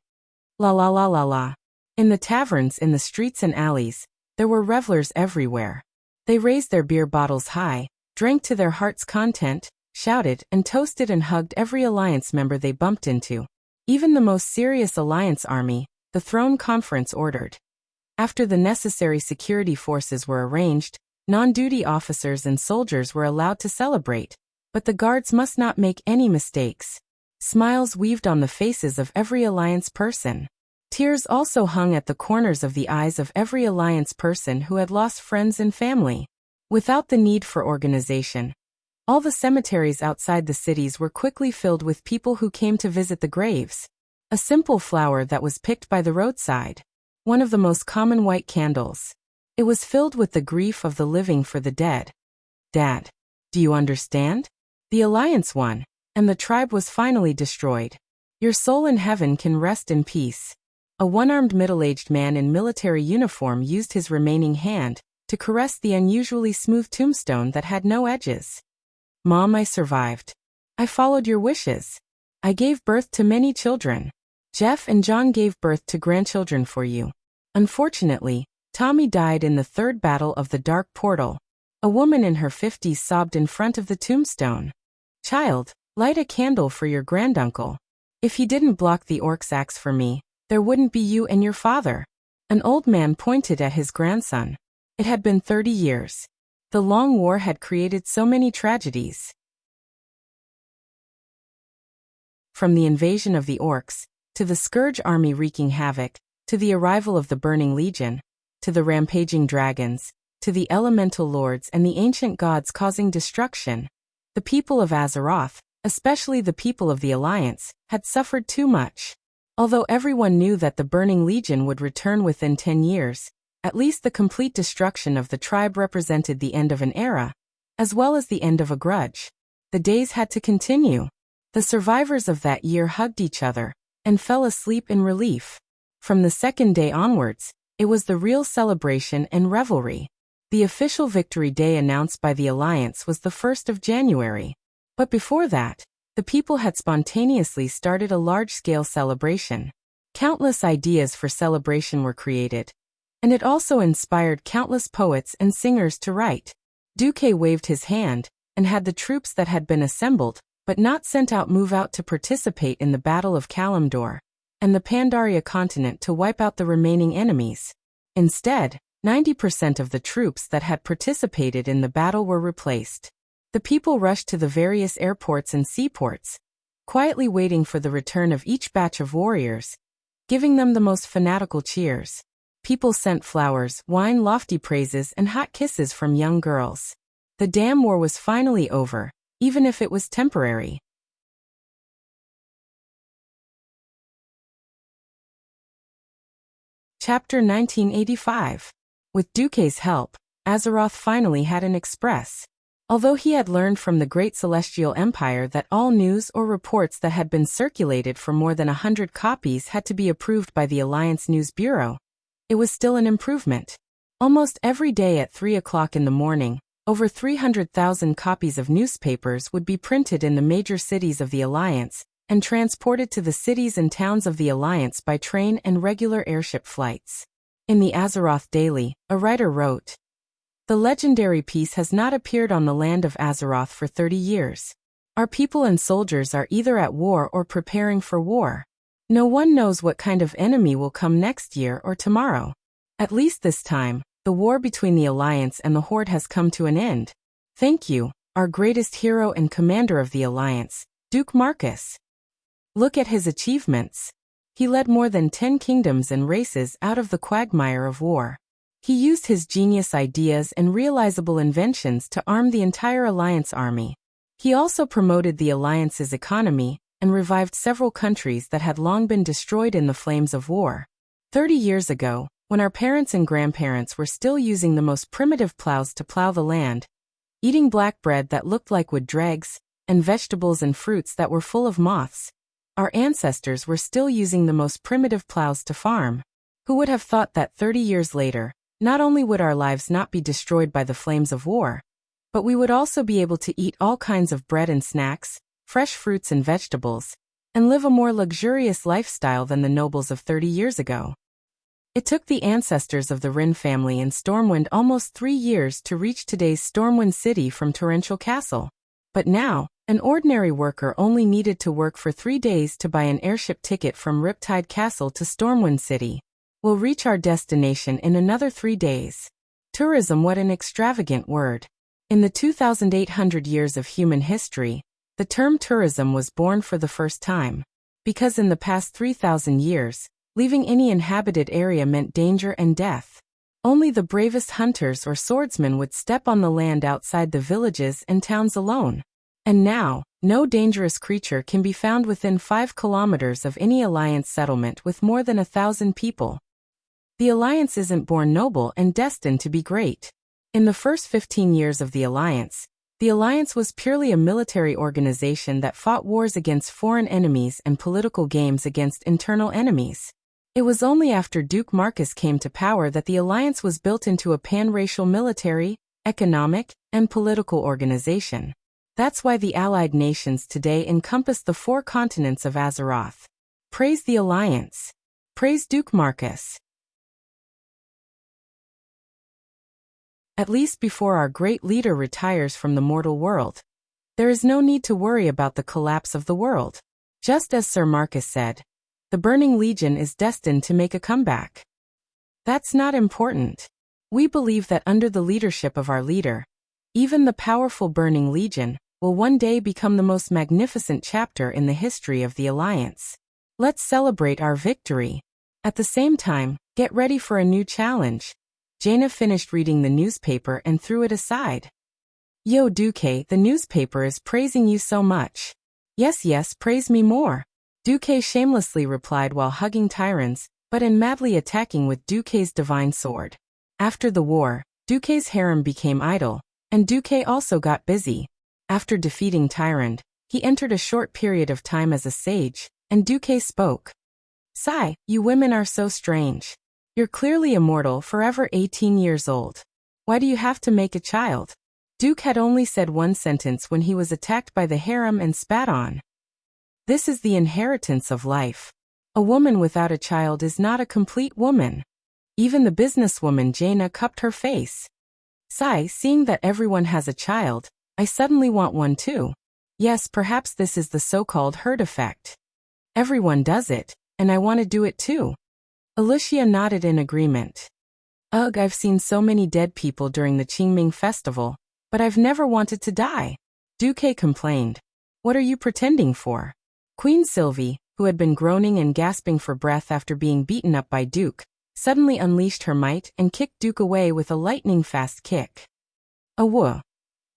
La la la la la. In the taverns, in the streets and alleys, there were revelers everywhere. They raised their beer bottles high, drank to their heart's content, shouted and toasted and hugged every Alliance member they bumped into. Even the most serious Alliance army, the Throne Conference ordered. After the necessary security forces were arranged, non-duty officers and soldiers were allowed to celebrate, but the guards must not make any mistakes. Smiles weaved on the faces of every Alliance person. Tears also hung at the corners of the eyes of every Alliance person who had lost friends and family. Without the need for organization, all the cemeteries outside the cities were quickly filled with people who came to visit the graves. A simple flower that was picked by the roadside. One of the most common white candles. It was filled with the grief of the living for the dead. Dad, do you understand? The Alliance won, and the tribe was finally destroyed. Your soul in heaven can rest in peace. A one-armed middle-aged man in military uniform used his remaining hand to caress the unusually smooth tombstone that had no edges. Mom, I survived. I followed your wishes. I gave birth to many children. Jeff and John gave birth to grandchildren for you. Unfortunately, Tommy died in the 3rd battle of the Dark Portal. A woman in her 50s sobbed in front of the tombstone. Child, light a candle for your granduncle. If he didn't block the orc's axe for me, there wouldn't be you and your father. An old man pointed at his grandson. It had been 30 years. The long war had created so many tragedies. From the invasion of the orcs, to the Scourge army wreaking havoc, to the arrival of the Burning Legion, to the rampaging dragons, to the elemental lords and the ancient gods causing destruction, the people of Azeroth, especially the people of the Alliance, had suffered too much. Although everyone knew that the Burning Legion would return within 10 years, at least the complete destruction of the tribe represented the end of an era, as well as the end of a grudge. The days had to continue. The survivors of that year hugged each other and fell asleep in relief. From the 2nd day onwards, it was the real celebration and revelry. The official Victory Day announced by the Alliance was the 1st of January. But before that, the people had spontaneously started a large-scale celebration. Countless ideas for celebration were created, and it also inspired countless poets and singers to write. Duque waved his hand, and had the troops that had been assembled, but not sent out move out to participate in the Battle of Kalimdor, and the Pandaria continent to wipe out the remaining enemies. Instead, 90% of the troops that had participated in the battle were replaced. The people rushed to the various airports and seaports, quietly waiting for the return of each batch of warriors, giving them the most fanatical cheers. People sent flowers, wine, lofty praises, and hot kisses from young girls. The damn war was finally over, even if it was temporary. Chapter 1985. With Duque's help, Azeroth finally had an express. Although he had learned from the Great Celestial Empire that all news or reports that had been circulated for more than 100 copies had to be approved by the Alliance News Bureau, it was still an improvement. Almost every day at 3 o'clock in the morning, over 300,000 copies of newspapers would be printed in the major cities of the Alliance and transported to the cities and towns of the Alliance by train and regular airship flights. In the Azeroth Daily, a writer wrote, "The legendary piece has not appeared on the land of Azeroth for 30 years. Our people and soldiers are either at war or preparing for war. No one knows what kind of enemy will come next year or tomorrow. At least this time, the war between the Alliance and the Horde has come to an end. Thank you, our greatest hero and commander of the Alliance, Duke Marcus. Look at his achievements. He led more than 10 kingdoms and races out of the quagmire of war. He used his genius ideas and realizable inventions to arm the entire Alliance army. He also promoted the Alliance's economy and revived several countries that had long been destroyed in the flames of war. 30 years ago, when our parents and grandparents were still using the most primitive plows to plow the land, eating black bread that looked like wood dregs, and vegetables and fruits that were full of moths, our ancestors were still using the most primitive plows to farm. Who would have thought that 30 years later, not only would our lives not be destroyed by the flames of war, but we would also be able to eat all kinds of bread and snacks, fresh fruits and vegetables, and live a more luxurious lifestyle than the nobles of 30 years ago. It took the ancestors of the Rin family in Stormwind almost 3 years to reach today's Stormwind city from Torrential Castle. But now, an ordinary worker only needed to work for 3 days to buy an airship ticket from Riptide Castle to Stormwind City. We'll reach our destination in another 3 days. Tourism, what an extravagant word. In the 2,800 years of human history, the term tourism was born for the first time. Because in the past 3,000 years, leaving any inhabited area meant danger and death. Only the bravest hunters or swordsmen would step on the land outside the villages and towns alone. And now, no dangerous creature can be found within 5 kilometers of any Alliance settlement with more than 1,000 people. The Alliance isn't born noble and destined to be great. In the first 15 years of the Alliance was purely a military organization that fought wars against foreign enemies and political games against internal enemies. It was only after Duke Marcus came to power that the Alliance was built into a pan-racial military, economic, and political organization. That's why the Allied nations today encompass the 4 continents of Azeroth. Praise the Alliance. Praise Duke Marcus. At least before our great leader retires from the mortal world, there is no need to worry about the collapse of the world. Just as Sir Marcus said, the Burning Legion is destined to make a comeback. That's not important. We believe that under the leadership of our leader, even the powerful Burning Legion will one day become the most magnificent chapter in the history of the Alliance. Let's celebrate our victory. At the same time, get ready for a new challenge. Jaina finished reading the newspaper and threw it aside. Yo Duque, the newspaper is praising you so much. Yes, praise me more. Duque shamelessly replied while hugging Tyrants, but in madly attacking with Duque's divine sword. After the war, Duque's harem became idle, and Duque also got busy. After defeating Tyrant, he entered a short period of time as a sage, and Duque spoke. Sigh, you women are so strange. You're clearly immortal, forever 18 years old. Why do you have to make a child? Duke had only said one sentence when he was attacked by the harem and spat on. This is the inheritance of life. A woman without a child is not a complete woman. Even the businesswoman Jaina cupped her face. Sigh, seeing that everyone has a child, I suddenly want one too. Yes, perhaps this is the so-called herd effect. Everyone does it, and I want to do it too. Alicia nodded in agreement. Ugh, I've seen so many dead people during the Qingming festival, but I've never wanted to die. Duque complained. What are you pretending for? Queen Sylvie, who had been groaning and gasping for breath after being beaten up by Duke, suddenly unleashed her might and kicked Duke away with a lightning-fast kick. Whoa.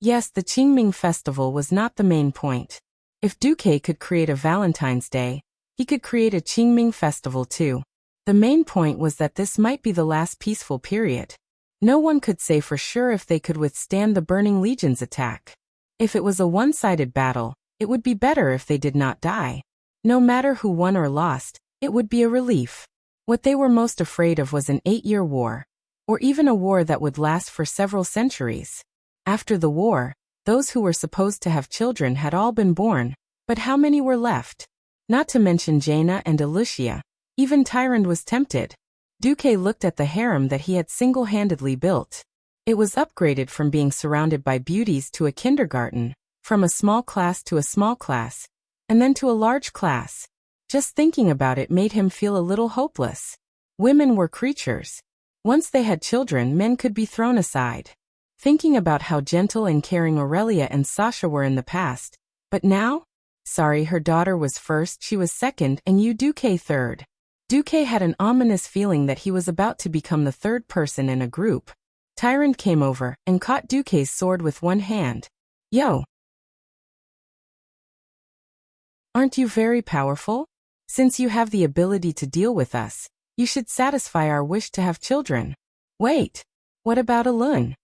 Yes, the Qingming festival was not the main point. If Duque could create a Valentine's Day, he could create a Qingming festival too. The main point was that this might be the last peaceful period. No one could say for sure if they could withstand the Burning Legion's attack. If it was a one-sided battle, it would be better if they did not die. No matter who won or lost, it would be a relief. What they were most afraid of was an 8-year war, or even a war that would last for several centuries. After the war, those who were supposed to have children had all been born, but how many were left? Not to mention Jaina and Alicia. Even Tyrant was tempted. Duque looked at the harem that he had single-handedly built. It was upgraded from being surrounded by beauties to a kindergarten, from a small class to a small class, and then to a large class. Just thinking about it made him feel a little hopeless. Women were creatures. Once they had children, men could be thrown aside. Thinking about how gentle and caring Aurelia and Sasha were in the past, but now? Sorry, her daughter was first, she was second, and you Duque third. Duque had an ominous feeling that he was about to become the third person in a group. Tyrant came over and caught Duque's sword with one hand. Yo! Aren't you very powerful? Since you have the ability to deal with us, you should satisfy our wish to have children. Wait! What about Alun?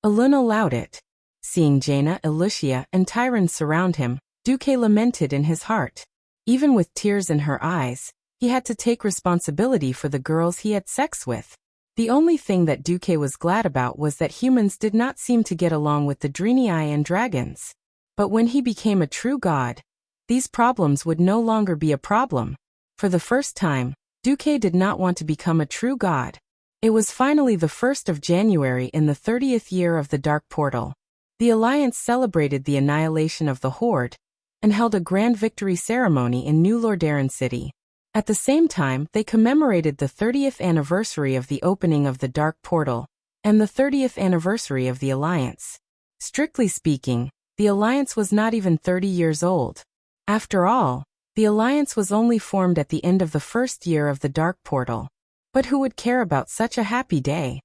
Alun allowed it. Seeing Jaina, Lucia, and Tyrant surround him, Duque lamented in his heart. Even with tears in her eyes, he had to take responsibility for the girls he had sex with. The only thing that Duque was glad about was that humans did not seem to get along with the Drenii and dragons. But when he became a true god, these problems would no longer be a problem. For the first time, Duque did not want to become a true god. It was finally the 1st of January in the 30th year of the Dark Portal. The Alliance celebrated the annihilation of the Horde and held a grand victory ceremony in New Lordaeron City. At the same time, they commemorated the 30th anniversary of the opening of the Dark Portal and the 30th anniversary of the Alliance. Strictly speaking, the Alliance was not even 30 years old. After all, the Alliance was only formed at the end of the first year of the Dark Portal. But who would care about such a happy day?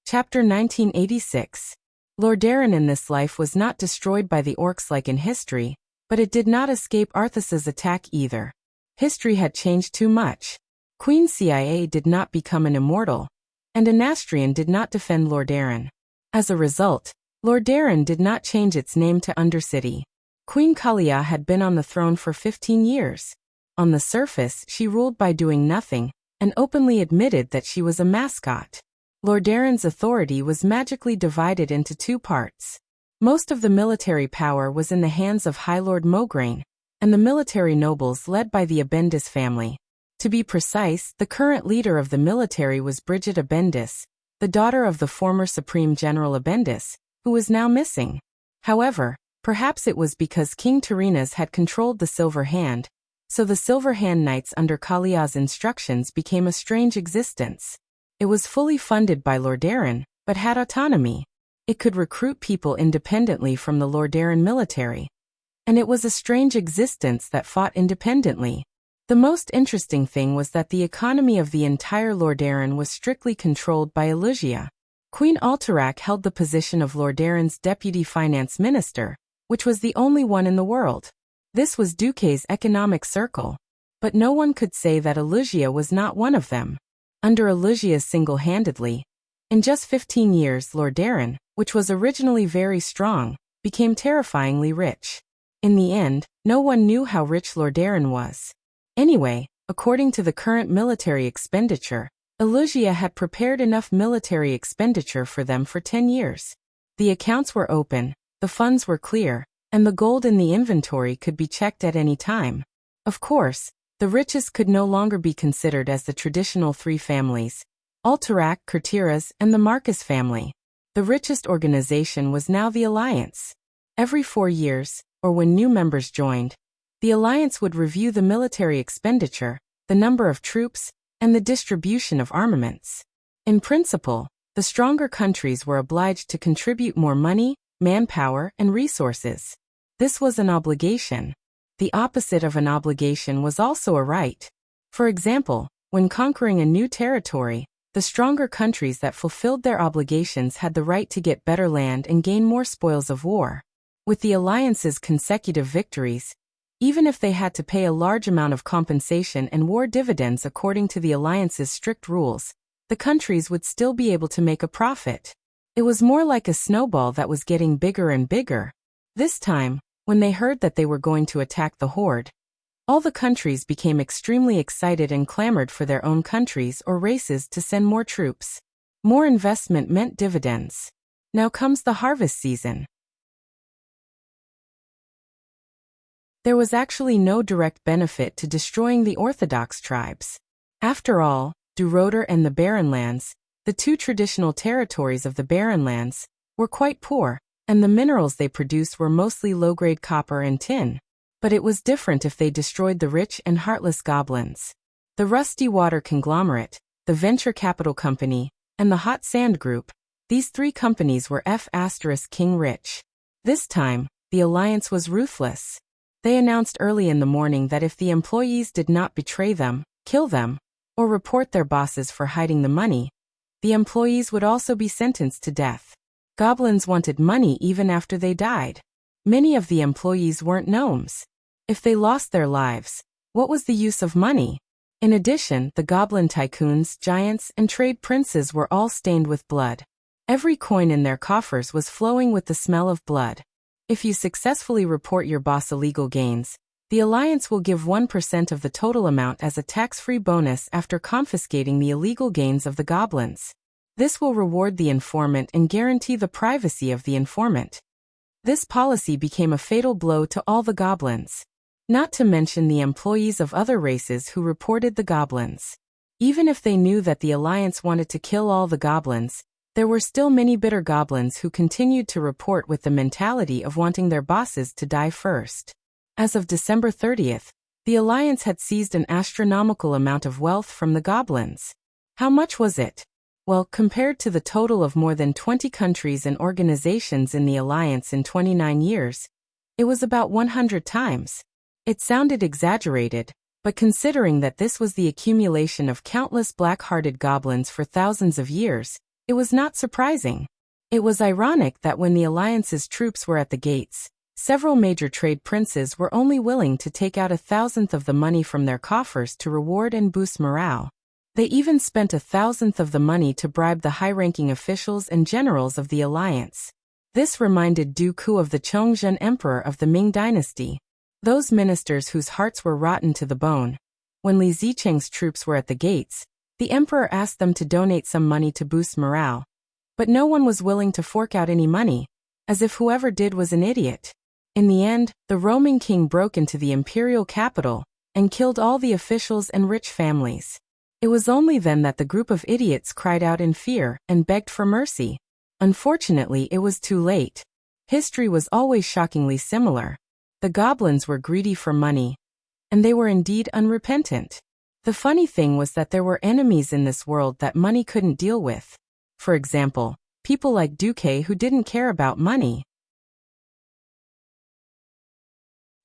Chapter 1986. Lordaeron in this life was not destroyed by the orcs like in history, but it did not escape Arthas's attack either. History had changed too much. Queen Cia did not become an immortal, and Anastrian did not defend Lordaeron. As a result, Lordaeron did not change its name to Undercity. Queen Kalia had been on the throne for 15 years. On the surface, she ruled by doing nothing, and openly admitted that she was a mascot. Lordaeron's authority was magically divided into two parts. Most of the military power was in the hands of High Lord Mograine, and the military nobles led by the Abendis family. To be precise, the current leader of the military was Brigid Abendis, the daughter of the former Supreme General Abendis, who was now missing. However, perhaps it was because King Tyrrhenus had controlled the Silver Hand, so the Silver Hand Knights under Kalia's instructions became a strange existence. It was fully funded by Lordaeron, but had autonomy. It could recruit people independently from the Lordaeron military. And it was a strange existence that fought independently. The most interesting thing was that the economy of the entire Lordaeron was strictly controlled by Elusia. Queen Alterac held the position of Lordaeron's deputy finance minister, which was the only one in the world. This was Duque's economic circle. But no one could say that Elusia was not one of them. Under Elusia single-handedly, in just 15 years Lordaeron, which was originally very strong, became terrifyingly rich. In the end, no one knew how rich Lordaeron was. Anyway, according to the current military expenditure, Elusia had prepared enough military expenditure for them for 10 years. The accounts were open, the funds were clear, and the gold in the inventory could be checked at any time. Of course, the richest could no longer be considered as the traditional three families, Alterac, Kurtiras, and the Marcus family. The richest organization was now the Alliance. Every 4 years, or when new members joined, the Alliance would review the military expenditure, the number of troops, and the distribution of armaments. In principle, the stronger countries were obliged to contribute more money, manpower, and resources. This was an obligation. The opposite of an obligation was also a right. For example, when conquering a new territory, the stronger countries that fulfilled their obligations had the right to get better land and gain more spoils of war. With the Alliance's consecutive victories, even if they had to pay a large amount of compensation and war dividends according to the Alliance's strict rules, the countries would still be able to make a profit. It was more like a snowball that was getting bigger and bigger. This time, when they heard that they were going to attack the Horde, all the countries became extremely excited and clamored for their own countries or races to send more troops. More investment meant dividends. Now comes the harvest season. There was actually no direct benefit to destroying the Orthodox tribes. After all, Duroder and the Barrenlands, the two traditional territories of the Barrenlands, were quite poor, and the minerals they produced were mostly low-grade copper and tin. But it was different if they destroyed the rich and heartless goblins. The Rusty Water Conglomerate, the Venture Capital Company, and the Hot Sand Group, These 3 companies were King rich. This time, the alliance was ruthless. They announced early in the morning that if the employees did not betray them, kill them, or report their bosses for hiding the money, the employees would also be sentenced to death. Goblins wanted money even after they died. Many of the employees weren't gnomes. If they lost their lives, what was the use of money? In addition, the goblin tycoons, giants, and trade princes were all stained with blood. Every coin in their coffers was flowing with the smell of blood. If you successfully report your boss illegal gains, the alliance will give 1% of the total amount as a tax-free bonus after confiscating the illegal gains of the goblins. This will reward the informant and guarantee the privacy of the informant. This policy became a fatal blow to all the goblins. Not to mention the employees of other races who reported the goblins. Even if they knew that the alliance wanted to kill all the goblins, there were still many bitter goblins who continued to report with the mentality of wanting their bosses to die first. As of December 30th, the alliance had seized an astronomical amount of wealth from the goblins. How much was it? Well, compared to the total of more than 20 countries and organizations in the alliance in 29 years, it was about 100 times. It sounded exaggerated, but considering that this was the accumulation of countless black-hearted goblins for thousands of years, it was not surprising. It was ironic that when the alliance's troops were at the gates, several major trade princes were only willing to take out 1,000th of the money from their coffers to reward and boost morale. They even spent 1,000th of the money to bribe the high-ranking officials and generals of the alliance. This reminded Du Ku of the Chongzhen emperor of the Ming dynasty. Those ministers whose hearts were rotten to the bone. When Li Zicheng's troops were at the gates, the emperor asked them to donate some money to boost morale. But no one was willing to fork out any money, as if whoever did was an idiot. In the end, the roaming king broke into the imperial capital and killed all the officials and rich families. It was only then that the group of idiots cried out in fear and begged for mercy. Unfortunately, it was too late. History was always shockingly similar. The goblins were greedy for money, and they were indeed unrepentant. The funny thing was that there were enemies in this world that money couldn't deal with. For example, people like Duque who didn't care about money.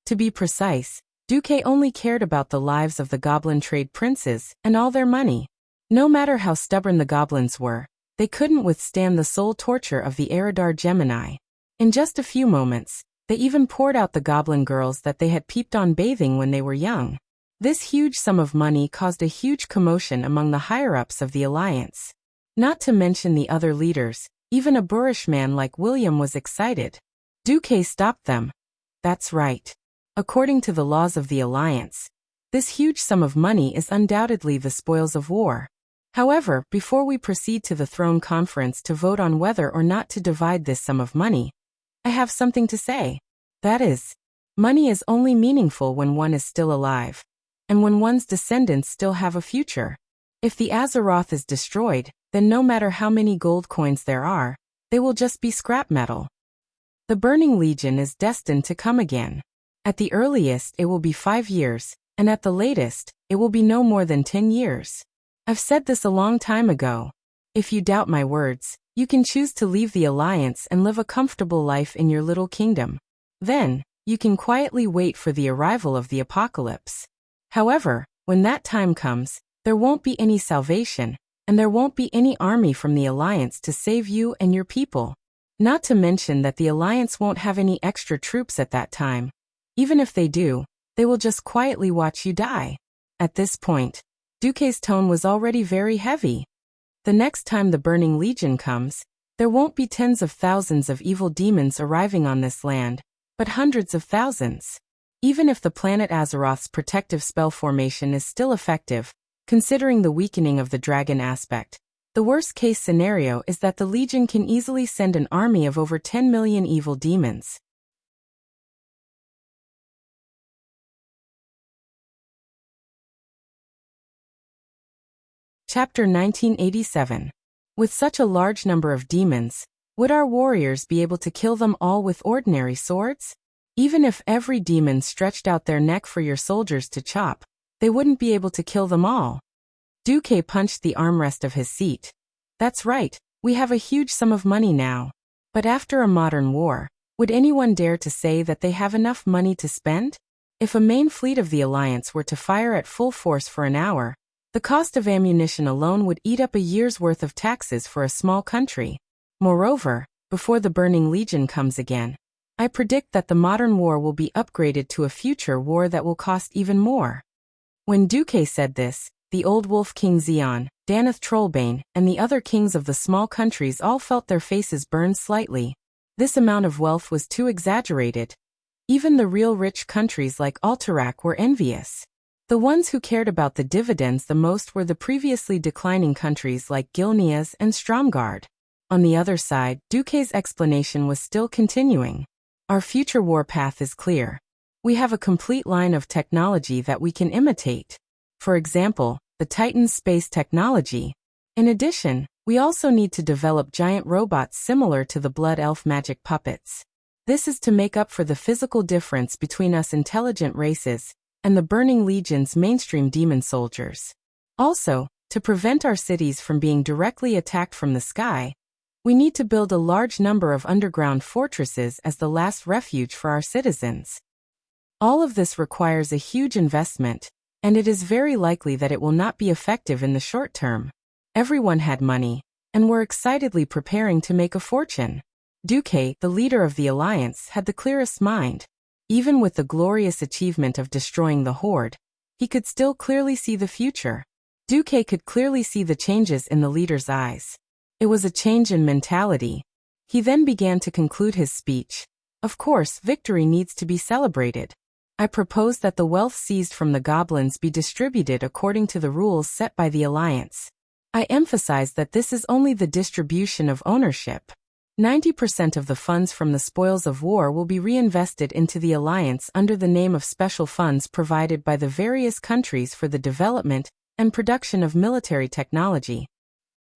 To be precise, Duque only cared about the lives of the goblin trade princes and all their money. No matter how stubborn the goblins were, they couldn't withstand the soul torture of the Eridar Gemini. In just a few moments, they even poured out the goblin girls that they had peeped on bathing when they were young. This huge sum of money caused a huge commotion among the higher-ups of the alliance. Not to mention the other leaders, even a boorish man like William was excited. Duque stopped them. That's right. According to the laws of the alliance, this huge sum of money is undoubtedly the spoils of war. However, before we proceed to the throne conference to vote on whether or not to divide this sum of money, I have something to say. That is, money is only meaningful when one is still alive, and when one's descendants still have a future. If the Azeroth is destroyed, then no matter how many gold coins there are, they will just be scrap metal. The Burning Legion is destined to come again. At the earliest, it will be 5 years, and at the latest, it will be no more than 10 years. I've said this a long time ago. If you doubt my words, you can choose to leave the Alliance and live a comfortable life in your little kingdom. Then, you can quietly wait for the arrival of the apocalypse. However, when that time comes, there won't be any salvation, and there won't be any army from the Alliance to save you and your people. Not to mention that the Alliance won't have any extra troops at that time. Even if they do, they will just quietly watch you die. At this point, Duque's tone was already very heavy. The next time the Burning Legion comes, there won't be tens of thousands of evil demons arriving on this land, but hundreds of thousands. Even if the planet Azeroth's protective spell formation is still effective, considering the weakening of the dragon aspect, the worst-case scenario is that the Legion can easily send an army of over 10 million evil demons. Chapter 1987. With such a large number of demons, would our warriors be able to kill them all with ordinary swords? Even if every demon stretched out their neck for your soldiers to chop, they wouldn't be able to kill them all. Duque punched the armrest of his seat. That's right, We have a huge sum of money now. But after a modern war, would anyone dare to say that they have enough money to spend? If a main fleet of the Alliance were to fire at full force for an hour, the cost of ammunition alone would eat up a year's worth of taxes for a small country. Moreover, before the Burning Legion comes again, I predict that the modern war will be upgraded to a future war that will cost even more. When Duque said this, the old wolf King Xian, Danath Trollbane, and the other kings of the small countries all felt their faces burn slightly. This amount of wealth was too exaggerated. Even the real rich countries like Alterac were envious. The ones who cared about the dividends the most were the previously declining countries like Gilneas and Stromgard. On the other side, Duque's explanation was still continuing. Our future war path is clear. We have a complete line of technology that we can imitate. For example, the Titan space technology. In addition, we also need to develop giant robots similar to the Blood Elf magic puppets. This is to make up for the physical difference between us intelligent races and the Burning Legion's mainstream demon soldiers. Also, to prevent our cities from being directly attacked from the sky, we need to build a large number of underground fortresses as the last refuge for our citizens. All of this requires a huge investment, and it is very likely that it will not be effective in the short term. Everyone had money, and were excitedly preparing to make a fortune. Duque, the leader of the Alliance, had the clearest mind. Even with the glorious achievement of destroying the Horde, he could still clearly see the future. Duque could clearly see the changes in the leader's eyes. It was a change in mentality. He then began to conclude his speech. Of course, victory needs to be celebrated. I propose that the wealth seized from the goblins be distributed according to the rules set by the Alliance. I emphasize that this is only the distribution of ownership. 90% of the funds from the spoils of war will be reinvested into the Alliance under the name of special funds provided by the various countries for the development and production of military technology.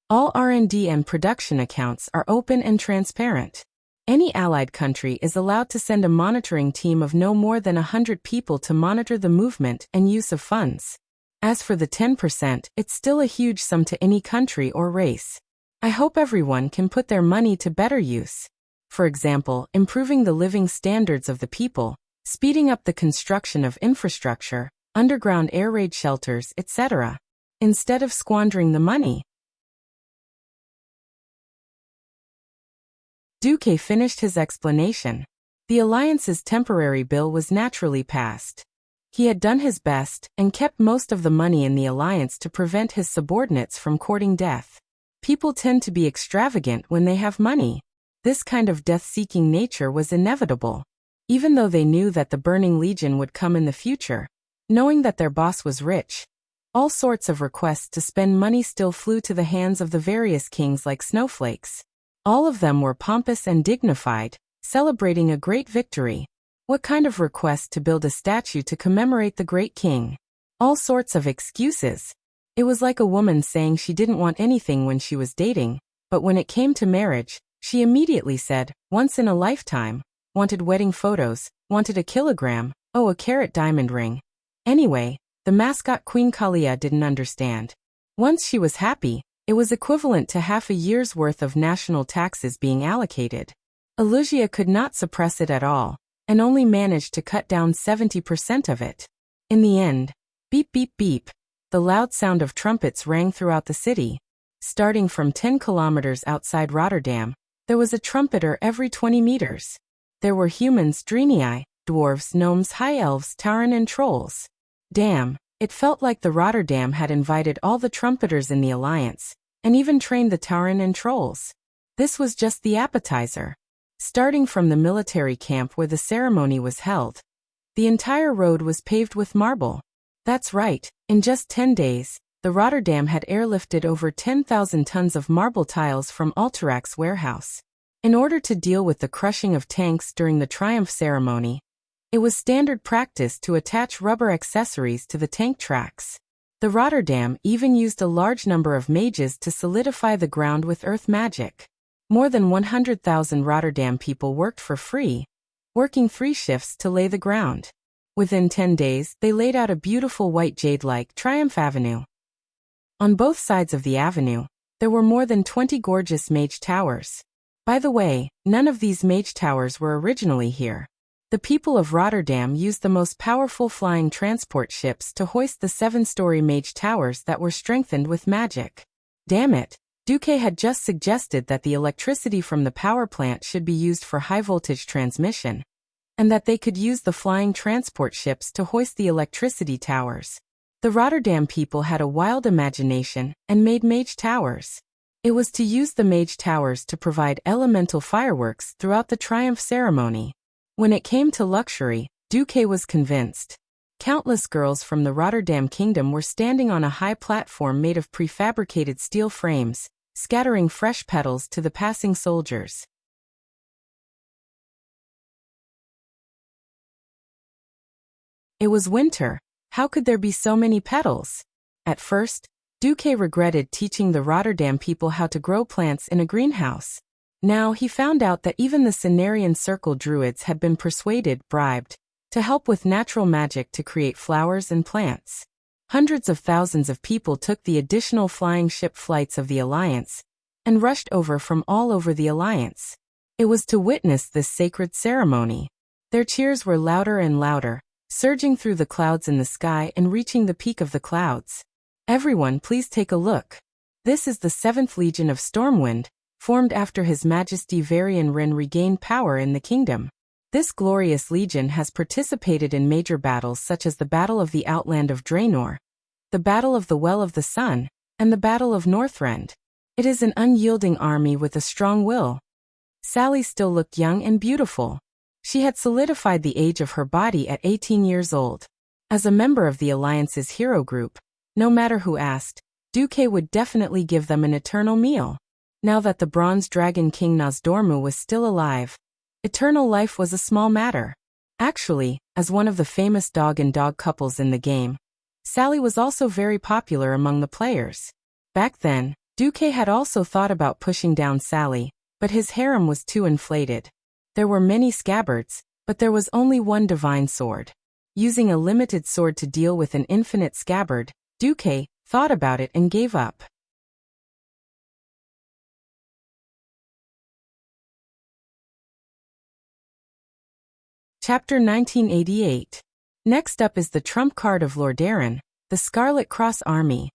All R&D and production accounts are open and transparent. Any allied country is allowed to send a monitoring team of no more than 100 people to monitor the movement and use of funds. As for the 10%, it's still a huge sum to any country or race. I hope everyone can put their money to better use. For example, improving the living standards of the people, speeding up the construction of infrastructure, underground air raid shelters, etc., instead of squandering the money. Duque finished his explanation. The Alliance's temporary bill was naturally passed. He had done his best and kept most of the money in the Alliance to prevent his subordinates from courting death. People tend to be extravagant when they have money. This kind of death-seeking nature was inevitable. Even though they knew that the Burning Legion would come in the future, knowing that their boss was rich, all sorts of requests to spend money still flew to the hands of the various kings like snowflakes. All of them were pompous and dignified, celebrating a great victory. What kind of request to build a statue to commemorate the great king? All sorts of excuses. It was like a woman saying she didn't want anything when she was dating, but when it came to marriage, she immediately said, once in a lifetime, wanted wedding photos, wanted a kilogram, oh, a carat diamond ring. Anyway, the mascot Queen Kalia didn't understand. Once she was happy, it was equivalent to half a year's worth of national taxes being allocated. Alugia could not suppress it at all, and only managed to cut down 70% of it. In the end, beep beep beep, the loud sound of trumpets rang throughout the city. Starting from 10 kilometers outside Rotterdam, there was a trumpeter every 20 meters. There were humans, Drenii, dwarves, gnomes, high elves, Tauren and trolls. Damn, it felt like the Rotterdam had invited all the trumpeters in the Alliance, and even trained the Tauren and trolls. This was just the appetizer. Starting from the military camp where the ceremony was held, the entire road was paved with marble. That's right, in just 10 days, the Rotterdam had airlifted over 10,000 tons of marble tiles from Alterac's warehouse. In order to deal with the crushing of tanks during the Triumph ceremony, it was standard practice to attach rubber accessories to the tank tracks. The Rotterdam even used a large number of mages to solidify the ground with earth magic. More than 100,000 Rotterdam people worked for free, working 3 shifts to lay the ground. Within 10 days, they laid out a beautiful white jade-like Triumph Avenue. On both sides of the avenue, There were more than 20 gorgeous mage towers. By the way, none of these mage towers were originally here. The people of Rotterdam used the most powerful flying transport ships to hoist the 7-story mage towers that were strengthened with magic. Damn it, Duque had just suggested that the electricity from the power plant should be used for high-voltage transmission, and that they could use the flying transport ships to hoist the electricity towers. The Rotterdam people had a wild imagination and made mage towers. It was to use the mage towers to provide elemental fireworks throughout the triumph ceremony. When it came to luxury, Duque was convinced. Countless girls from the Rotterdam kingdom were standing on a high platform made of prefabricated steel frames, scattering fresh petals to the passing soldiers. It was winter. How could there be so many petals? At first, Duque regretted teaching the Rotterdam people how to grow plants in a greenhouse. Now he found out that even the Cenarian Circle druids had been bribed, to help with natural magic to create flowers and plants. Hundreds of thousands of people took the additional flying ship flights of the Alliance and rushed over from all over the Alliance. It was to witness this sacred ceremony. Their cheers were louder and louder, surging through the clouds in the sky and reaching the peak of the clouds. Everyone, please take a look. This is the 7th Legion of Stormwind, formed after His Majesty Varian Wrynn regained power in the kingdom. This glorious legion has participated in major battles such as the Battle of the Outland of Draenor, the Battle of the Well of the Sun, and the Battle of Northrend. It is an unyielding army with a strong will. Sally still looked young and beautiful. She had solidified the age of her body at 18 years old. As a member of the Alliance's hero group, no matter who asked, Duque would definitely give them an eternal meal. Now that the Bronze Dragon King Nosdormu was still alive, eternal life was a small matter. Actually, as one of the famous dog and dog couples in the game, Sally was also very popular among the players. Back then, Duque had also thought about pushing down Sally, but his harem was too inflated. There were many scabbards, but there was only one divine sword. Using a limited sword to deal with an infinite scabbard, Duque thought about it and gave up. Chapter 1988. Next up is the trump card of Lordaeron, the Scarlet Cross Army.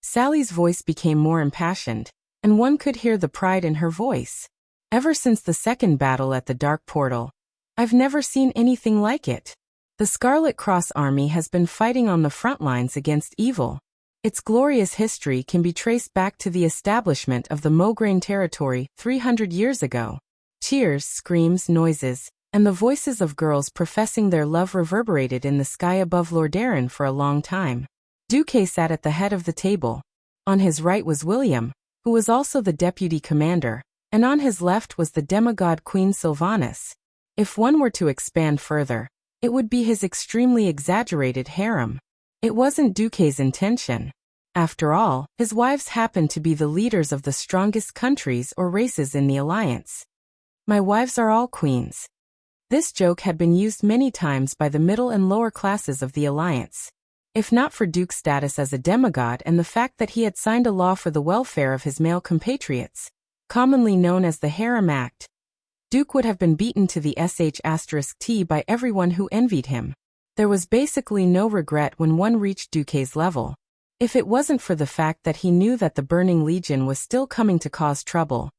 Sally's voice became more impassioned, and one could hear the pride in her voice. Ever since the second battle at the Dark Portal, I've never seen anything like it. The Scarlet Cross Army has been fighting on the front lines against evil. Its glorious history can be traced back to the establishment of the Mograine territory 300 years ago. Cheers, screams, noises, and the voices of girls professing their love reverberated in the sky above Lordaeron for a long time. Duque sat at the head of the table. On his right was William, who was also the deputy commander, and on his left was the demigod Queen Sylvanas. If one were to expand further, it would be his extremely exaggerated harem. It wasn't Duque's intention. After all, his wives happened to be the leaders of the strongest countries or races in the Alliance. My wives are all queens. This joke had been used many times by the middle and lower classes of the Alliance. If not for Duke's status as a demigod and the fact that he had signed a law for the welfare of his male compatriots, commonly known as the Harem Act, Duke would have been beaten to the sh*t by everyone who envied him. There was basically no regret when one reached Duque's level. If it wasn't for the fact that he knew that the Burning Legion was still coming to cause trouble,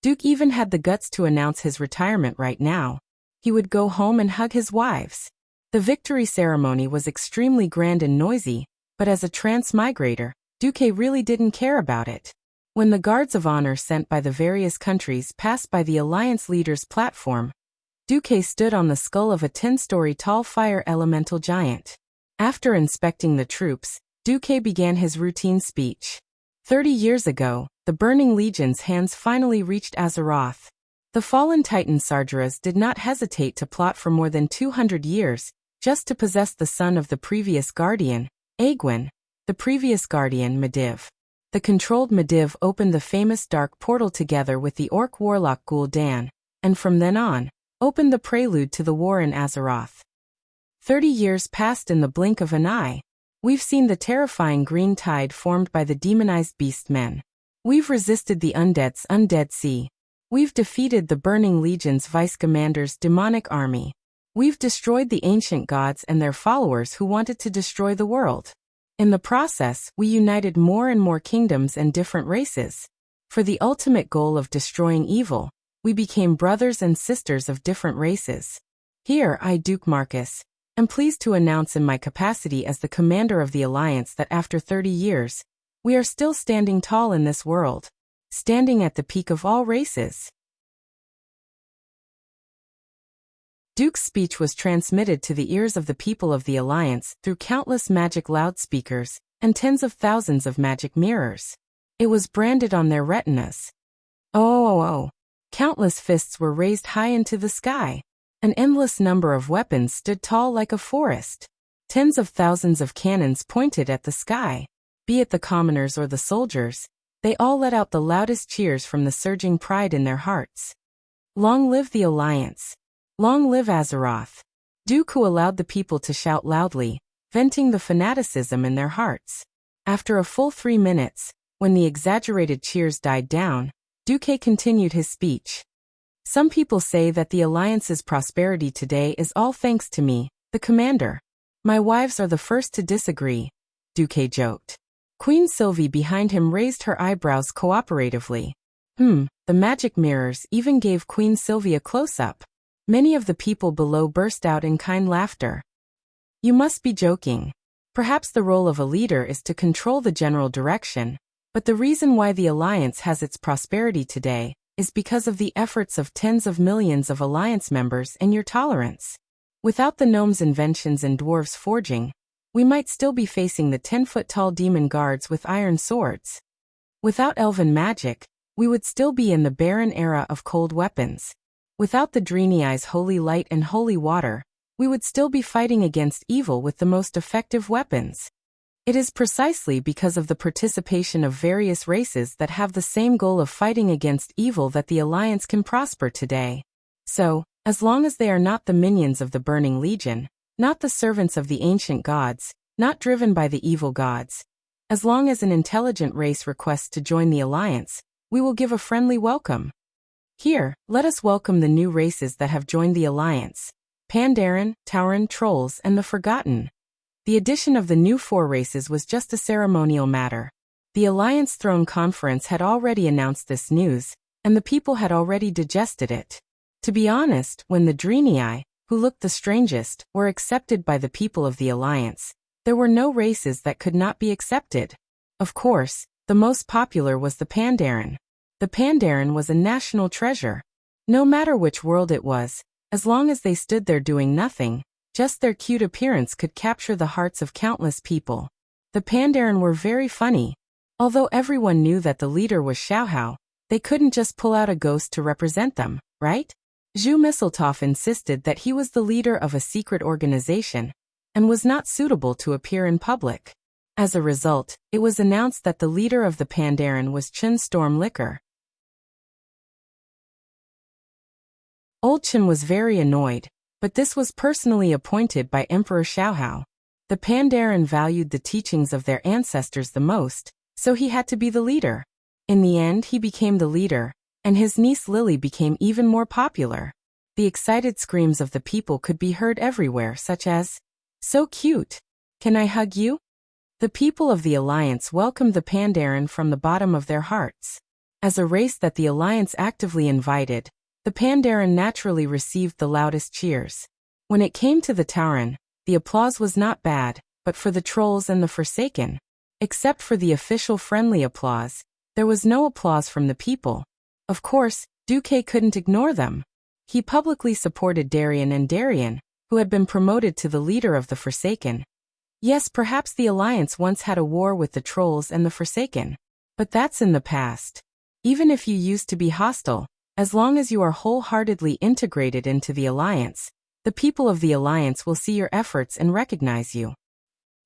Duke even had the guts to announce his retirement right now. He would go home and hug his wives. The victory ceremony was extremely grand and noisy, but as a transmigrator, Duque really didn't care about it. When the guards of honor sent by the various countries passed by the Alliance leader's platform, Duque stood on the skull of a 10-story tall fire elemental giant. After inspecting the troops, Duque began his routine speech. 30 years ago, the Burning Legion's hands finally reached Azeroth. The fallen Titan Sargeras did not hesitate to plot for more than 200 years, just to possess the son of the previous Guardian, Aegwynn, the previous Guardian, Medivh. The controlled Medivh opened the famous Dark Portal together with the Orc warlock Gul'dan, and from then on, opened the prelude to the war in Azeroth. 30 years passed in the blink of an eye. We've seen the terrifying green tide formed by the demonized beast men. We've resisted the undead's undead sea. We've defeated the Burning Legion's vice-commander's demonic army. We've destroyed the ancient gods and their followers who wanted to destroy the world. In the process, we united more and more kingdoms and different races. For the ultimate goal of destroying evil, we became brothers and sisters of different races. Here, I, Duke Marcus, am pleased to announce in my capacity as the commander of the Alliance that after 30 years, we are still standing tall in this world, standing at the peak of all races. Duke's speech was transmitted to the ears of the people of the Alliance through countless magic loudspeakers and tens of thousands of magic mirrors. It was branded on their retinas. Oh. Countless fists were raised high into the sky. An endless number of weapons stood tall like a forest. Tens of thousands of cannons pointed at the sky. Be it the commoners or the soldiers, they all let out the loudest cheers from the surging pride in their hearts. Long live the Alliance! Long live Azeroth! Duke, who allowed the people to shout loudly, venting the fanaticism in their hearts. After a full 3 minutes, when the exaggerated cheers died down, Duque continued his speech. Some people say that the Alliance's prosperity today is all thanks to me, the commander. My wives are the first to disagree, Duque joked. Queen Sylvie behind him raised her eyebrows cooperatively. The magic mirrors even gave Queen Sylvie a close-up. Many of the people below burst out in kind laughter. You must be joking. Perhaps the role of a leader is to control the general direction, but the reason why the Alliance has its prosperity today is because of the efforts of tens of millions of Alliance members and your tolerance. Without the gnomes' inventions and dwarves' forging, we might still be facing the 10-foot-tall demon guards with iron swords. Without elven magic, we would still be in the barren era of cold weapons. Without the Dreenei's holy light and holy water, we would still be fighting against evil with the most effective weapons. It is precisely because of the participation of various races that have the same goal of fighting against evil that the Alliance can prosper today. So, as long as they are not the minions of the Burning Legion, not the servants of the ancient gods, not driven by the evil gods, as long as an intelligent race requests to join the Alliance, we will give a friendly welcome. Here, let us welcome the new races that have joined the Alliance: Pandaren, Tauren, Trolls, and the Forgotten. The addition of the new 4 races was just a ceremonial matter. The Alliance Throne Conference had already announced this news, and the people had already digested it. To be honest, when the Dreenei, who looked the strangest, were accepted by the people of the Alliance, there were no races that could not be accepted. Of course, the most popular was the Pandaren. The Pandaren was a national treasure. No matter which world it was, as long as they stood there doing nothing, just their cute appearance could capture the hearts of countless people. The Pandaren were very funny. Although everyone knew that the leader was Xiaohao, they couldn't just pull out a ghost to represent them, right? Zhu Mistletoe insisted that he was the leader of a secret organization and was not suitable to appear in public. As a result, it was announced that the leader of the Pandaren was Chen Stormlicker. Old Chen was very annoyed, but this was personally appointed by Emperor Xiaohao. The Pandaren valued the teachings of their ancestors the most, so he had to be the leader. In the end, he became the leader, and his niece Lily became even more popular. The excited screams of the people could be heard everywhere, such as, "So cute! Can I hug you?" The people of the Alliance welcomed the Pandaren from the bottom of their hearts. As a race that the Alliance actively invited, the Pandaren naturally received the loudest cheers. When it came to the Tauren, the applause was not bad, but for the Trolls and the Forsaken, except for the official friendly applause, there was no applause from the people. Of course, Duque couldn't ignore them. He publicly supported Darien and Darien, who had been promoted to the leader of the Forsaken. Yes, perhaps the Alliance once had a war with the Trolls and the Forsaken, but that's in the past. Even if you used to be hostile, as long as you are wholeheartedly integrated into the Alliance, the people of the Alliance will see your efforts and recognize you.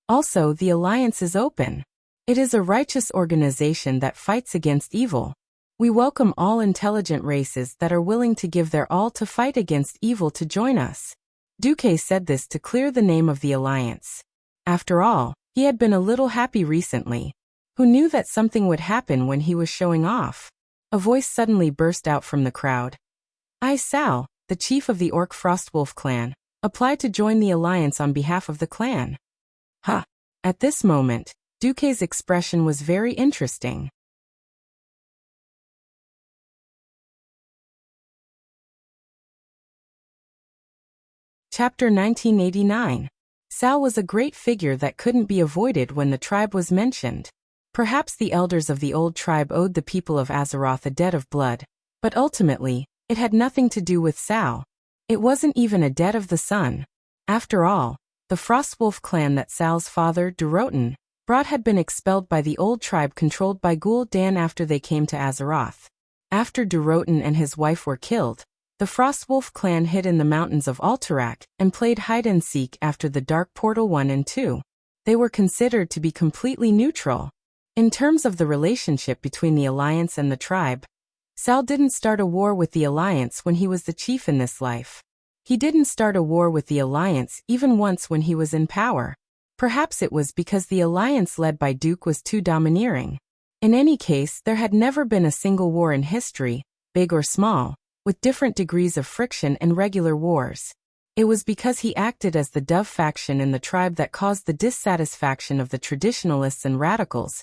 Also, the Alliance is open. It is a righteous organization that fights against evil. We welcome all intelligent races that are willing to give their all to fight against evil to join us. Duque said this to clear the name of the Alliance. After all, he had been a little happy recently. Who knew that something would happen when he was showing off? A voice suddenly burst out from the crowd. I, Sal, the chief of the Orc Frostwolf clan, apply to join the alliance on behalf of the clan. Ha! At this moment, Duque's expression was very interesting. Chapter 1989. Sal was a great figure that couldn't be avoided when the tribe was mentioned. Perhaps the elders of the old tribe owed the people of Azeroth a debt of blood, but ultimately, it had nothing to do with Sal. It wasn't even a debt of the sun. After all, the Frostwolf clan that Sal's father, Durotan, brought had been expelled by the old tribe controlled by Gul'dan after they came to Azeroth. After Durotan and his wife were killed, the Frostwolf clan hid in the mountains of Alterac and played hide-and-seek after the Dark Portal 1 and 2. They were considered to be completely neutral. In terms of the relationship between the Alliance and the tribe, Sal didn't start a war with the Alliance when he was the chief in this life. He didn't start a war with the Alliance even once when he was in power. Perhaps it was because the Alliance led by Duke was too domineering. In any case, there had never been a single war in history, big or small, with different degrees of friction and regular wars. It was because he acted as the Dove faction in the tribe that caused the dissatisfaction of the traditionalists and radicals,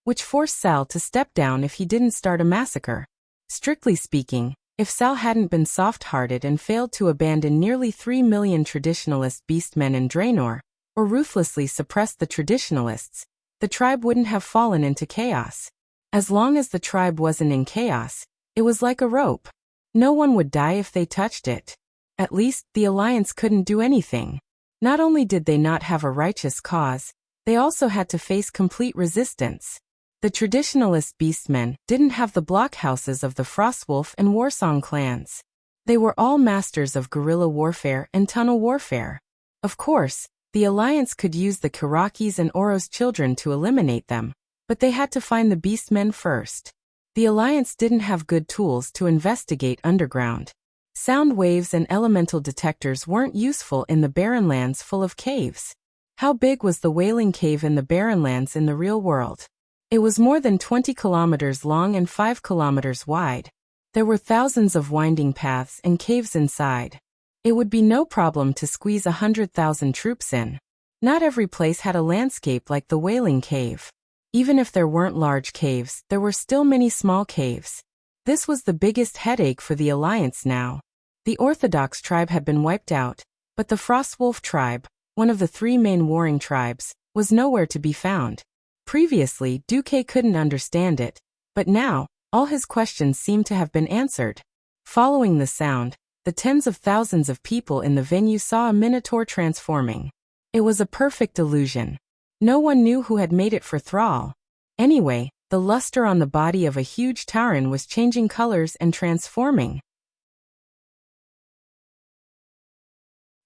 which forced Sal to step down if he didn't start a massacre. Strictly speaking, if Sal hadn't been soft-hearted and failed to abandon nearly 3 million traditionalist beastmen in Draenor, or ruthlessly suppressed the traditionalists, the tribe wouldn't have fallen into chaos. As long as the tribe wasn't in chaos, it was like a rope. No one would die if they touched it. At least, the Alliance couldn't do anything. Not only did they not have a righteous cause, they also had to face complete resistance. The traditionalist beastmen didn't have the blockhouses of the Frostwolf and Warsong clans. They were all masters of guerrilla warfare and tunnel warfare. Of course, the Alliance could use the Kirakis and Oro's children to eliminate them, but they had to find the beastmen first. The Alliance didn't have good tools to investigate underground. Sound waves and elemental detectors weren't useful in the barren lands full of caves. How big was the Wailing Cave in the barren lands in the real world? It was more than 20 kilometers long and 5 kilometers wide. There were thousands of winding paths and caves inside. It would be no problem to squeeze 100,000 troops in. Not every place had a landscape like the Wailing Cave. Even if there weren't large caves, there were still many small caves. This was the biggest headache for the Alliance now. The Orthodox tribe had been wiped out, but the Frostwolf tribe, one of the 3 main warring tribes, was nowhere to be found. Previously, Duque couldn't understand it, but now, all his questions seemed to have been answered. Following the sound, the tens of thousands of people in the venue saw a minotaur transforming. It was a perfect illusion. No one knew who had made it for Thrall. Anyway, the luster on the body of a huge Tauren was changing colors and transforming.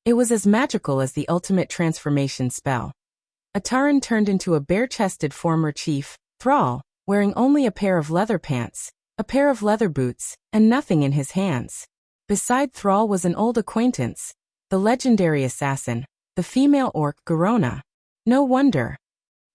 It was as magical as the ultimate transformation spell. A Tauren turned into a bare-chested former chief, Thrall, wearing only a pair of leather pants, a pair of leather boots, and nothing in his hands. Beside Thrall was an old acquaintance, the legendary assassin, the female orc Garona. No wonder.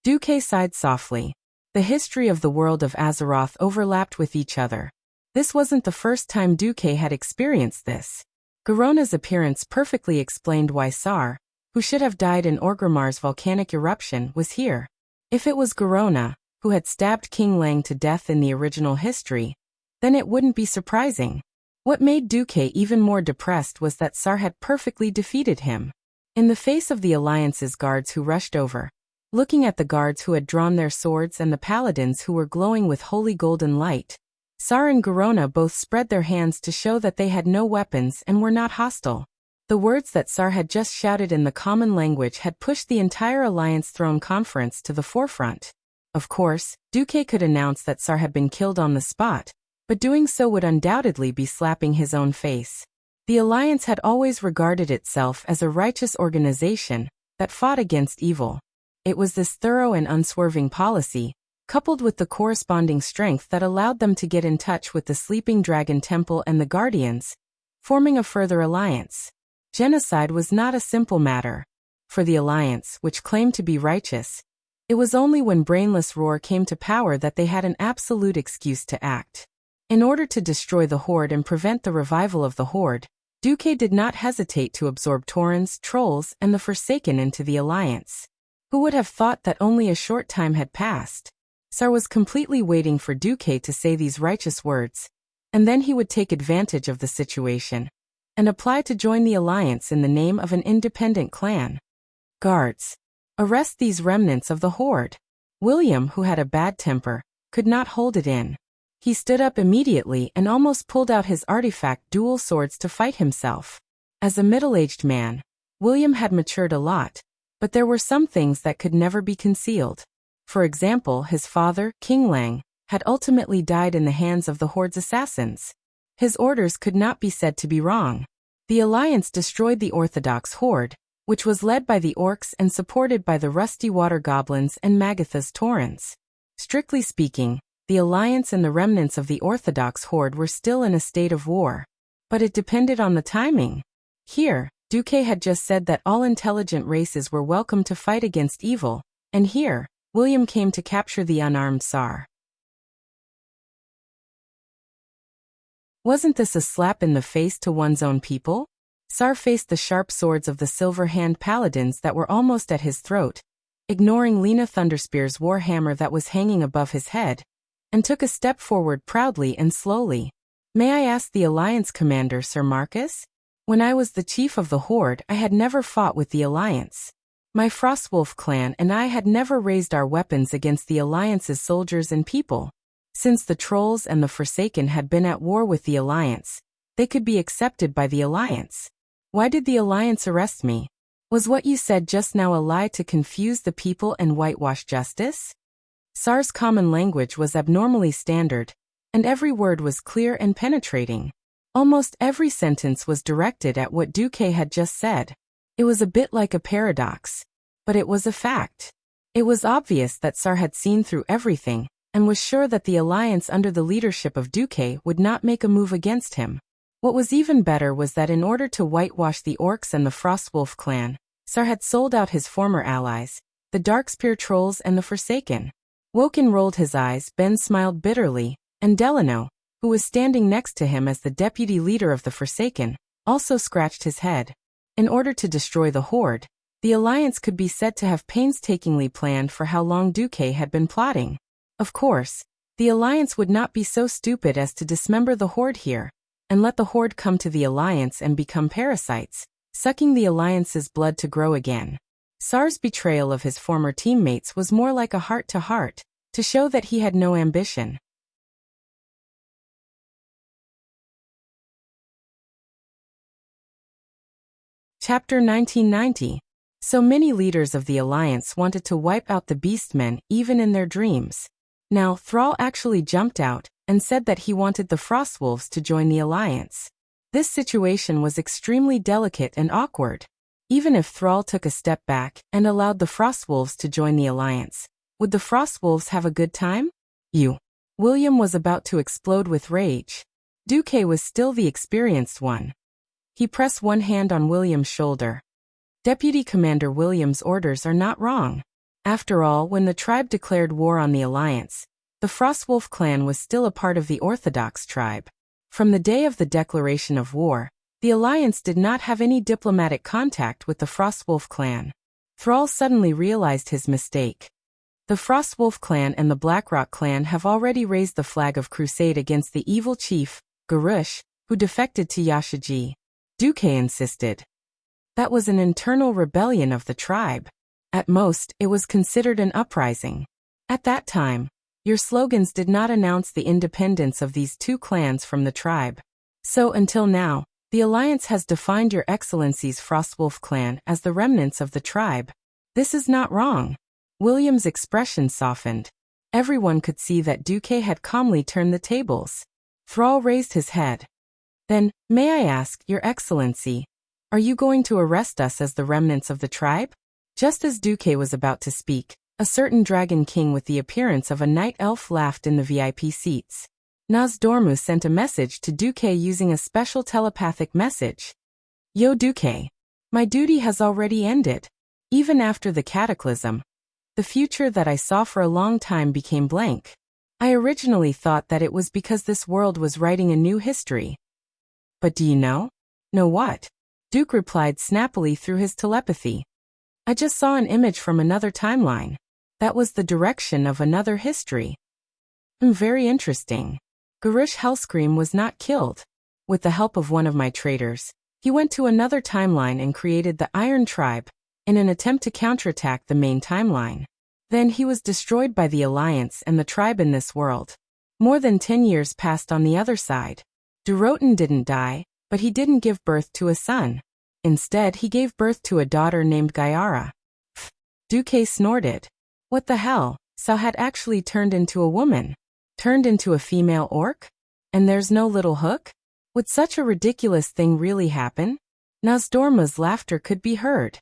Duque sighed softly. The history of the world of Azeroth overlapped with each other. This wasn't the first time Duque had experienced this. Garona's appearance perfectly explained why Sar, who should have died in Orgrimmar's volcanic eruption, was here. If it was Garona, who had stabbed King Lang to death in the original history, then it wouldn't be surprising. What made Duque even more depressed was that Sar had perfectly defeated him. In the face of the Alliance's guards who rushed over, looking at the guards who had drawn their swords and the paladins who were glowing with holy golden light, Sar and Garona both spread their hands to show that they had no weapons and were not hostile. The words that Sar had just shouted in the common language had pushed the entire Alliance Throne Conference to the forefront. Of course, Duque could announce that Sar had been killed on the spot, but doing so would undoubtedly be slapping his own face. The Alliance had always regarded itself as a righteous organization that fought against evil. It was this thorough and unswerving policy, coupled with the corresponding strength that allowed them to get in touch with the Sleeping Dragon Temple and the Guardians, forming a further alliance. Genocide was not a simple matter. For the Alliance, which claimed to be righteous, It was only when brainless Roar came to power that they had an absolute excuse to act. In order to destroy the Horde and prevent the revival of the Horde, Duque did not hesitate to absorb Taurens, Trolls, and the Forsaken into the alliance. Who would have thought that only a short time had passed? Tsar was completely waiting for Duque to say these righteous words, and then he would take advantage of the situation and apply to join the alliance in the name of an independent clan. Guards, arrest these remnants of the Horde. William, who had a bad temper, could not hold it in. He stood up immediately and almost pulled out his artifact dual swords to fight himself. As a middle-aged man, William had matured a lot, but there were some things that could never be concealed. For example, his father, King Lang, had ultimately died in the hands of the Horde's assassins. His orders could not be said to be wrong. The alliance destroyed the Orthodox Horde, which was led by the Orcs and supported by the Rusty Water Goblins and Magatha's Taurens. Strictly speaking, the alliance and the remnants of the Orthodox Horde were still in a state of war. But it depended on the timing. Here, Duque had just said that all intelligent races were welcome to fight against evil, and here, William came to capture the unarmed Tsar. Wasn't this a slap in the face to one's own people? Tsar faced the sharp swords of the Silver-Hand Paladins that were almost at his throat, ignoring Lena Thunderspear's warhammer that was hanging above his head, and took a step forward proudly and slowly. May I ask the Alliance commander, Sir Marcus? When I was the chief of the Horde, I had never fought with the Alliance. My Frostwolf clan and I had never raised our weapons against the Alliance's soldiers and people. Since the Trolls and the Forsaken had been at war with the Alliance, they could be accepted by the Alliance. Why did the Alliance arrest me? Was what you said just now a lie to confuse the people and whitewash justice? Tsar's common language was abnormally standard, and every word was clear and penetrating. Almost every sentence was directed at what Duque had just said. It was a bit like a paradox, but it was a fact. It was obvious that Tsar had seen through everything, and was sure that the alliance under the leadership of Duque would not make a move against him. What was even better was that in order to whitewash the Orcs and the Frostwolf clan, Tsar had sold out his former allies, the Darkspear Trolls and the Forsaken. Woken rolled his eyes, Ben smiled bitterly, and Delano, who was standing next to him as the deputy leader of the Forsaken, also scratched his head. In order to destroy the Horde, the alliance could be said to have painstakingly planned for how long Duque had been plotting. Of course, the alliance would not be so stupid as to dismember the Horde here, and let the Horde come to the alliance and become parasites, sucking the alliance's blood to grow again. Tsar's betrayal of his former teammates was more like a heart-to-heart, to show that he had no ambition. Chapter 1990. So many leaders of the Alliance wanted to wipe out the Beastmen even in their dreams. Now Thrall actually jumped out and said that he wanted the Frostwolves to join the Alliance. This situation was extremely delicate and awkward. Even if Thrall took a step back and allowed the Frostwolves to join the Alliance, would the Frostwolves have a good time? William was about to explode with rage. Duque was still the experienced one. He pressed one hand on William's shoulder. Deputy Commander William's orders are not wrong. After all, when the tribe declared war on the Alliance, the Frostwolf clan was still a part of the Orthodox tribe. From the day of the declaration of war, the Alliance did not have any diplomatic contact with the Frostwolf clan. Thrall suddenly realized his mistake. The Frostwolf clan and the Blackrock clan have already raised the flag of crusade against the evil chief, Garush, who defected to Yashiji. Duque insisted. That was an internal rebellion of the tribe. At most, it was considered an uprising. At that time, your slogans did not announce the independence of these two clans from the tribe. So until now, the Alliance has defined Your Excellency's Frostwolf clan as the remnants of the tribe. This is not wrong. William's expression softened. Everyone could see that Duque had calmly turned the tables. Thrall raised his head. Then, may I ask, Your Excellency, are you going to arrest us as the remnants of the tribe? Just as Duque was about to speak, a certain dragon king with the appearance of a night elf laughed in the VIP seats. Nozdormu sent a message to Duque using a special telepathic message. Yo Duque, my duty has already ended. Even after the cataclysm, The future that I saw for a long time became blank. I originally thought that it was because this world was writing a new history. But do you know? Know what? Duke replied snappily through his telepathy. I just saw an image from another timeline. That was the direction of another history. Very interesting. Garush Hellscream was not killed. With the help of one of my traders, he went to another timeline and created the Iron Tribe, in an attempt to counterattack the main timeline. Then he was destroyed by the Alliance and the tribe in this world. More than 10 years passed on the other side. Durotan didn't die, but he didn't give birth to a son. Instead, he gave birth to a daughter named Gaiara. Duque snorted. What the hell? Sao had actually turned into a woman. Turned into a female orc? And there's no little hook? Would such a ridiculous thing really happen? Nozdorma's laughter could be heard.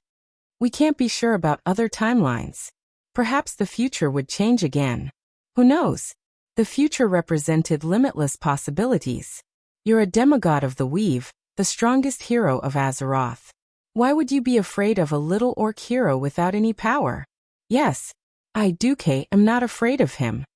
We can't be sure about other timelines. Perhaps the future would change again. Who knows? The future represented limitless possibilities. You're a demigod of the weave, the strongest hero of Azeroth. Why would you be afraid of a little orc hero without any power? Yes, I, Duque, am not afraid of him.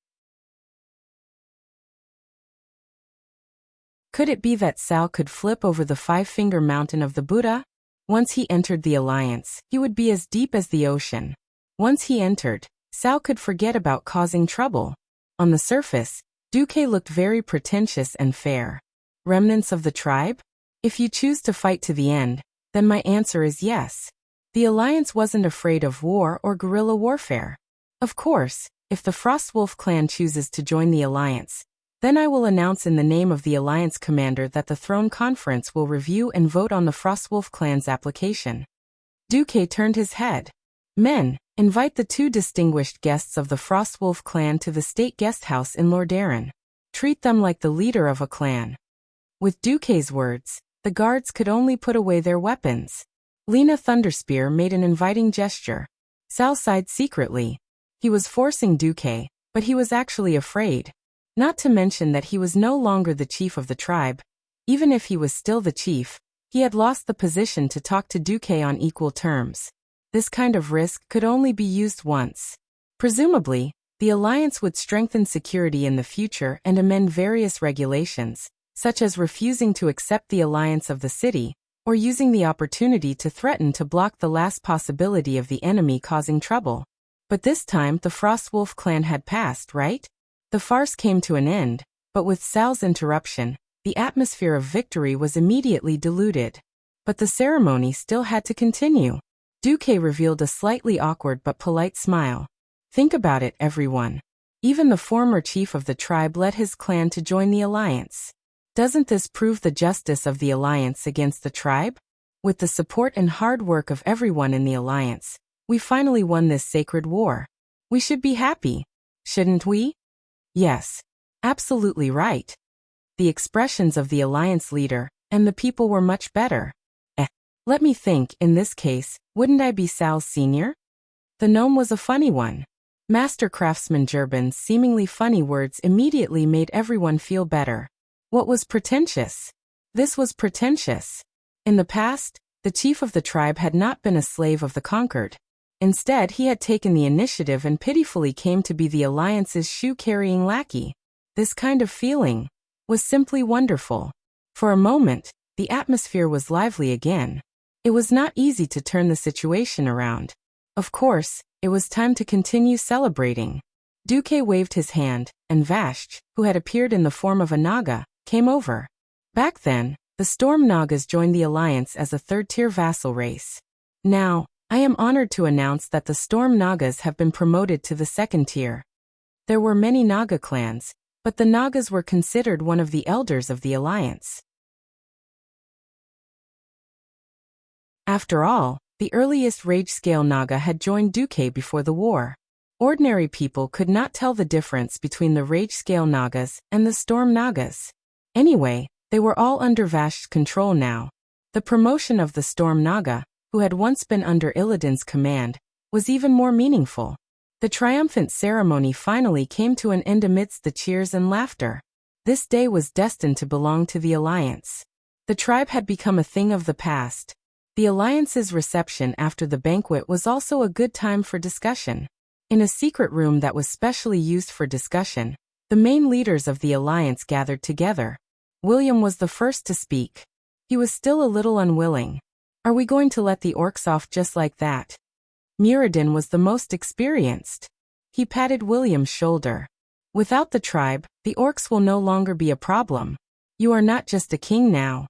Could it be that Sal could flip over the five-finger mountain of the Buddha? Once he entered the Alliance, he would be as deep as the ocean. Once he entered, Sal could forget about causing trouble. On the surface, Duque looked very pretentious and fair. Remnants of the tribe? If you choose to fight to the end, then my answer is yes. The Alliance wasn't afraid of war or guerrilla warfare. Of course, if the Frostwolf clan chooses to join the Alliance, then I will announce in the name of the Alliance commander that the Throne Conference will review and vote on the Frostwolf clan's application. Duque turned his head. Men, invite the two distinguished guests of the Frostwolf clan to the state guest house in Lordaeron. Treat them like the leader of a clan. With Duque's words, the guards could only put away their weapons. Lena Thunderspear made an inviting gesture. Sal sighed secretly. He was forcing Duque, but he was actually afraid. Not to mention that he was no longer the chief of the tribe. Even if he was still the chief, he had lost the position to talk to Duque on equal terms. This kind of risk could only be used once. Presumably, the Alliance would strengthen security in the future and amend various regulations, such as refusing to accept the alliance of the city, or using the opportunity to threaten to block the last possibility of the enemy causing trouble. But this time the Frostwolf clan had passed, right? The farce came to an end, but with Sal's interruption, the atmosphere of victory was immediately diluted. But the ceremony still had to continue. Duque revealed a slightly awkward but polite smile. Think about it, everyone. Even the former chief of the tribe led his clan to join the alliance. Doesn't this prove the justice of the alliance against the tribe? With the support and hard work of everyone in the alliance, we finally won this sacred war. We should be happy, shouldn't we? Yes, absolutely right. The expressions of the alliance leader and the people were much better. Let me think, in this case, wouldn't I be Sal's senior? The gnome was a funny one. Master Craftsman Jurban's seemingly funny words immediately made everyone feel better. What was pretentious? This was pretentious. In the past, the chief of the tribe had not been a slave of the conquered. Instead, he had taken the initiative and pitifully came to be the Alliance's shoe-carrying lackey. This kind of feeling was simply wonderful. For a moment, the atmosphere was lively again. It was not easy to turn the situation around. Of course, it was time to continue celebrating. Duque waved his hand, and Vashj, who had appeared in the form of a Naga, came over. Back then, the Storm Nagas joined the Alliance as a third-tier vassal race. Now, I am honored to announce that the Storm Nagas have been promoted to the second tier. There were many Naga clans, but the Nagas were considered one of the elders of the Alliance. After all, the earliest Rage-Scale Naga had joined Duque before the war. Ordinary people could not tell the difference between the Rage-Scale Nagas and the Storm Nagas. Anyway, they were all under Vashj's control now. The promotion of the Storm Naga, who had once been under Illidan's command, was even more meaningful. The triumphant ceremony finally came to an end amidst the cheers and laughter. This day was destined to belong to the Alliance. The tribe had become a thing of the past. The Alliance's reception after the banquet was also a good time for discussion. In a secret room that was specially used for discussion, the main leaders of the alliance gathered together. William was the first to speak. He was still a little unwilling. Are we going to let the orcs off just like that? Muradin was the most experienced. He patted William's shoulder. Without the tribe, the orcs will no longer be a problem. You are not just a king now.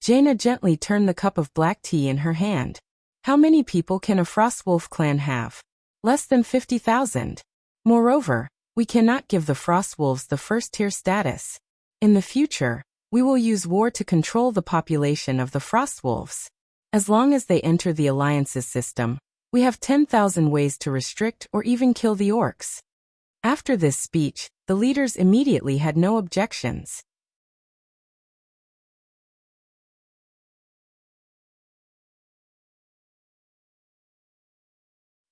Jaina gently turned the cup of black tea in her hand. How many people can a Frostwolf clan have? Less than 50,000. Moreover, we cannot give the Frostwolves the first-tier status. In the future, we will use war to control the population of the Frostwolves. As long as they enter the Alliance's system, we have 10,000 ways to restrict or even kill the orcs. After this speech, the leaders immediately had no objections.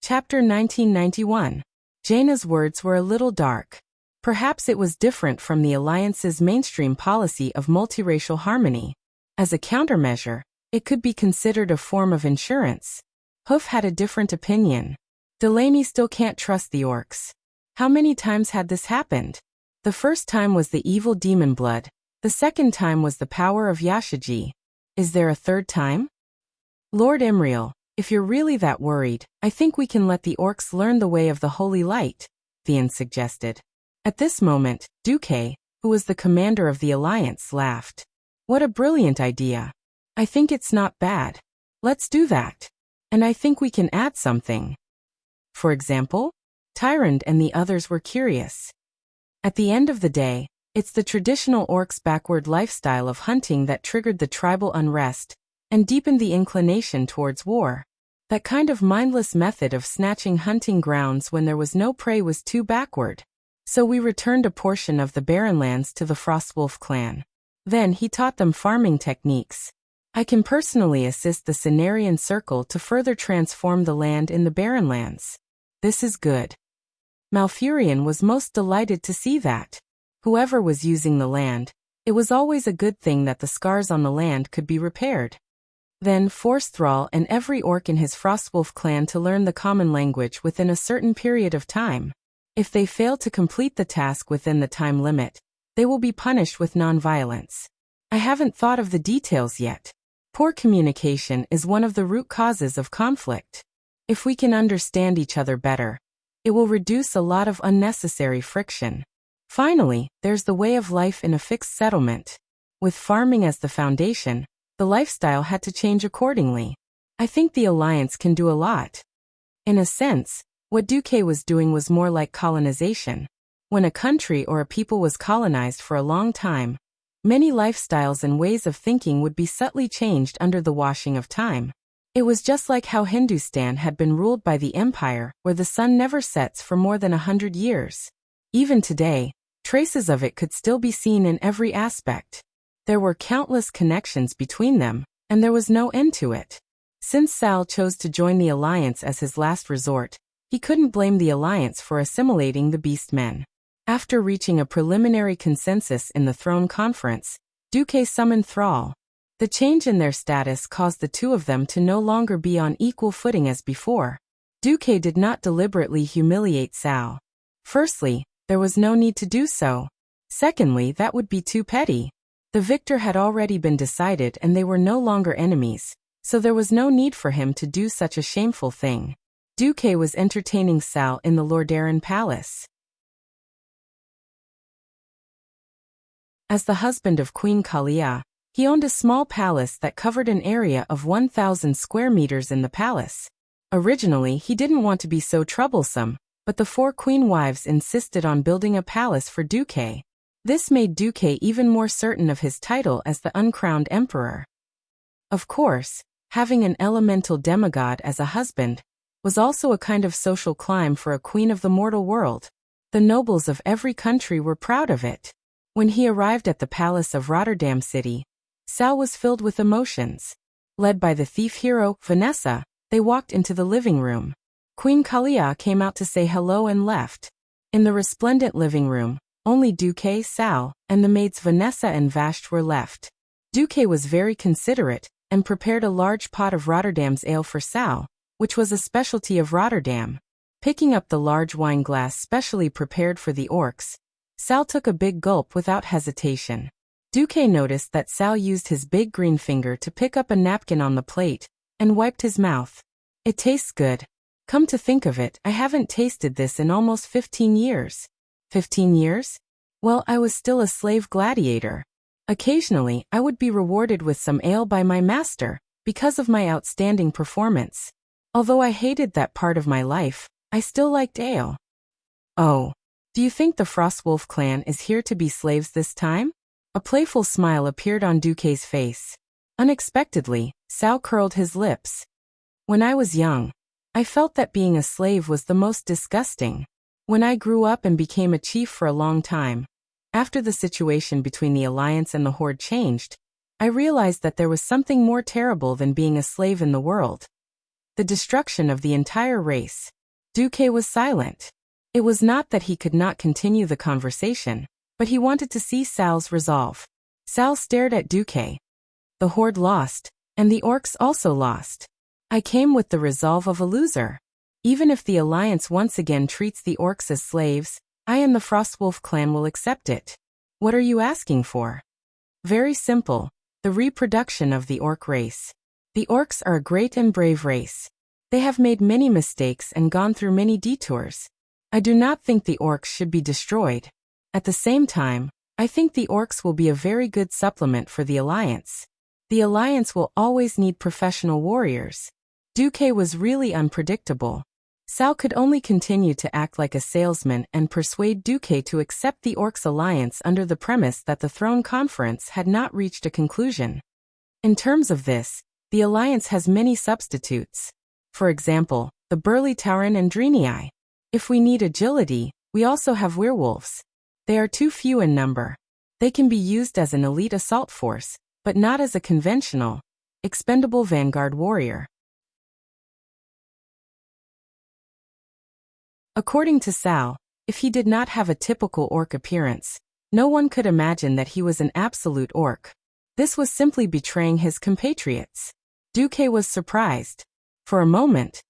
Chapter 1991. Jaina's words were a little dark. Perhaps it was different from the Alliance's mainstream policy of multiracial harmony. As a countermeasure, it could be considered a form of insurance. Hoof had a different opinion. Delaney still can't trust the orcs. How many times had this happened? The first time was the evil demon blood. The second time was the power of Yashiji. Is there a third time? Lord Imriel, if you're really that worried, I think we can let the orcs learn the way of the holy light, Theon suggested. At this moment, Duque, who was the commander of the alliance, laughed. What a brilliant idea. I think it's not bad. Let's do that. And I think we can add something. For example? Tyrande and the others were curious. At the end of the day, it's the traditional orcs' backward lifestyle of hunting that triggered the tribal unrest and deepened the inclination towards war. That kind of mindless method of snatching hunting grounds when there was no prey was too backward. So we returned a portion of the barren lands to the Frostwolf clan. Then he taught them farming techniques. I can personally assist the Cenarian Circle to further transform the land in the barren lands. This is good. Malfurion was most delighted to see that. Whoever was using the land, it was always a good thing that the scars on the land could be repaired. Then force Thrall and every orc in his Frostwolf clan to learn the common language within a certain period of time. If they fail to complete the task within the time limit, they will be punished with non-violence. I haven't thought of the details yet. Poor communication is one of the root causes of conflict. If we can understand each other better, it will reduce a lot of unnecessary friction. Finally, there's the way of life in a fixed settlement. With farming as the foundation, the lifestyle had to change accordingly. I think the Alliance can do a lot. In a sense, what Duque was doing was more like colonization. When a country or a people was colonized for a long time, many lifestyles and ways of thinking would be subtly changed under the washing of time. It was just like how Hindustan had been ruled by the empire, where the sun never sets for more than 100 years. Even today, traces of it could still be seen in every aspect. There were countless connections between them, and there was no end to it. Since Sal chose to join the Alliance as his last resort, he couldn't blame the Alliance for assimilating the Beastmen. After reaching a preliminary consensus in the Throne Conference, Duque summoned Thrall. The change in their status caused the two of them to no longer be on equal footing as before. Duque did not deliberately humiliate Sal. Firstly, there was no need to do so. Secondly, that would be too petty. The victor had already been decided and they were no longer enemies, so there was no need for him to do such a shameful thing. Duque was entertaining Sal in the Lordaeron Palace. As the husband of Queen Kalia, he owned a small palace that covered an area of 1,000 square meters in the palace. Originally, he didn't want to be so troublesome, but the 4 queen wives insisted on building a palace for Duque. This made Duque even more certain of his title as the uncrowned emperor. Of course, having an elemental demigod as a husband was also a kind of social climb for a queen of the mortal world. The nobles of every country were proud of it. When he arrived at the palace of Rotterdam City, Sal was filled with emotions. Led by the thief hero, Vanessa, they walked into the living room. Queen Kalia came out to say hello and left. In the resplendent living room, only Duque, Sal, and the maids Vanessa and Vashti were left. Duque was very considerate and prepared a large pot of Rotterdam's ale for Sal, which was a specialty of Rotterdam. Picking up the large wine glass specially prepared for the orcs, Sal took a big gulp without hesitation. Duque noticed that Sal used his big green finger to pick up a napkin on the plate and wiped his mouth. It tastes good. Come to think of it, I haven't tasted this in almost 15 years. 15 years? Well, I was still a slave gladiator. Occasionally, I would be rewarded with some ale by my master, because of my outstanding performance. Although I hated that part of my life, I still liked ale. Oh, do you think the Frostwolf clan is here to be slaves this time? A playful smile appeared on Duque's face. Unexpectedly, Sal curled his lips. When I was young, I felt that being a slave was the most disgusting. When I grew up and became a chief for a long time, after the situation between the Alliance and the Horde changed, I realized that there was something more terrible than being a slave in the world. The destruction of the entire race. Duque was silent. It was not that he could not continue the conversation, but he wanted to see Sal's resolve. Sal stared at Duque. The Horde lost, and the orcs also lost. I came with the resolve of a loser. Even if the Alliance once again treats the orcs as slaves, I and the Frostwolf clan will accept it. What are you asking for? Very simple, the reproduction of the orc race. The orcs are a great and brave race. They have made many mistakes and gone through many detours. I do not think the orcs should be destroyed. At the same time, I think the orcs will be a very good supplement for the Alliance. The Alliance will always need professional warriors. Duque was really unpredictable. Sal could only continue to act like a salesman and persuade Duque to accept the Orcs alliance under the premise that the Throne Conference had not reached a conclusion. In terms of this, the alliance has many substitutes. For example, the burly Tauren and Draenei. If we need agility, we also have werewolves. They are too few in number. They can be used as an elite assault force, but not as a conventional, expendable vanguard warrior. According to Sal, if he did not have a typical orc appearance, no one could imagine that he was an absolute orc. This was simply betraying his compatriots. Duque was surprised. For a moment,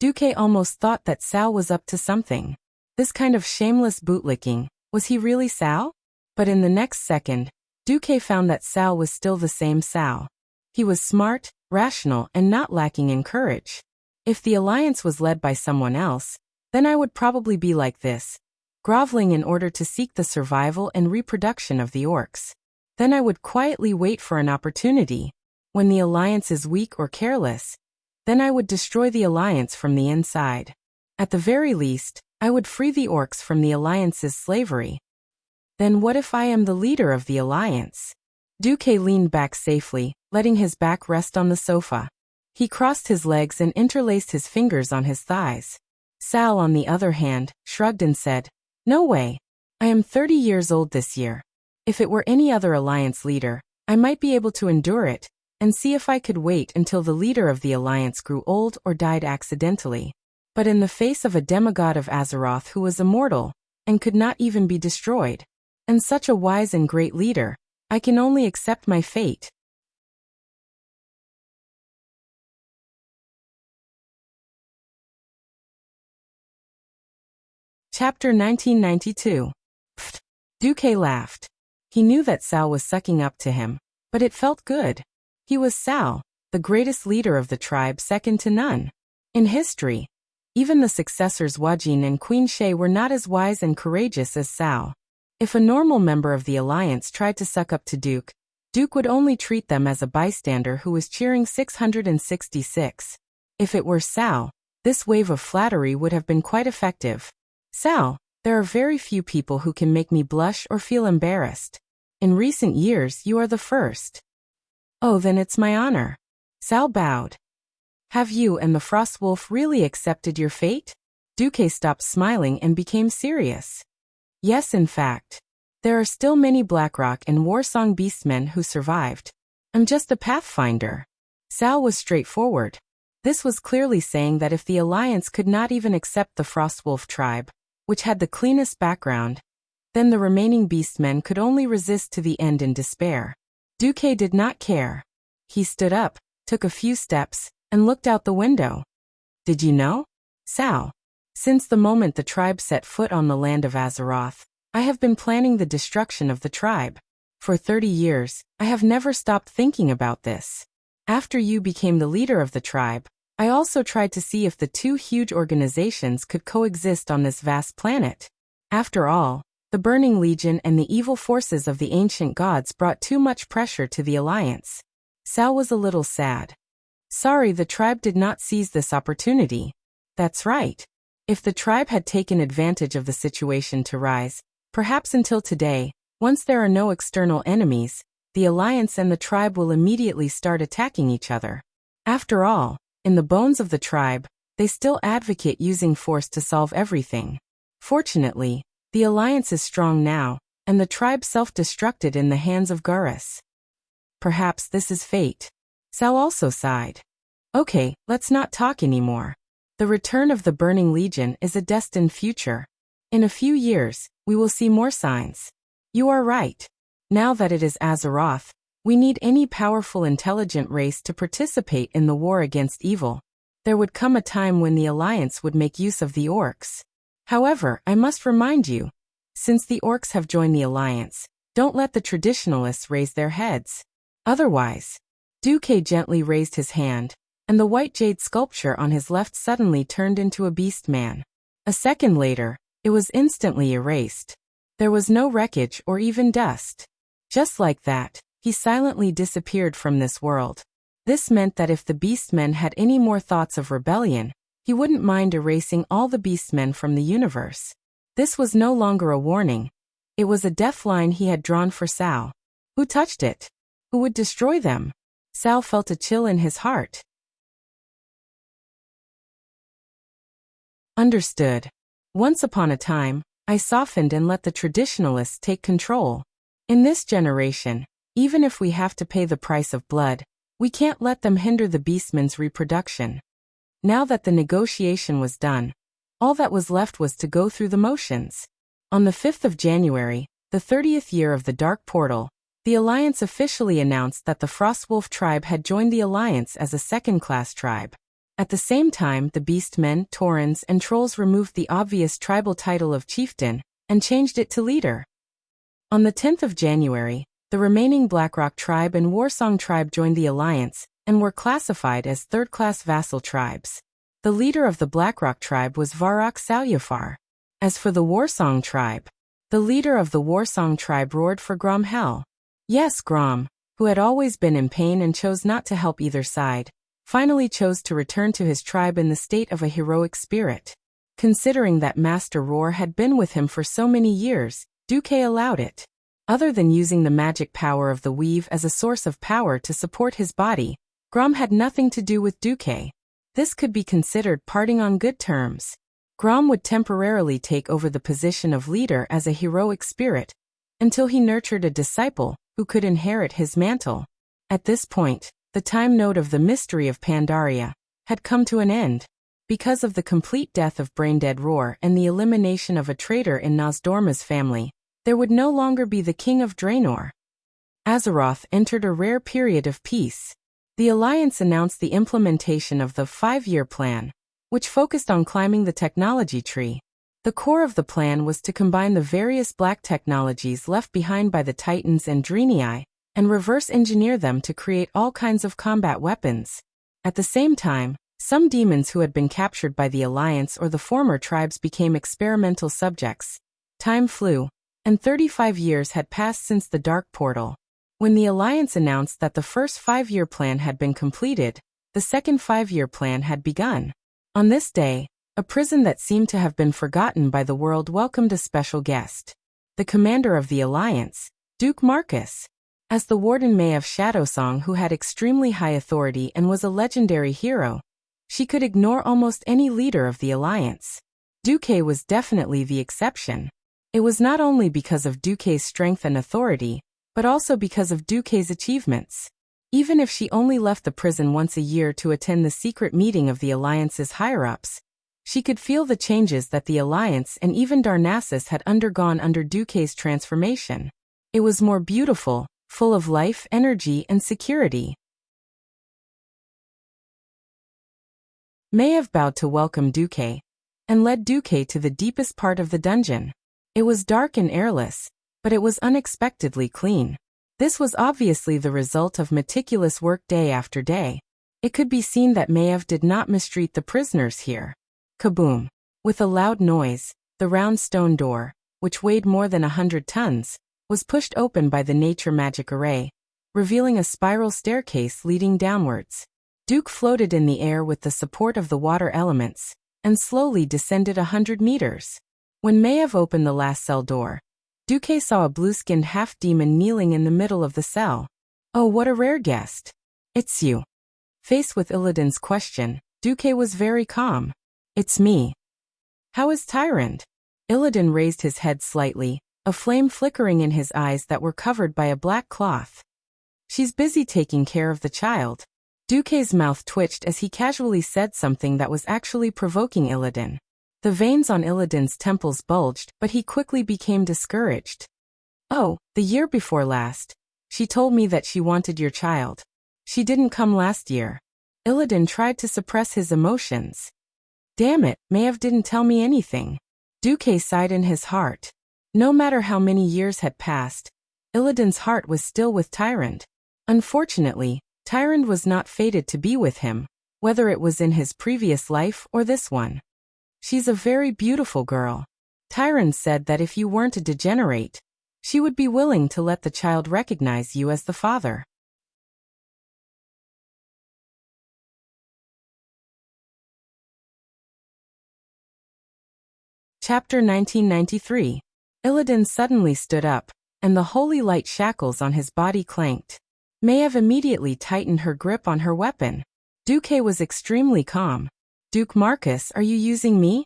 Duque almost thought that Sal was up to something. This kind of shameless bootlicking, was he really Sal? But in the next second, Duque found that Sal was still the same Sal. He was smart, rational, and not lacking in courage. If the alliance was led by someone else, then I would probably be like this, groveling in order to seek the survival and reproduction of the orcs. Then I would quietly wait for an opportunity. When the alliance is weak or careless, then I would destroy the alliance from the inside. At the very least, I would free the orcs from the alliance's slavery. Then what if I am the leader of the alliance? Duque leaned back safely, letting his back rest on the sofa. He crossed his legs and interlaced his fingers on his thighs. Sal, on the other hand, shrugged and said, "No way. I am 30 years old this year. If it were any other alliance leader, I might be able to endure it, and see if I could wait until the leader of the alliance grew old or died accidentally. But in the face of a demigod of Azeroth who was immortal, and could not even be destroyed, and such a wise and great leader, I can only accept my fate." Chapter 1992. Pfft. Duque laughed. He knew that Sal was sucking up to him, but it felt good. He was Sal, the greatest leader of the tribe, second to none. In history, even the successors Wajin and Queen Shay were not as wise and courageous as Sal. If a normal member of the alliance tried to suck up to Duke would only treat them as a bystander who was cheering 666. If it were Sal, this wave of flattery would have been quite effective. "Sal, there are very few people who can make me blush or feel embarrassed. In recent years, you are the first." "Oh, then it's my honor." Sal bowed. "Have you and the Frostwolf really accepted your fate?" Duque stopped smiling and became serious. "Yes, in fact. There are still many Blackrock and Warsong beastmen who survived. I'm just a pathfinder." Sal was straightforward. This was clearly saying that if the alliance could not even accept the Frostwolf tribe, which had the cleanest background, then the remaining beastmen could only resist to the end in despair. Duque did not care. He stood up, took a few steps, and looked out the window. "Did you know? Sal, Since the moment the tribe set foot on the land of Azeroth, I have been planning the destruction of the tribe. For 30 years, I have never stopped thinking about this. After you became the leader of the tribe, I also tried to see if the two huge organizations could coexist on this vast planet. After all, the Burning Legion and the evil forces of the ancient gods brought too much pressure to the alliance. Sal was a little sad. Sorry, the tribe did not seize this opportunity. That's right. If the tribe had taken advantage of the situation to rise, perhaps until today, once there are no external enemies, the alliance and the tribe will immediately start attacking each other. After all, in the bones of the tribe, they still advocate using force to solve everything. Fortunately, the alliance is strong now, and the tribe self-destructed in the hands of Garrus. Perhaps this is fate. Sal also sighed. Okay, let's not talk anymore. The return of the Burning Legion is a destined future. In a few years, we will see more signs. You are right. Now that it is Azeroth, we need any powerful intelligent race to participate in the war against evil. There would come a time when the Alliance would make use of the orcs. However, I must remind you, since the orcs have joined the Alliance, don't let the traditionalists raise their heads. Otherwise, Duque gently raised his hand, and the white jade sculpture on his left suddenly turned into a beast man. A second later, it was instantly erased. There was no wreckage or even dust. Just like that, he silently disappeared from this world. This meant that if the beastmen had any more thoughts of rebellion, he wouldn't mind erasing all the beastmen from the universe. This was no longer a warning. It was a death line he had drawn for Sal. Who touched it? Who would destroy them? Sal felt a chill in his heart. Understood. Once upon a time, I softened and let the traditionalists take control. In this generation, even if we have to pay the price of blood, we can't let them hinder the beastmen's reproduction. Now that the negotiation was done, all that was left was to go through the motions. On the 5th of January, the 30th year of the Dark Portal, the Alliance officially announced that the Frostwolf tribe had joined the Alliance as a second-class tribe. At the same time, the Beastmen, Taurens, and Trolls removed the obvious tribal title of Chieftain and changed it to Leader. On the 10th of January, the remaining Blackrock tribe and Warsong tribe joined the Alliance and were classified as third-class vassal tribes. The leader of the Blackrock tribe was Varrock Salyafar. As for the Warsong tribe, the leader of the Warsong tribe roared for Grom Hell. Yes, Grom, who had always been in pain and chose not to help either side, finally chose to return to his tribe in the state of a heroic spirit. Considering that Master Roar had been with him for so many years, Duque allowed it. Other than using the magic power of the weave as a source of power to support his body, Grom had nothing to do with Duque. This could be considered parting on good terms. Grom would temporarily take over the position of leader as a heroic spirit, until he nurtured a disciple who could inherit his mantle. At this point, the time node of the mystery of Pandaria had come to an end. Because of the complete death of Braindead Roar and the elimination of a traitor in Nozdorma's family, there would no longer be the King of Draenor. Azeroth entered a rare period of peace. The Alliance announced the implementation of the 5-year plan, which focused on climbing the technology tree. The core of the plan was to combine the various black technologies left behind by the Titans and Draenei, and reverse engineer them to create all kinds of combat weapons. At the same time, some demons who had been captured by the Alliance or the former tribes became experimental subjects. Time flew, and 35 years had passed since the Dark Portal. When the Alliance announced that the first 5-year plan had been completed, the second 5-year plan had begun. On this day, a prison that seemed to have been forgotten by the world welcomed a special guest. The commander of the Alliance, Duke Marcus. As the Warden May of Shadowsong, who had extremely high authority and was a legendary hero, she could ignore almost any leader of the Alliance. Duque was definitely the exception. It was not only because of Duque's strength and authority, but also because of Duque's achievements. Even if she only left the prison once a year to attend the secret meeting of the Alliance's higher-ups, she could feel the changes that the Alliance and even Darnassus had undergone under Duque's transformation. It was more beautiful, full of life, energy, and security. Mayev bowed to welcome Duque, and led Duque to the deepest part of the dungeon. It was dark and airless, but it was unexpectedly clean. This was obviously the result of meticulous work day after day. It could be seen that Maev did not mistreat the prisoners here. Kaboom! With a loud noise, the round stone door, which weighed more than 100 tons, was pushed open by the nature magic array, revealing a spiral staircase leading downwards. Duke floated in the air with the support of the water elements, and slowly descended 100 meters. When Maev opened the last cell door, Duque saw a blue-skinned half-demon kneeling in the middle of the cell. Oh, what a rare guest. It's you. Faced with Illidan's question, Duque was very calm. It's me. How is Tyrant? Illidan raised his head slightly, a flame flickering in his eyes that were covered by a black cloth. She's busy taking care of the child. Duque's mouth twitched as he casually said something that was actually provoking Illidan. The veins on Illidan's temples bulged, but he quickly became discouraged. Oh, the year before last. She told me that she wanted your child. She didn't come last year. Illidan tried to suppress his emotions. Damn it, Maev didn't tell me anything. Duque sighed in his heart. No matter how many years had passed, Illidan's heart was still with Tyrant. Unfortunately, Tyrant was not fated to be with him, whether it was in his previous life or this one. She's a very beautiful girl. Tyrant said that if you weren't a degenerate, she would be willing to let the child recognize you as the father. Chapter 1993. Illidan suddenly stood up, and the holy light shackles on his body clanked. Maev immediately tightened her grip on her weapon. Duque was extremely calm. Duke Marcus, are you using me?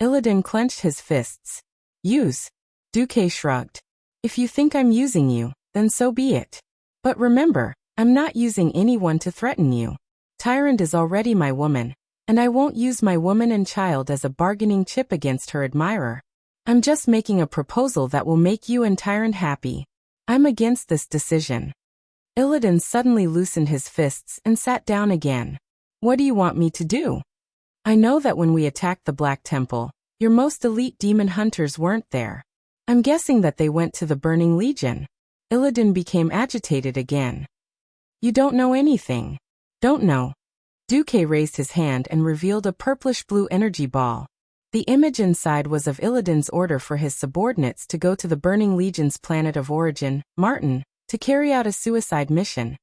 Illidan clenched his fists. Use. Duque shrugged. If you think I'm using you, then so be it. But remember, I'm not using anyone to threaten you. Tyrant is already my woman, and I won't use my woman and child as a bargaining chip against her admirer. I'm just making a proposal that will make you and Tyrant happy. I'm against this decision. Illidan suddenly loosened his fists and sat down again. What do you want me to do? I know that when we attacked the Black Temple, your most elite demon hunters weren't there. I'm guessing that they went to the Burning Legion. Illidan became agitated again. You don't know anything. Don't know. Duque raised his hand and revealed a purplish-blue energy ball. The image inside was of Illidan's order for his subordinates to go to the Burning Legion's planet of origin, Martin, to carry out a suicide mission.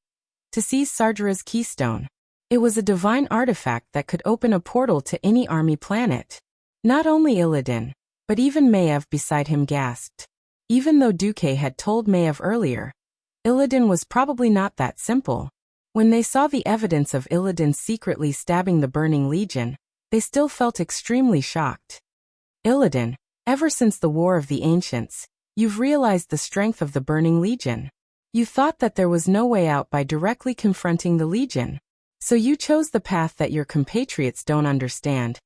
To seize Sardra's keystone. It was a divine artifact that could open a portal to any army planet. Not only Illidan, but even Maev beside him gasped. Even though Duque had told Maev earlier, Illidan was probably not that simple. When they saw the evidence of Illidan secretly stabbing the Burning Legion, they still felt extremely shocked. Illidan, ever since the War of the Ancients, you've realized the strength of the Burning Legion. You thought that there was no way out by directly confronting the Legion. So you chose the path that your compatriots don't understand.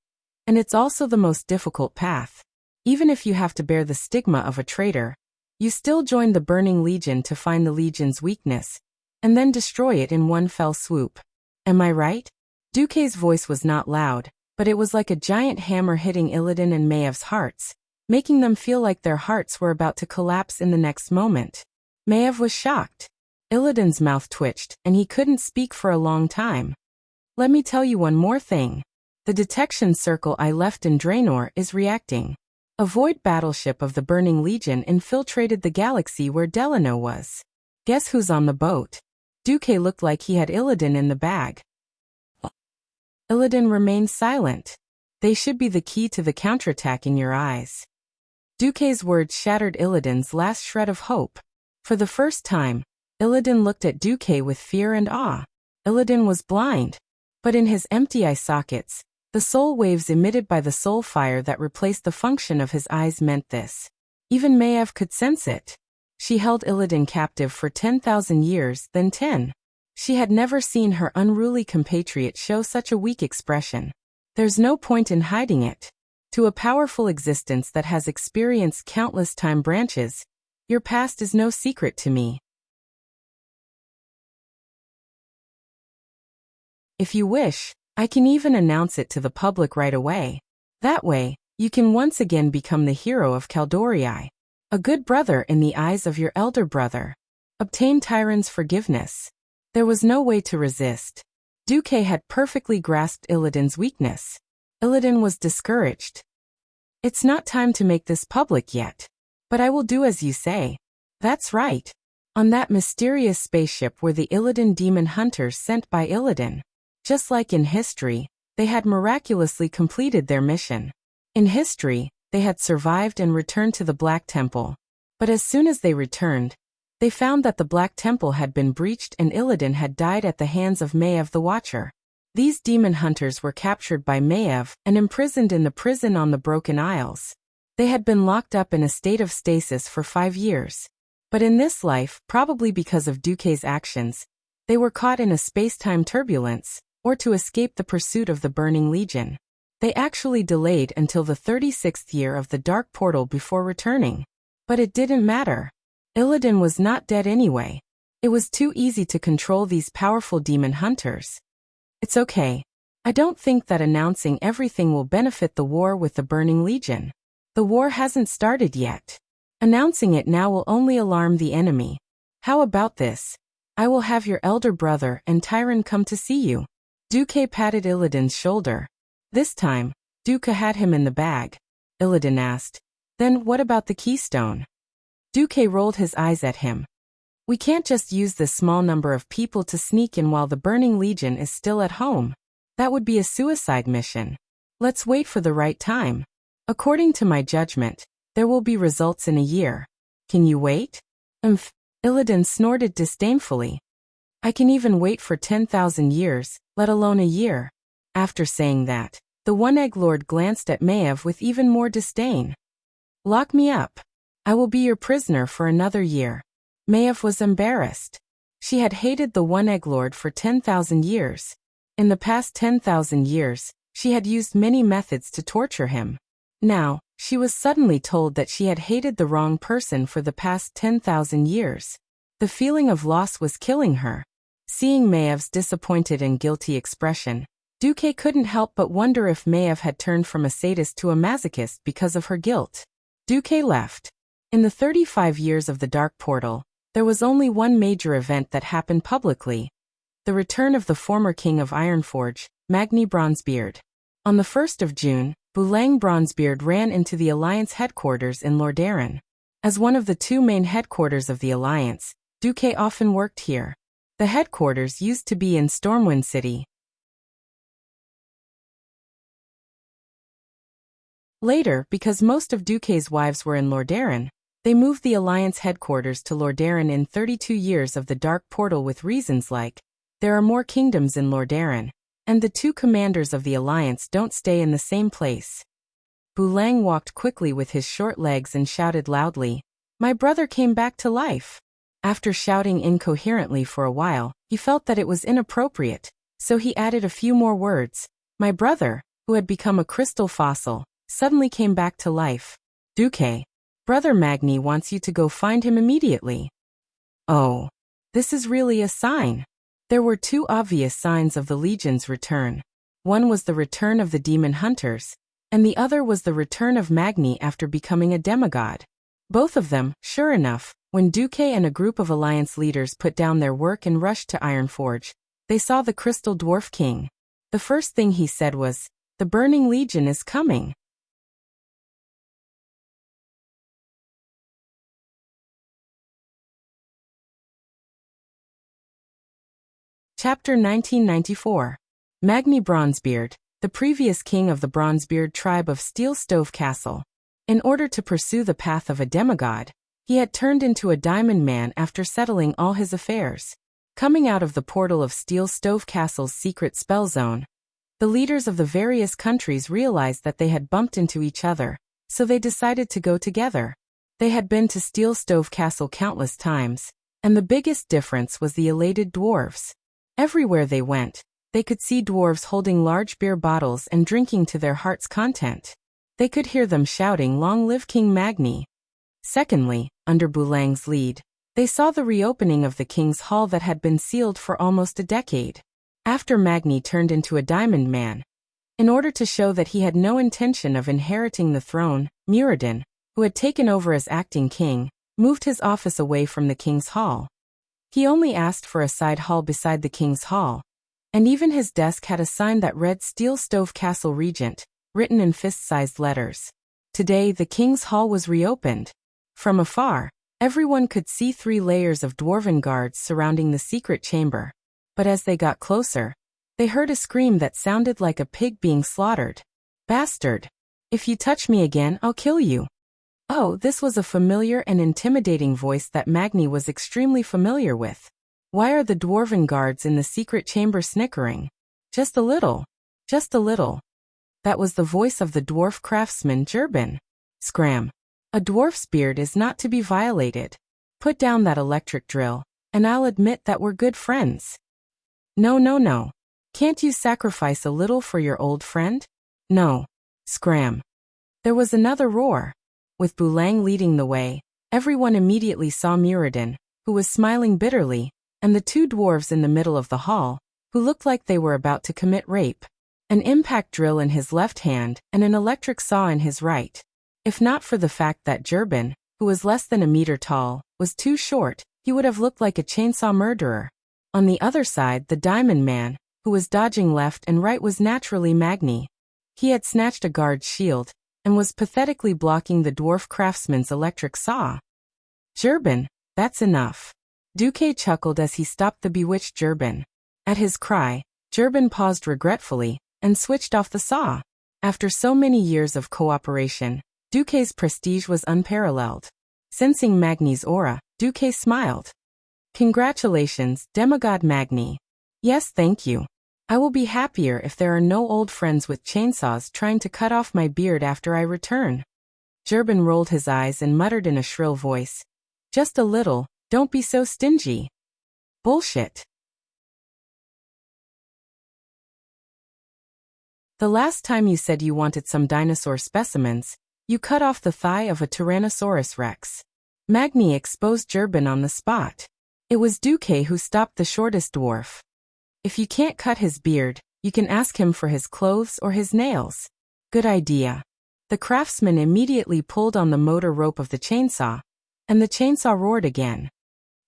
And it's also the most difficult path. Even if you have to bear the stigma of a traitor, you still joined the Burning Legion to find the Legion's weakness, and then destroy it in one fell swoop. Am I right? Duque's voice was not loud, but it was like a giant hammer hitting Illidan and Maev's hearts, making them feel like their hearts were about to collapse in the next moment. Maev was shocked. Illidan's mouth twitched, and he couldn't speak for a long time. Let me tell you one more thing. The detection circle I left in Draenor is reacting. A void battleship of the Burning Legion infiltrated the galaxy where Delano was. Guess who's on the boat? Duque looked like he had Illidan in the bag. Illidan remained silent. They should be the key to the counterattack in your eyes. Duque's words shattered Illidan's last shred of hope. For the first time, Illidan looked at Duque with fear and awe. Illidan was blind, but in his empty eye sockets, the soul waves emitted by the soul fire that replaced the function of his eyes meant this. Even Maev could sense it. She held Illidan captive for 10,000 years, then 10. She had never seen her unruly compatriot show such a weak expression. There's no point in hiding it. To a powerful existence that has experienced countless time branches, your past is no secret to me. If you wish, I can even announce it to the public right away. That way, you can once again become the hero of Kaldorii. A good brother in the eyes of your elder brother. Obtain Tyron's forgiveness. There was no way to resist. Duque had perfectly grasped Illidan's weakness. Illidan was discouraged. It's not time to make this public yet. But I will do as you say. That's right. On that mysterious spaceship were the Illidan demon hunters sent by Illidan. Just like in history, they had miraculously completed their mission. In history, they had survived and returned to the Black Temple. But as soon as they returned, they found that the Black Temple had been breached and Illidan had died at the hands of Maev the Watcher. These demon hunters were captured by Maev and imprisoned in the prison on the Broken Isles. They had been locked up in a state of stasis for 5 years. But in this life, probably because of Duque's actions, they were caught in a space-time turbulence, or to escape the pursuit of the Burning Legion. They actually delayed until the 36th year of the Dark Portal before returning. But it didn't matter. Illidan was not dead anyway. It was too easy to control these powerful demon hunters. It's okay. I don't think that announcing everything will benefit the war with the Burning Legion. The war hasn't started yet. Announcing it now will only alarm the enemy. How about this? I will have your elder brother and Tyron come to see you. Duque patted Illidan's shoulder. This time, Duque had him in the bag. Illidan asked, "Then what about the keystone?" Duque rolled his eyes at him. "We can't just use this small number of people to sneak in while the Burning Legion is still at home. That would be a suicide mission. Let's wait for the right time. According to my judgment, there will be results in a year. Can you wait?" Illidan snorted disdainfully. "I can even wait for 10,000 years, let alone a year." After saying that, the One-Egg Lord glanced at Maev with even more disdain. "Lock me up. I will be your prisoner for another year." Maev was embarrassed. She had hated the One-Egg Lord for 10,000 years. In the past 10,000 years, she had used many methods to torture him. Now, she was suddenly told that she had hated the wrong person for the past 10,000 years. The feeling of loss was killing her. Seeing Maev's disappointed and guilty expression, Duque couldn't help but wonder if Maev had turned from a sadist to a masochist because of her guilt. Duque left. In the 35 years of the Dark Portal, there was only one major event that happened publicly: the return of the former king of Ironforge, Magni Bronzebeard. On the 1st of June, Bulang Bronzebeard ran into the Alliance headquarters in Lordaeron. As one of the 2 main headquarters of the Alliance, Duque often worked here. The headquarters used to be in Stormwind City. Later, because most of Duque's wives were in Lordaeron, they moved the Alliance headquarters to Lordaeron in 32 years of the Dark Portal with reasons like, there are more kingdoms in Lordaeron, and the 2 commanders of the Alliance don't stay in the same place. Bulang walked quickly with his short legs and shouted loudly, "My brother came back to life." After shouting incoherently for a while, he felt that it was inappropriate, so he added a few more words. My brother, who had become a crystal fossil, suddenly came back to life. "Duque, Brother Magni wants you to go find him immediately." Oh, this is really a sign. There were 2 obvious signs of the Legion's return. One was the return of the demon hunters, and the other was the return of Magni after becoming a demigod. Both of them, sure enough, when Duque and a group of Alliance leaders put down their work and rushed to Ironforge, they saw the Crystal Dwarf King. The first thing he said was, "The Burning Legion is coming." Chapter 1994. Magni Bronzebeard, the previous king of the Bronzebeard tribe of Steel Stove Castle. In order to pursue the path of a demigod, he had turned into a diamond man after settling all his affairs. Coming out of the portal of Steel Stove Castle's secret spell zone, the leaders of the various countries realized that they had bumped into each other, so they decided to go together. They had been to Steel Stove Castle countless times, and the biggest difference was the elated dwarves. Everywhere they went, they could see dwarves holding large beer bottles and drinking to their heart's content. They could hear them shouting, "Long live King Magni." Secondly, under Bulang's lead, they saw the reopening of the King's Hall that had been sealed for almost a decade. After Magni turned into a diamond man, In order to show that he had no intention of inheriting the throne, Muradin, who had taken over as acting king, moved his office away from the king's hall. He only asked for a side hall beside the king's hall, and even his desk had a sign that read Steel Stove Castle Regent, written in fist-sized letters. Today the king's hall was reopened. From afar, everyone could see 3 layers of dwarven guards surrounding the secret chamber. But as they got closer, they heard a scream that sounded like a pig being slaughtered. "Bastard! If you touch me again, I'll kill you." Oh, this was a familiar and intimidating voice that Magni was extremely familiar with. Why are the dwarven guards in the secret chamber snickering? Just a little. Just a little. That was the voice of the dwarf craftsman Jurbin. Scram. A dwarf's beard is not to be violated. Put down that electric drill, and I'll admit that we're good friends. No, no, no. Can't you sacrifice a little for your old friend? No. Scram. There was another roar. With Bulang leading the way, everyone immediately saw Muradin, who was smiling bitterly, and the 2 dwarves in the middle of the hall, who looked like they were about to commit rape. An impact drill in his left hand and an electric saw in his right. If not for the fact that Jurbin, who was less than a meter tall, was too short, he would have looked like a chainsaw murderer. On the other side, the Diamond Man, who was dodging left and right, was naturally Magni. He had snatched a guard's shield, and was pathetically blocking the dwarf craftsman's electric saw. "Jurbin, that's enough." Duque chuckled as he stopped the bewitched Jurbin. At his cry, Jurbin paused regretfully, and switched off the saw. After so many years of cooperation, Duque's prestige was unparalleled. Sensing Magni's aura, Duque smiled. "Congratulations, Demigod Magni." "Yes, thank you. I will be happier if there are no old friends with chainsaws trying to cut off my beard after I return." Jurbin rolled his eyes and muttered in a shrill voice. "Just a little, don't be so stingy." "Bullshit." The last time you said you wanted some dinosaur specimens, you cut off the thigh of a Tyrannosaurus Rex. Magni exposed Jurbin on the spot. It was Duque who stopped the shortest dwarf. If you can't cut his beard, you can ask him for his clothes or his nails. Good idea. The craftsman immediately pulled on the motor rope of the chainsaw, and the chainsaw roared again.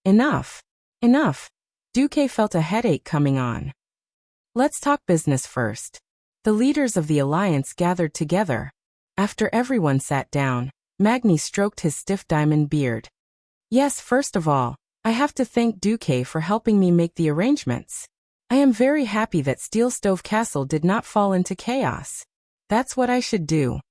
Enough. Enough. Duque felt a headache coming on. Let's talk business first. The leaders of the alliance gathered together. After everyone sat down, Magni stroked his stiff diamond beard. Yes, first of all, I have to thank Duque for helping me make the arrangements. I am very happy that Steel Stove Castle did not fall into chaos. That's what I should do.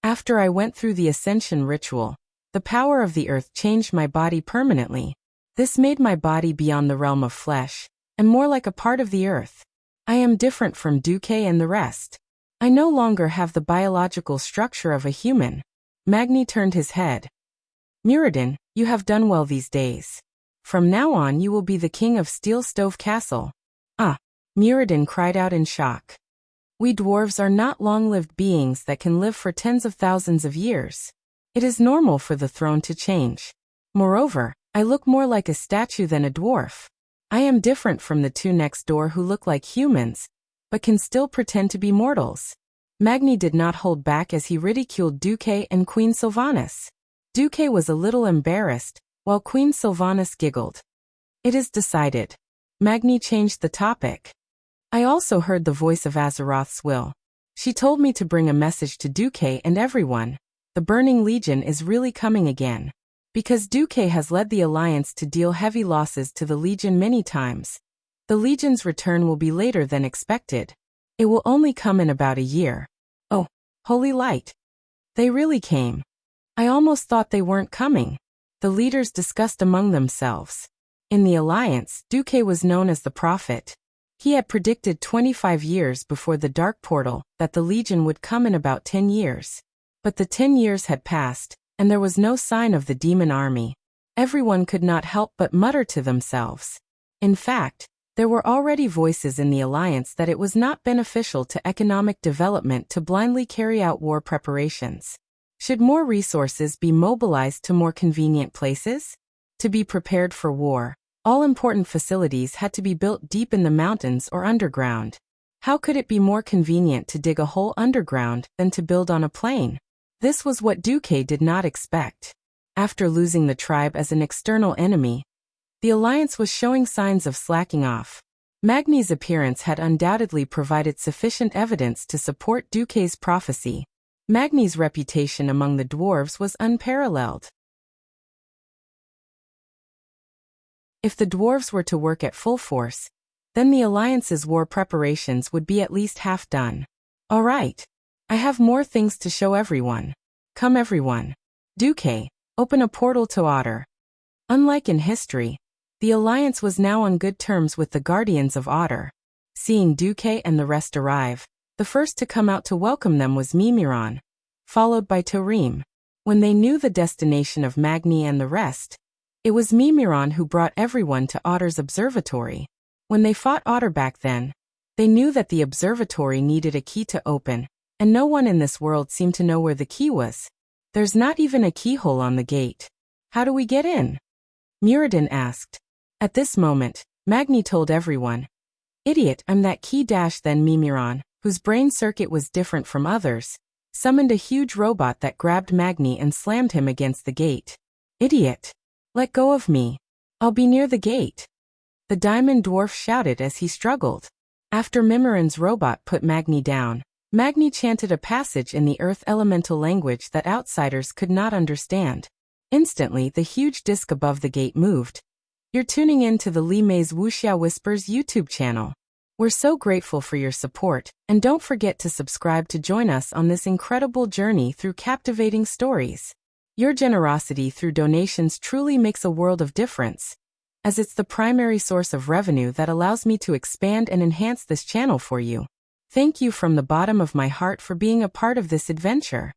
After I went through the ascension ritual, the power of the earth changed my body permanently. This made my body beyond the realm of flesh, and more like a part of the earth. I am different from Duque and the rest. I no longer have the biological structure of a human. Magni turned his head. Muradin, you have done well these days. From now on you will be the king of Steel Stove Castle. Ah! Muradin cried out in shock. We dwarves are not long-lived beings that can live for tens of thousands of years. It is normal for the throne to change. Moreover, I look more like a statue than a dwarf. I am different from the 2 next door who look like humans, but can still pretend to be mortals. Magni did not hold back as he ridiculed Duque and Queen Sylvanas. Duque was a little embarrassed, while Queen Sylvanas giggled. It is decided. Magni changed the topic. I also heard the voice of Azeroth's will. She told me to bring a message to Duque and everyone. The Burning Legion is really coming again. Because Duque has led the Alliance to deal heavy losses to the Legion many times, the Legion's return will be later than expected. It will only come in about a year. Oh, holy light. They really came. I almost thought they weren't coming. The leaders discussed among themselves. In the Alliance, Duque was known as the Prophet. He had predicted 25 years before the Dark Portal that the Legion would come in about 10 years. But the 10 years had passed, and there was no sign of the demon army. Everyone could not help but mutter to themselves. In fact, there were already voices in the Alliance that it was not beneficial to economic development to blindly carry out war preparations. Should more resources be mobilized to more convenient places? To be prepared for war, all important facilities had to be built deep in the mountains or underground. How could it be more convenient to dig a hole underground than to build on a plain? This was what Duque did not expect. After losing the tribe as an external enemy, the alliance was showing signs of slacking off. Magni's appearance had undoubtedly provided sufficient evidence to support Duque's prophecy. Magni's reputation among the dwarves was unparalleled. If the dwarves were to work at full force, then the alliance's war preparations would be at least half done. All right. I have more things to show everyone. Come everyone. Duque, open a portal to Otter. Unlike in history, the alliance was now on good terms with the guardians of Otter. Seeing Duque and the rest arrive, the first to come out to welcome them was Mimiron, followed by Tarim. When they knew the destination of Magni and the rest, it was Mimiron who brought everyone to Otter's observatory. When they fought Otter back then, they knew that the observatory needed a key to open, and no one in this world seemed to know where the key was. There's not even a keyhole on the gate. How do we get in? Muradin asked. At this moment, Magni told everyone, "Idiot, I'm that key." Then Mimiron, whose brain circuit was different from others, summoned a huge robot that grabbed Magni and slammed him against the gate. "Idiot! Let go of me. I'll be near the gate." The diamond dwarf shouted as he struggled. After Mimiron's robot put Magni down, Magni chanted a passage in the earth elemental language that outsiders could not understand. Instantly, the huge disc above the gate moved. You're tuning in to the Li Mei's Wuxia Whispers YouTube channel. We're so grateful for your support, and don't forget to subscribe to join us on this incredible journey through captivating stories. Your generosity through donations truly makes a world of difference, as it's the primary source of revenue that allows me to expand and enhance this channel for you. Thank you from the bottom of my heart for being a part of this adventure.